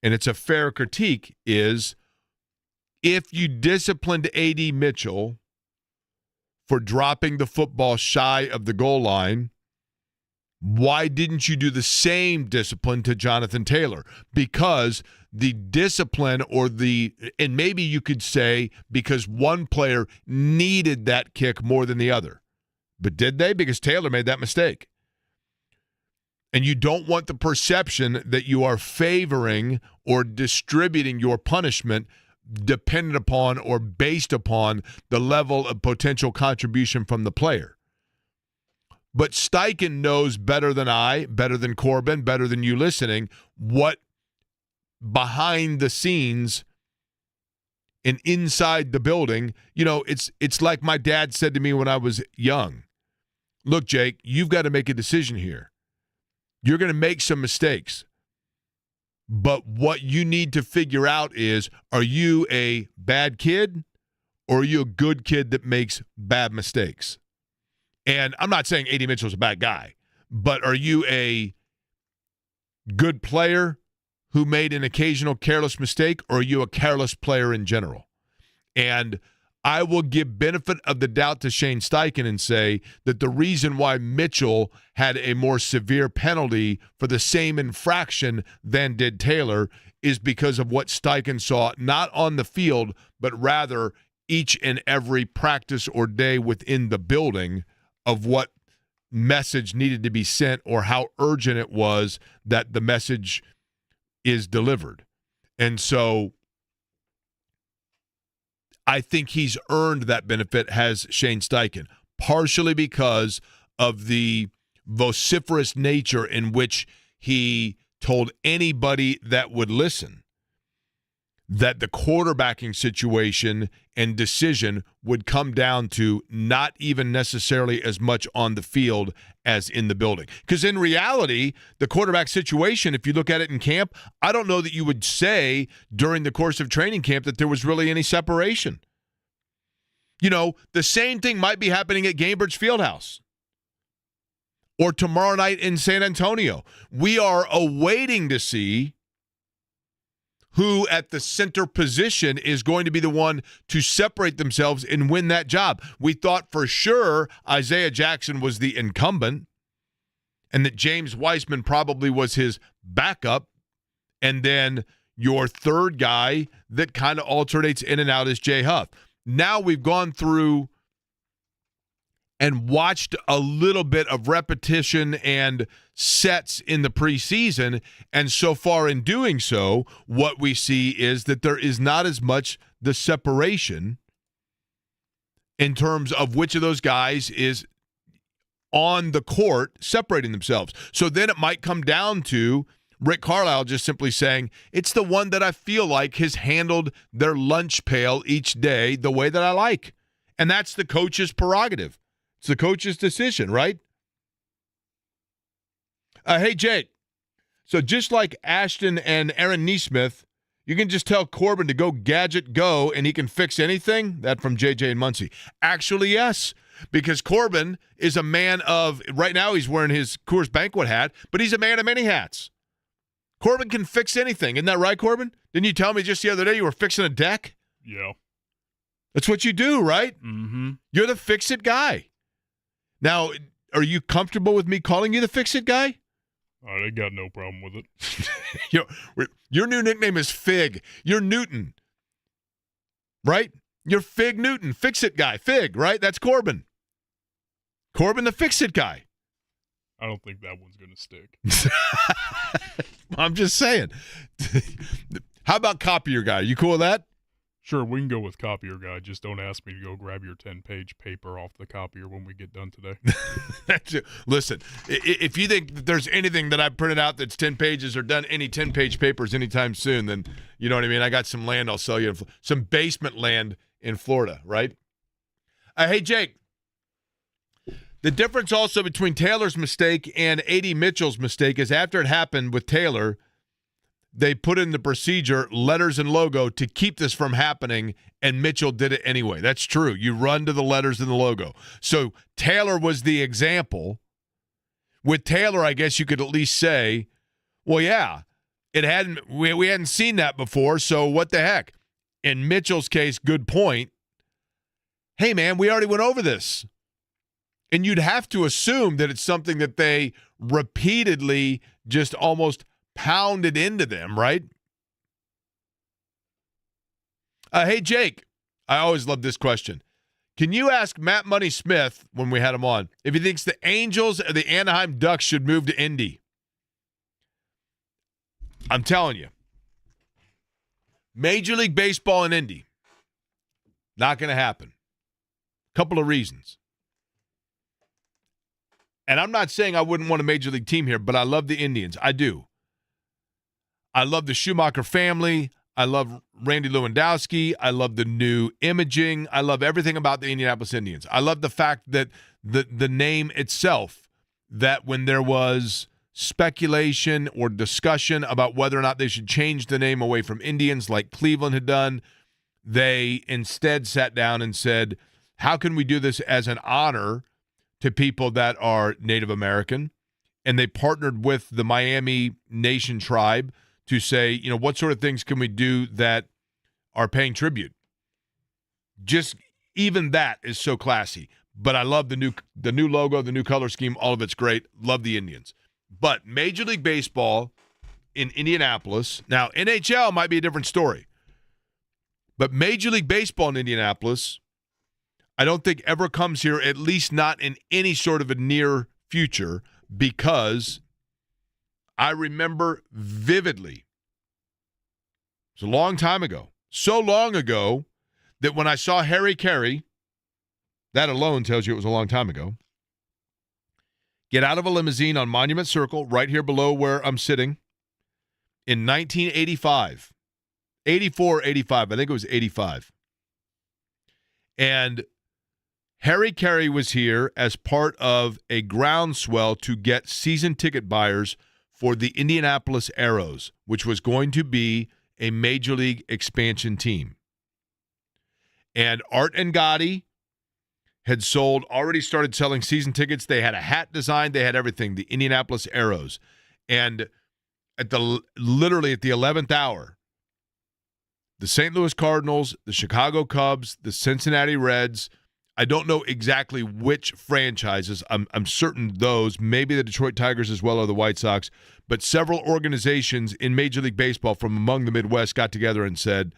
and it's a fair critique, is if you disciplined A.D. Mitchell for dropping the football shy of the goal line, why didn't you do the same discipline to Jonathan Taylor? Because the discipline and maybe you could say because one player needed that kick more than the other. But did they? Because Taylor made that mistake. And you don't want the perception that you are favoring or distributing your punishment dependent upon or based upon the level of potential contribution from the player. But Steichen knows better than I, better than Corbin, better than you listening, what behind the scenes and inside the building, it's like my dad said to me when I was young. Look, Jake, you've got to make a decision here. You're going to make some mistakes. But what you need to figure out is, are you a bad kid or are you a good kid that makes bad mistakes? And I'm not saying A.D. Mitchell's a bad guy, but are you a good player who made an occasional careless mistake, or are you a careless player in general? And I will give benefit of the doubt to Shane Steichen and say that the reason why Mitchell had a more severe penalty for the same infraction than did Taylor is because of what Steichen saw, not on the field, but rather each and every practice or day within the building of what message needed to be sent or how urgent it was that the message is delivered. And so I think he's earned that benefit, has Shane Steichen, partially because of the vociferous nature in which he told anybody that would listen that the quarterbacking situation and decision would come down to not even necessarily as much on the field as in the building. Because in reality, the quarterback situation, if you look at it in camp, I don't know that you would say during the course of training camp that there was really any separation. The same thing might be happening at Gainbridge Fieldhouse or tomorrow night in San Antonio. We are awaiting to see who at the center position is going to be the one to separate themselves and win that job. We thought for sure Isaiah Jackson was the incumbent and that James Weissman probably was his backup. And then your third guy that kind of alternates in and out is Jay Huff. Now we've gone through and watched a little bit of repetition and sets in the preseason, and so far in doing so, what we see is that there is not as much the separation in terms of which of those guys is on the court separating themselves. So then it might come down to Rick Carlisle just simply saying, it's the one that I feel like has handled their lunch pail each day the way that I like. And that's the coach's prerogative. It's the coach's decision, right? Hey, Jake. So just like Ashton and Aaron Neesmith, you can just tell Corbin to go gadget go and he can fix anything? That from JJ and Muncie. Actually, yes, because Corbin is a man of, right now he's wearing his Coors Banquet hat, but he's a man of many hats. Corbin can fix anything. Isn't that right, Corbin? Didn't you tell me just the other day you were fixing a deck? Yeah. That's what you do, right? Mm-hmm. You're the fix-it guy. Now, are you comfortable with me calling you the fix-it guy? I got no problem with it. Your new nickname is Fig. You're Newton, right? You're Fig Newton, fix-it guy. Fig, right? That's Corbin. Corbin, the fix-it guy. I don't think that one's going to stick. I'm just saying. How about copier guy? You cool with that? Sure, we can go with copier guy. Just don't ask me to go grab your 10-page paper off the copier when we get done today. Listen, if you think that there's anything that I've printed out that's 10 pages or done any 10-page papers anytime soon, then you know what I mean? I got some land I'll sell you. Some basement land in Florida, right? Hey, Jake. The difference also between Taylor's mistake and A.D. Mitchell's mistake is after it happened with Taylor, they put in the procedure, letters and logo, to keep this from happening, and Mitchell did it anyway. That's true. You run to the letters and the logo. So Taylor was the example. With Taylor, I guess you could at least say, well, yeah, we hadn't seen that before, so what the heck? In Mitchell's case, good point. Hey, man, we already went over this. And you'd have to assume that it's something that they repeatedly just almost pounded into them, right? Hey, Jake, I always love this question. Can you ask Matt Money Smith, when we had him on, if he thinks the Angels or the Anaheim Ducks should move to Indy? I'm telling you. Major League Baseball in Indy. Not going to happen. Couple of reasons. And I'm not saying I wouldn't want a Major League team here, but I love the Indians. I do. I love the Schumacher family. I love Randy Lewandowski. I love the new imaging. I love everything about the Indianapolis Indians. I love the fact that the name itself, that when there was speculation or discussion about whether or not they should change the name away from Indians like Cleveland had done, they instead sat down and said, how can we do this as an honor to people that are Native American? And they partnered with the Miami Nation tribe to say, what sort of things can we do that are paying tribute? Just even that is so classy. But I love the new logo, the new color scheme, all of it's great. Love the Indians. But Major League Baseball in Indianapolis, now NHL might be a different story. But Major League Baseball in Indianapolis, I don't think ever comes here, at least not in any sort of a near future, because I remember vividly, it was a long time ago, so long ago that when I saw Harry Carey, that alone tells you it was a long time ago, get out of a limousine on Monument Circle, right here below where I'm sitting, in 1985. 84, 85. I think it was 85. And Harry Carey was here as part of a groundswell to get season ticket buyers for the Indianapolis Aeros, which was going to be a Major League expansion team. And Art and Gotti had already started selling season tickets. They had a hat design. They had everything, the Indianapolis Aeros. And literally at the 11th hour, the St. Louis Cardinals, the Chicago Cubs, the Cincinnati Reds, I don't know exactly which franchises. I'm certain those, maybe the Detroit Tigers as well, or the White Sox, but several organizations in Major League Baseball from among the Midwest got together and said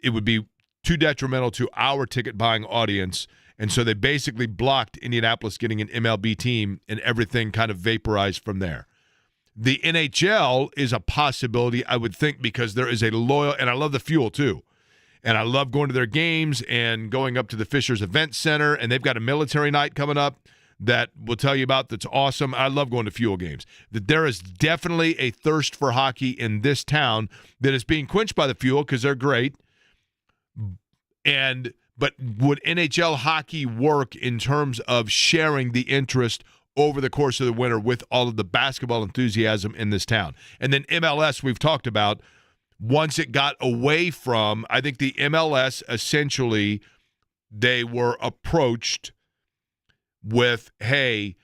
it would be too detrimental to our ticket-buying audience, and so they basically blocked Indianapolis getting an MLB team, and everything kind of vaporized from there. The NHL is a possibility, I would think, because there is a loyal, and I love the fuel too. And I love going to their games and going up to the Fishers Event Center, and they've got a military night coming up that we'll tell you about that's awesome. I love going to Fuel games. That there is definitely a thirst for hockey in this town that is being quenched by the Fuel because they're great. But would NHL hockey work in terms of sharing the interest over the course of the winter with all of the basketball enthusiasm in this town? And then MLS, we've talked about. Once it got away from, I think the MLS, essentially, they were approached with, hey,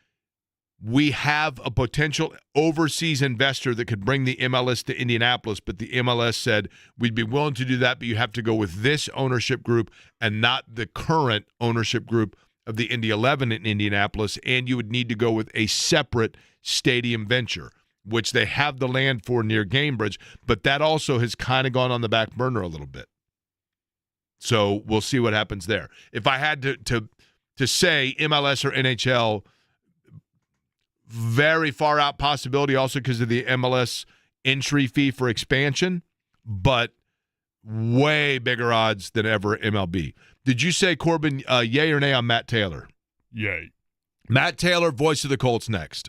we have a potential overseas investor that could bring the MLS to Indianapolis, but the MLS said, we'd be willing to do that, but you have to go with this ownership group and not the current ownership group of the Indy 11 in Indianapolis, and you would need to go with a separate stadium venture, which they have the land for near Gamebridge, but that also has kind of gone on the back burner a little bit. So we'll see what happens there. If I had to say MLS or NHL, very far out possibility also because of the MLS entry fee for expansion, but way bigger odds than ever MLB. Did you say, Corbin, yay or nay on Matt Taylor? Yay. Matt Taylor, voice of the Colts, next.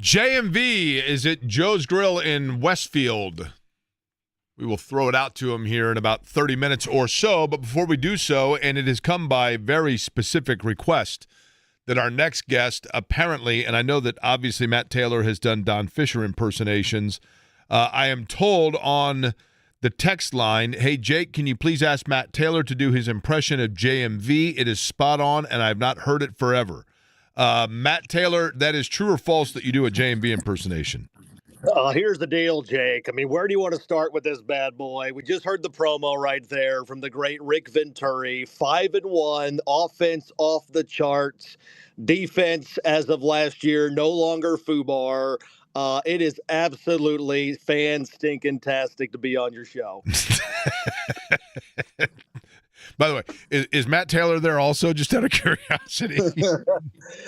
JMV is at Joe's Grill in Westfield. We will throw it out to him here in about 30 minutes or so. But before we do so, and it has come by very specific request, that our next guest apparently, and I know that obviously Matt Taylor has done Don Fisher impersonations. I am told on the text line, hey, Jake, can you please ask Matt Taylor to do his impression of JMV? It is spot on, and I've not heard it forever. Matt Taylor, that is true or false that you do a JMV impersonation? Here's the deal, Jake. I mean, where do you want to start with this bad boy? We just heard the promo right there from the great Rick Venturi. 5-1, offense off the charts, defense as of last year, no longer FUBAR. It is absolutely fan-stinking-tastic to be on your show. By the way, is Matt Taylor there also, just out of curiosity?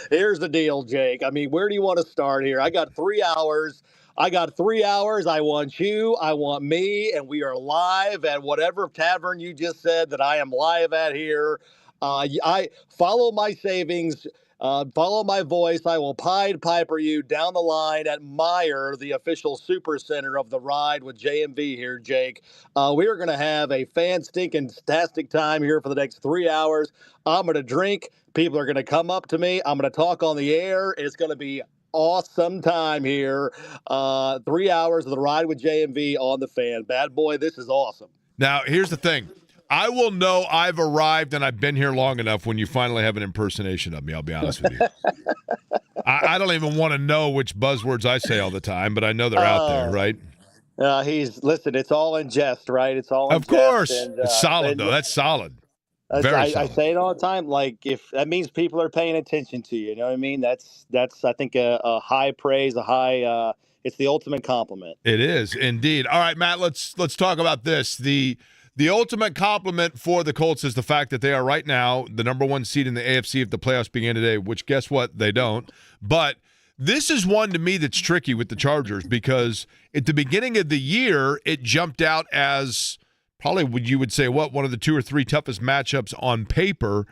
Here's the deal, Jake. I mean, where do you want to start here? I got 3 hours. I want you. I want me. And we are live at whatever tavern you just said that I am live at here. I follow my savings. Follow my voice. I will Pied Piper you down the line at Meyer, the official super center of the ride with JMV here, Jake. We are going to have a fan-stinking-tastic time here for the next 3 hours. I'm going to drink. People are going to come up to me. I'm going to talk on the air. It's going to be awesome time here. 3 hours of the ride with JMV on the fan. Bad boy, this is awesome. Now, here's the thing. I will know I've arrived and I've been here long enough when you finally have an impersonation of me, I'll be honest with you. I don't even want to know which buzzwords I say all the time, but I know they're out there, right? Listen, it's all in jest, right? It's all in Of course. jest. And, it's solid, though. That's solid. Very solid. I say it all the time. Like, if that means people are paying attention to you, you know what I mean? That's I think, a high praise, it's the ultimate compliment. It is, indeed. All right, Matt, let's talk about this. The ultimate compliment for the Colts is the fact that they are right now the number one seed in the AFC if the playoffs begin today, which guess what? They don't. But this is one to me that's tricky with the Chargers because at the beginning of the year, it jumped out as probably you would say one of the 2 or 3 toughest matchups on paper.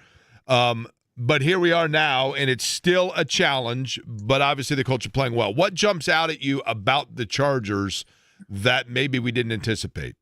But here we are now, and it's still a challenge, but obviously the Colts are playing well. What jumps out at you about the Chargers that maybe we didn't anticipate?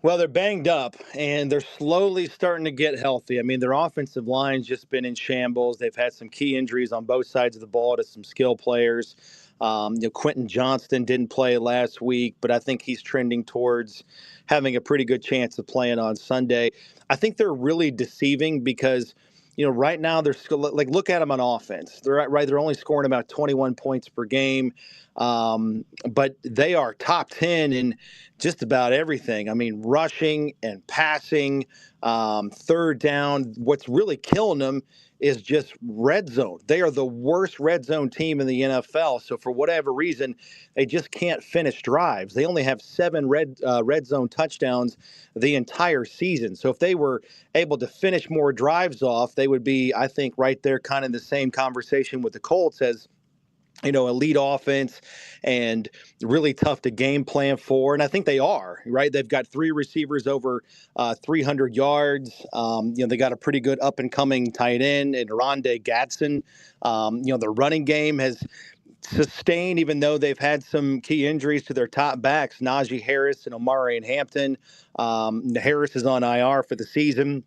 Well, they're banged up, and they're slowly starting to get healthy. I mean, their offensive line's just been in shambles. They've had some key injuries on both sides of the ball to some skill players. Quentin Johnston didn't play last week, but I think he's trending towards having a pretty good chance of playing on Sunday. I think they're really deceiving because, right now they're look at them on offense. They're only scoring about 21 points per game. But they are top 10 in just about everything. I mean, rushing and passing, third down. What's really killing them is just red zone. They are the worst red zone team in the NFL. So for whatever reason, they just can't finish drives. They only have 7 red zone touchdowns the entire season. So if they were able to finish more drives off, they would be, I think, right there kind of in the same conversation with the Colts as elite offense and really tough to game plan for. And I think they are, right? They've got 3 receivers over 300 yards. They got a pretty good up and coming tight end in Rondé Gadsden. The running game has sustained, even though they've had some key injuries to their top backs, Najee Harris and Omari and Hampton. Harris is on IR for the season.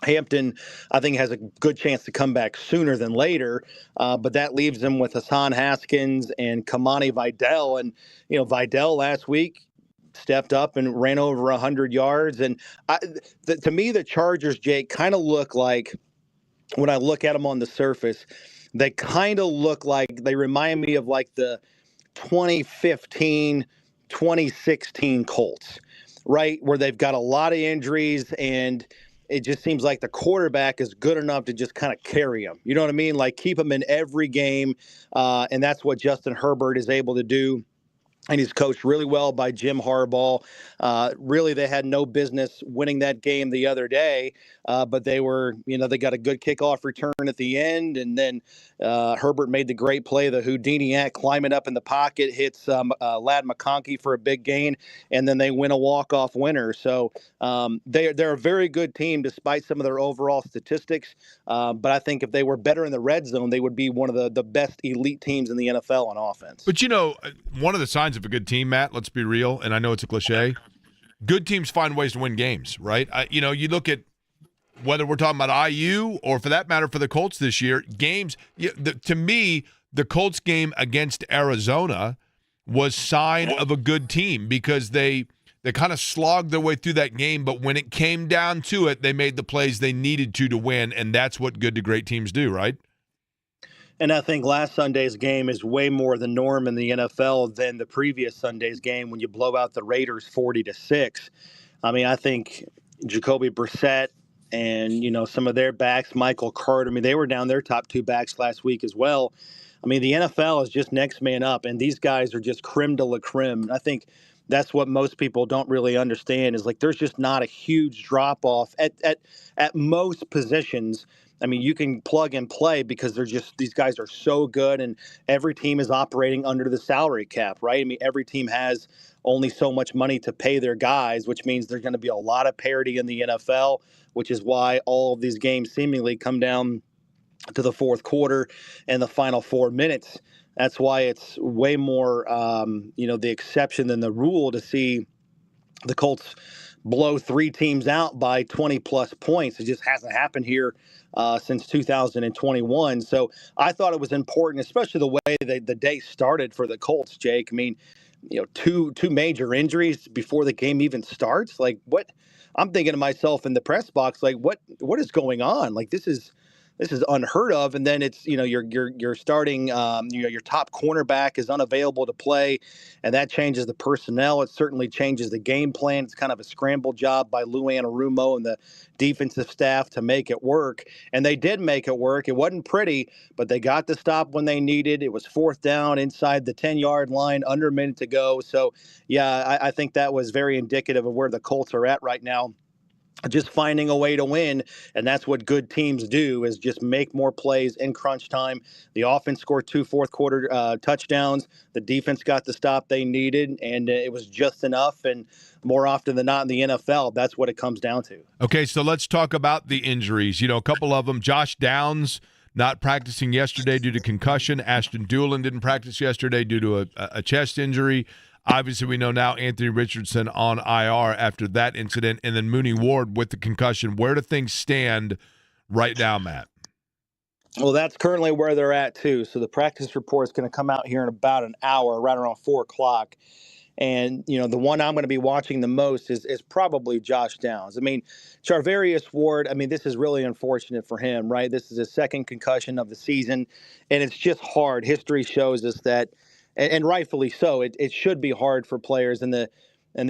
Hampton, I think, has a good chance to come back sooner than later, but that leaves them with Hassan Haskins and Kamani Vidal. And, Vidal last week stepped up and ran over 100 yards. And to me, the Chargers, Jake, kind of look like, when I look at them on the surface, they kind of look like, they remind me of like the 2015, 2016 Colts, right? Where they've got a lot of injuries and it just seems like the quarterback is good enough to just kind of carry him. You know what I mean? Like keep him in every game. And that's what Justin Herbert is able to do. and he's coached really well by Jim Harbaugh. Really, they had no business winning that game the other day, but they they got a good kickoff return at the end, and then Herbert made the great play, the Houdini act, climbing up in the pocket, hits Lad McConkey for a big gain, and then they win a walk-off winner. So they're a very good team despite some of their overall statistics. But I think if they were better in the red zone, they would be one of the best elite teams in the NFL on offense. But, one of the signs of a good team, Matt, let's be real, and I know it's a cliche, good teams find ways to win games, right? You look at whether we're talking about IU or, for that matter, for the Colts this year, games, to me, the Colts game against Arizona was sign of a good team because they kind of slogged their way through that game, but when it came down to it, they made the plays they needed to win, and that's what good to great teams do, right? And I think last Sunday's game is way more the norm in the NFL than the previous Sunday's game when you blow out the Raiders 40-6. I mean, I think Jacoby Brissett and, some of their backs, Michael Carter, they were down their top two backs last week as well. The NFL is just next man up, and these guys are just creme de la creme. I think that's what most people don't really understand is there's just not a huge drop off at most positions. You can plug and play because these guys are so good, and every team is operating under the salary cap, right? Every team has only so much money to pay their guys, which means there's going to be a lot of parity in the NFL, which is why all of these games seemingly come down to the fourth quarter and the final 4 minutes. That's why it's way more, the exception than the rule to see the Colts blow three teams out by 20-plus points. It just hasn't happened here since 2021. So I thought it was important, especially the way the day started for the Colts, Jake. Two major injuries before the game even starts. What? I'm thinking to myself in the press box, what is going on? This is unheard of. And then it's, you're starting, your top cornerback is unavailable to play, and that changes the personnel. It certainly changes the game plan. It's kind of a scramble job by Lou Anarumo and the defensive staff to make it work. And they did make it work. It wasn't pretty, but they got the stop when they needed. It was fourth down inside the 10-yard line, under a minute to go. So, yeah, I think that was very indicative of where the Colts are at right now. Just finding a way to win, and that's what good teams do, is just make more plays in crunch time. The offense scored 2 fourth-quarter touchdowns. The defense got the stop they needed, and it was just enough. And more often than not in the NFL, that's what it comes down to. Okay, so let's talk about the injuries. A couple of them. Josh Downs not practicing yesterday due to concussion. Ashton Dulin didn't practice yesterday due to a chest injury. Obviously, we know now Anthony Richardson on IR after that incident, and then Mooney Ward with the concussion. Where do things stand right now, Matt? Well, that's currently where they're at, too. So the practice report is going to come out here in about an hour, right around 4 o'clock. And, the one I'm going to be watching the most is probably Josh Downs. Charvarius Ward, this is really unfortunate for him, right? This is his second concussion of the season, and it's just hard. History shows us that, and rightfully so, it should be hard for players, and the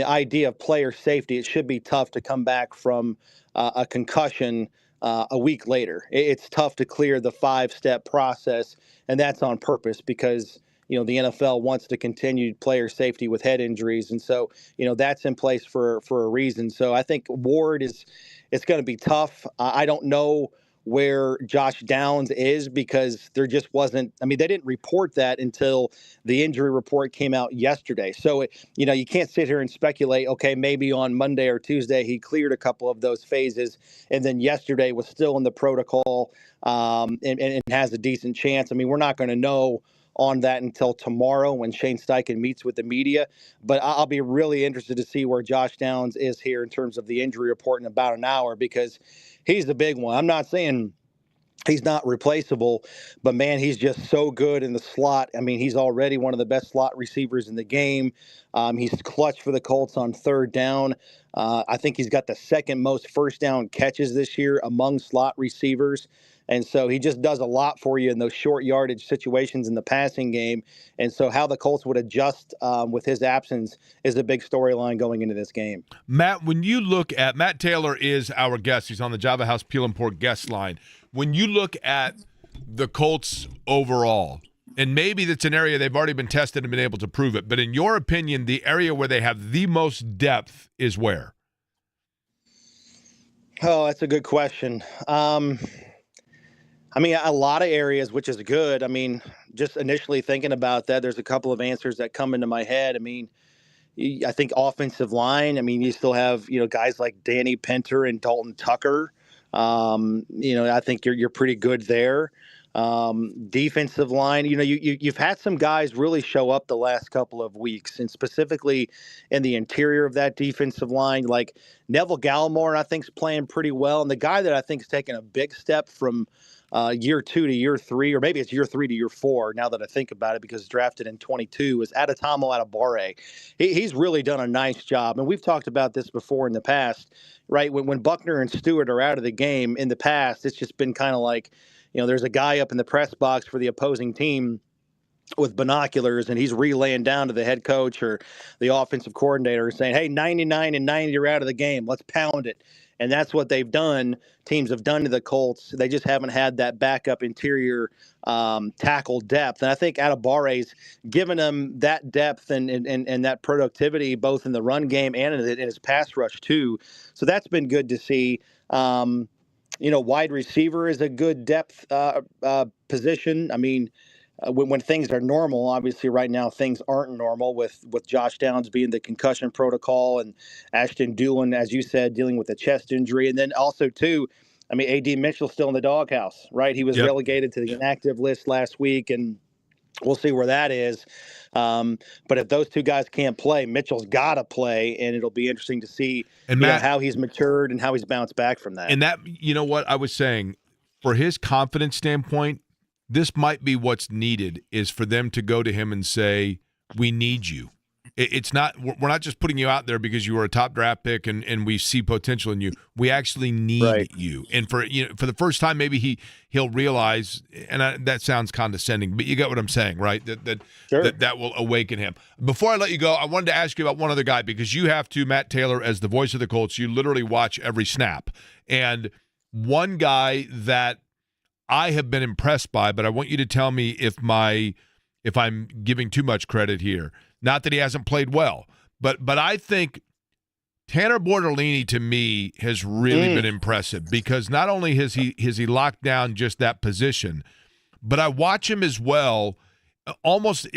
idea of player safety, it should be tough to come back from a concussion a week later. It's tough to clear the 5-step process, and that's on purpose because the NFL wants to continue player safety with head injuries, and so that's in place for a reason. So I think Ward it's going to be tough. I don't know where Josh Downs is because there just wasn't. They didn't report that until the injury report came out yesterday. So you can't sit here and speculate. Okay, maybe on Monday or Tuesday he cleared a couple of those phases, and then yesterday was still in the protocol and has a decent chance. We're not going to know on that until tomorrow when Shane Steichen meets with the media. But I'll be really interested to see where Josh Downs is here in terms of the injury report in about an hour because he's the big one. I'm not saying he's not replaceable, but, man, he's just so good in the slot. He's already one of the best slot receivers in the game. He's clutch for the Colts on third down. I think he's got the second most first down catches this year among slot receivers. And so he just does a lot for you in those short yardage situations in the passing game. And so how the Colts would adjust with his absence is a big storyline going into this game. Matt, when you look at – Matt Taylor is our guest. He's on the Java House Peel and Pork guest line. When you look at the Colts overall, And maybe that's an area they've already been tested and been able to prove it. But in your opinion, the area where they have the most depth is where? Oh, that's a good question. I mean, a lot of areas, which is good. I mean, just initially thinking about that, there's a couple of answers that come into my head. I mean, I think offensive line. I mean, you still have guys like Danny Pinter and Dalton Tucker. I think you're pretty good there. Defensive line. You've had some guys really show up the last couple of weeks, and specifically in the interior of that defensive line, like Neville Gallimore, I think is playing pretty well, and the guy that I think is taking a big step from year 2 to year 3, or maybe it's year 3 to year 4 now that I think about it, because drafted in 22, is Adetomo Adebawore. He's really done a nice job. And we've talked about this before in the past, right? When Buckner and Stewart are out of the game in the past, it's just been kind of like, there's a guy up in the press box for the opposing team with binoculars, and he's relaying down to the head coach or the offensive coordinator saying, hey, 99 and 90, you're out of the game. Let's pound it. And that's what they've done. Teams have done to the Colts. They just haven't had that backup interior tackle depth. And I think Adeboware's given them that depth and that productivity, both in the run game and in his pass rush too. So that's been good to see. Wide receiver is a good depth position. I mean, when things are normal, obviously right now things aren't normal with Josh Downs being the concussion protocol and Ashton Dulin, as you said, dealing with a chest injury. And then also, too, I mean, A.D. Mitchell's still in the doghouse, right? He was relegated to the inactive list last week, and we'll see where that is. But if those two guys can't play, Mitchell's got to play, and it'll be interesting to see Matt, how he's matured and how he's bounced back from that. And that, what I was saying, for his confidence standpoint, this might be what's needed, is for them to go to him and say, we need you. It's not, we're not just putting you out there because you were a top draft pick and we see potential in you. We actually need you. And for the first time, maybe he'll realize, and that sounds condescending, but you get what I'm saying, right? That will awaken him. Before I let you go, I wanted to ask you about one other guy, because you have to, Matt Taylor, as the voice of the Colts, you literally watch every snap. And one guy that I have been impressed by, but I want you to tell me if I'm giving too much credit here. Not that he hasn't played well, but I think Tanner Bortolini, to me, has really been impressive, because not only has he locked down just that position, but I watch him as well. Almost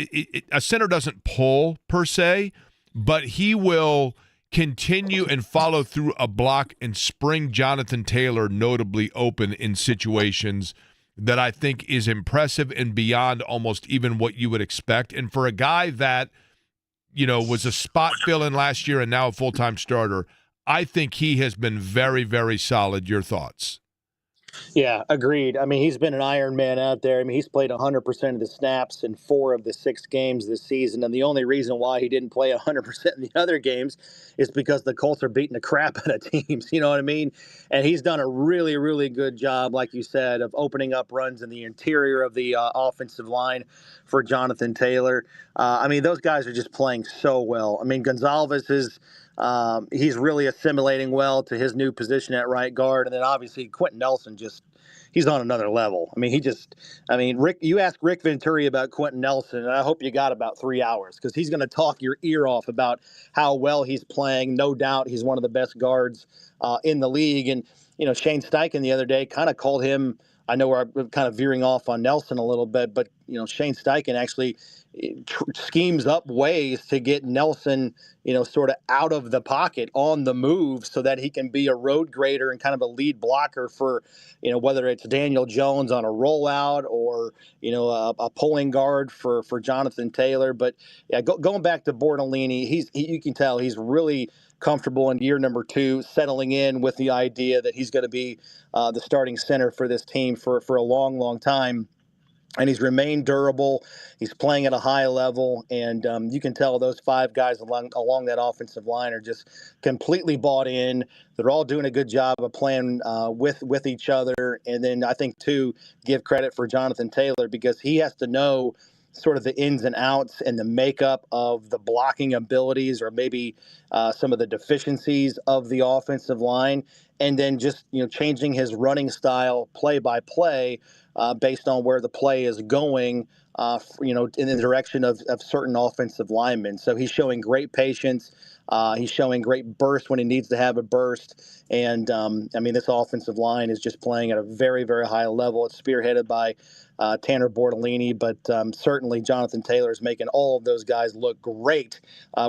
a center doesn't pull per se, but he will continue and follow through a block and spring Jonathan Taylor notably open in situations that I think is impressive and beyond almost even what you would expect. And for a guy that, was a spot fill-in last year and now a full-time starter, I think he has been very, very solid. Your thoughts? Yeah, agreed. I mean, he's been an Iron Man out there. I mean, he's played 100% of the snaps in 4 of the 6 games this season. And the only reason why he didn't play 100% in the other games is because the Colts are beating the crap out of teams. You know what I mean? And he's done a really, really good job, like you said, of opening up runs in the interior of the offensive line for Jonathan Taylor. I mean, those guys are just playing so well. I mean, Gonzalez is he's really assimilating well to his new position at right guard. And then obviously Quentin Nelson, he's on another level. I mean, Rick, you ask Rick Venturi about Quentin Nelson, and I hope you got about 3 hours, because he's going to talk your ear off about how well he's playing. No doubt he's one of the best guards in the league. And, Shane Steichen the other day kind of called him, I know we're kind of veering off on Nelson a little bit, but, Shane Steichen actually schemes up ways to get Nelson, sort of out of the pocket on the move, so that he can be a road grader and kind of a lead blocker for, whether it's Daniel Jones on a rollout or, a pulling guard for Jonathan Taylor. But yeah, going back to Bortolini, you can tell he's really comfortable in year number 2, settling in with the idea that he's going to be the starting center for this team for a long, long time. And he's remained durable. He's playing at a high level, and you can tell those 5 guys along that offensive line are just completely bought in. They're all doing a good job of playing with each other. And then I think, too, give credit for Jonathan Taylor, because he has to know sort of the ins and outs and the makeup of the blocking abilities, or maybe some of the deficiencies of the offensive line, and then just changing his running style play by play based on where the play is going in the direction of certain offensive linemen. So he's showing great patience. He's showing great burst when he needs to have a burst. And, this offensive line is just playing at a very, very high level. It's spearheaded by Tanner Bortolini, but certainly Jonathan Taylor is making all of those guys look great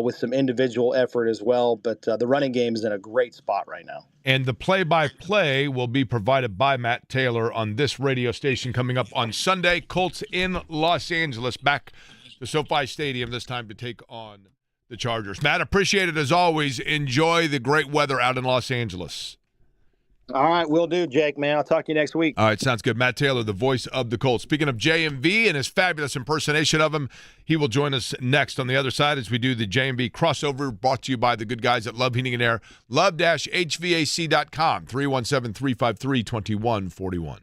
with some individual effort as well. But the running game is in a great spot right now. And the play-by-play will be provided by Matt Taylor on this radio station coming up on Sunday. Colts in Los Angeles, back to SoFi Stadium this time to take on the Chargers. Matt, appreciate it as always. Enjoy the great weather out in Los Angeles. All right, will do, Jake, man. I'll talk to you next week. All right, sounds good. Matt Taylor, the voice of the Colts. Speaking of JMV and his fabulous impersonation of him, he will join us next on the other side as we do the JMV crossover, brought to you by the good guys at Love Heating and Air, love-hvac.com, 317-353-2141.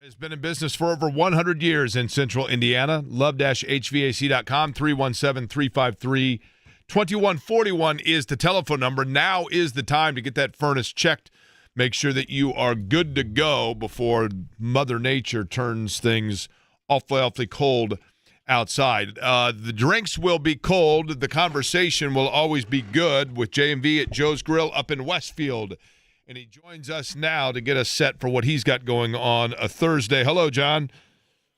Has been in business for over 100 years in Central Indiana. Love-HVAC.com, 317-353-2141 is the telephone number. Now is the time to get that furnace checked. Make sure that you are good to go before Mother Nature turns things awfully cold outside. The drinks will be cold. The conversation will always be good with J&V at Joe's Grill up in Westfield. And he joins us now to get us set for what he's got going on a Thursday. Hello, John.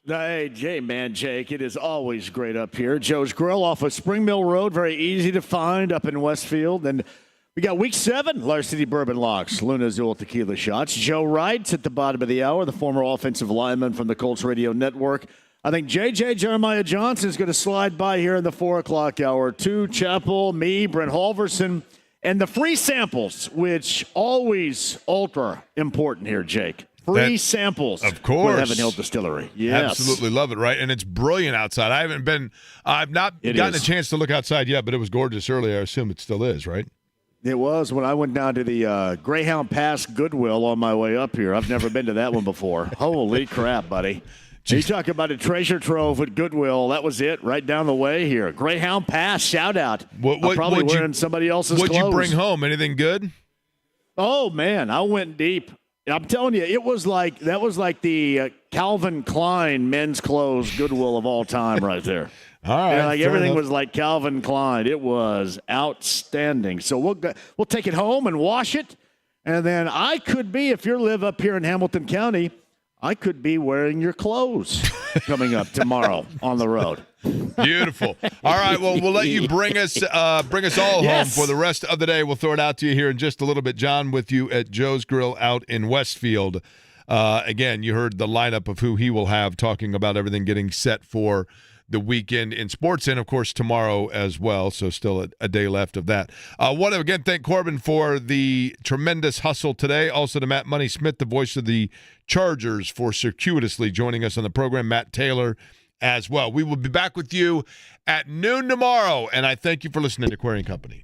Hey, Jake, it is always great up here. Joe's Grill off of Spring Mill Road, very easy to find up in Westfield. And we got Week 7, Large City Bourbon Locks, Luna Azul Tequila Shots. Joe Wright at the bottom of the hour, the former offensive lineman from the Colts Radio Network. I think JJ Jeremiah Johnson is going to slide by here in the 4 o'clock hour. 2, Chappell, me, Brent Halverson. And the free samples, which always ultra important here, Jake. Free samples. Of course. With Heaven Hill Distillery. Yes. Absolutely love it, right? And it's brilliant outside. I've not gotten a chance to look outside yet, but it was gorgeous earlier. I assume it still is, right? It was when I went down to the Greyhound Pass Goodwill on my way up here. I've never been to that one before. Holy crap, buddy. You talk about a treasure trove at Goodwill. That was it, right down the way here. Greyhound Pass, shout out. I'm probably wearing somebody else's clothes. What'd you bring home? Anything good? Oh, man, I went deep. I'm telling you, that was like the Calvin Klein men's clothes Goodwill of all time right there. All right. Everything was like Calvin Klein. It was outstanding. So we'll take it home and wash it. And then I could be, if you live up here in Hamilton County, I could be wearing your clothes coming up tomorrow on the road. Beautiful. All right, well, we'll let you bring us all home for the rest of the day. We'll throw it out to you here in just a little bit. John with you at Joe's Grill out in Westfield. Again, you heard the lineup of who he will have talking about everything getting set for the weekend in sports, and, of course, tomorrow as well, so still a day left of that. Want to, again, thank Corbin for the tremendous hustle today. Also to Matt Money Smith, the voice of the Chargers, for circuitously joining us on the program. Matt Taylor as well. We will be back with you at noon tomorrow, and I thank you for listening to Query & Company.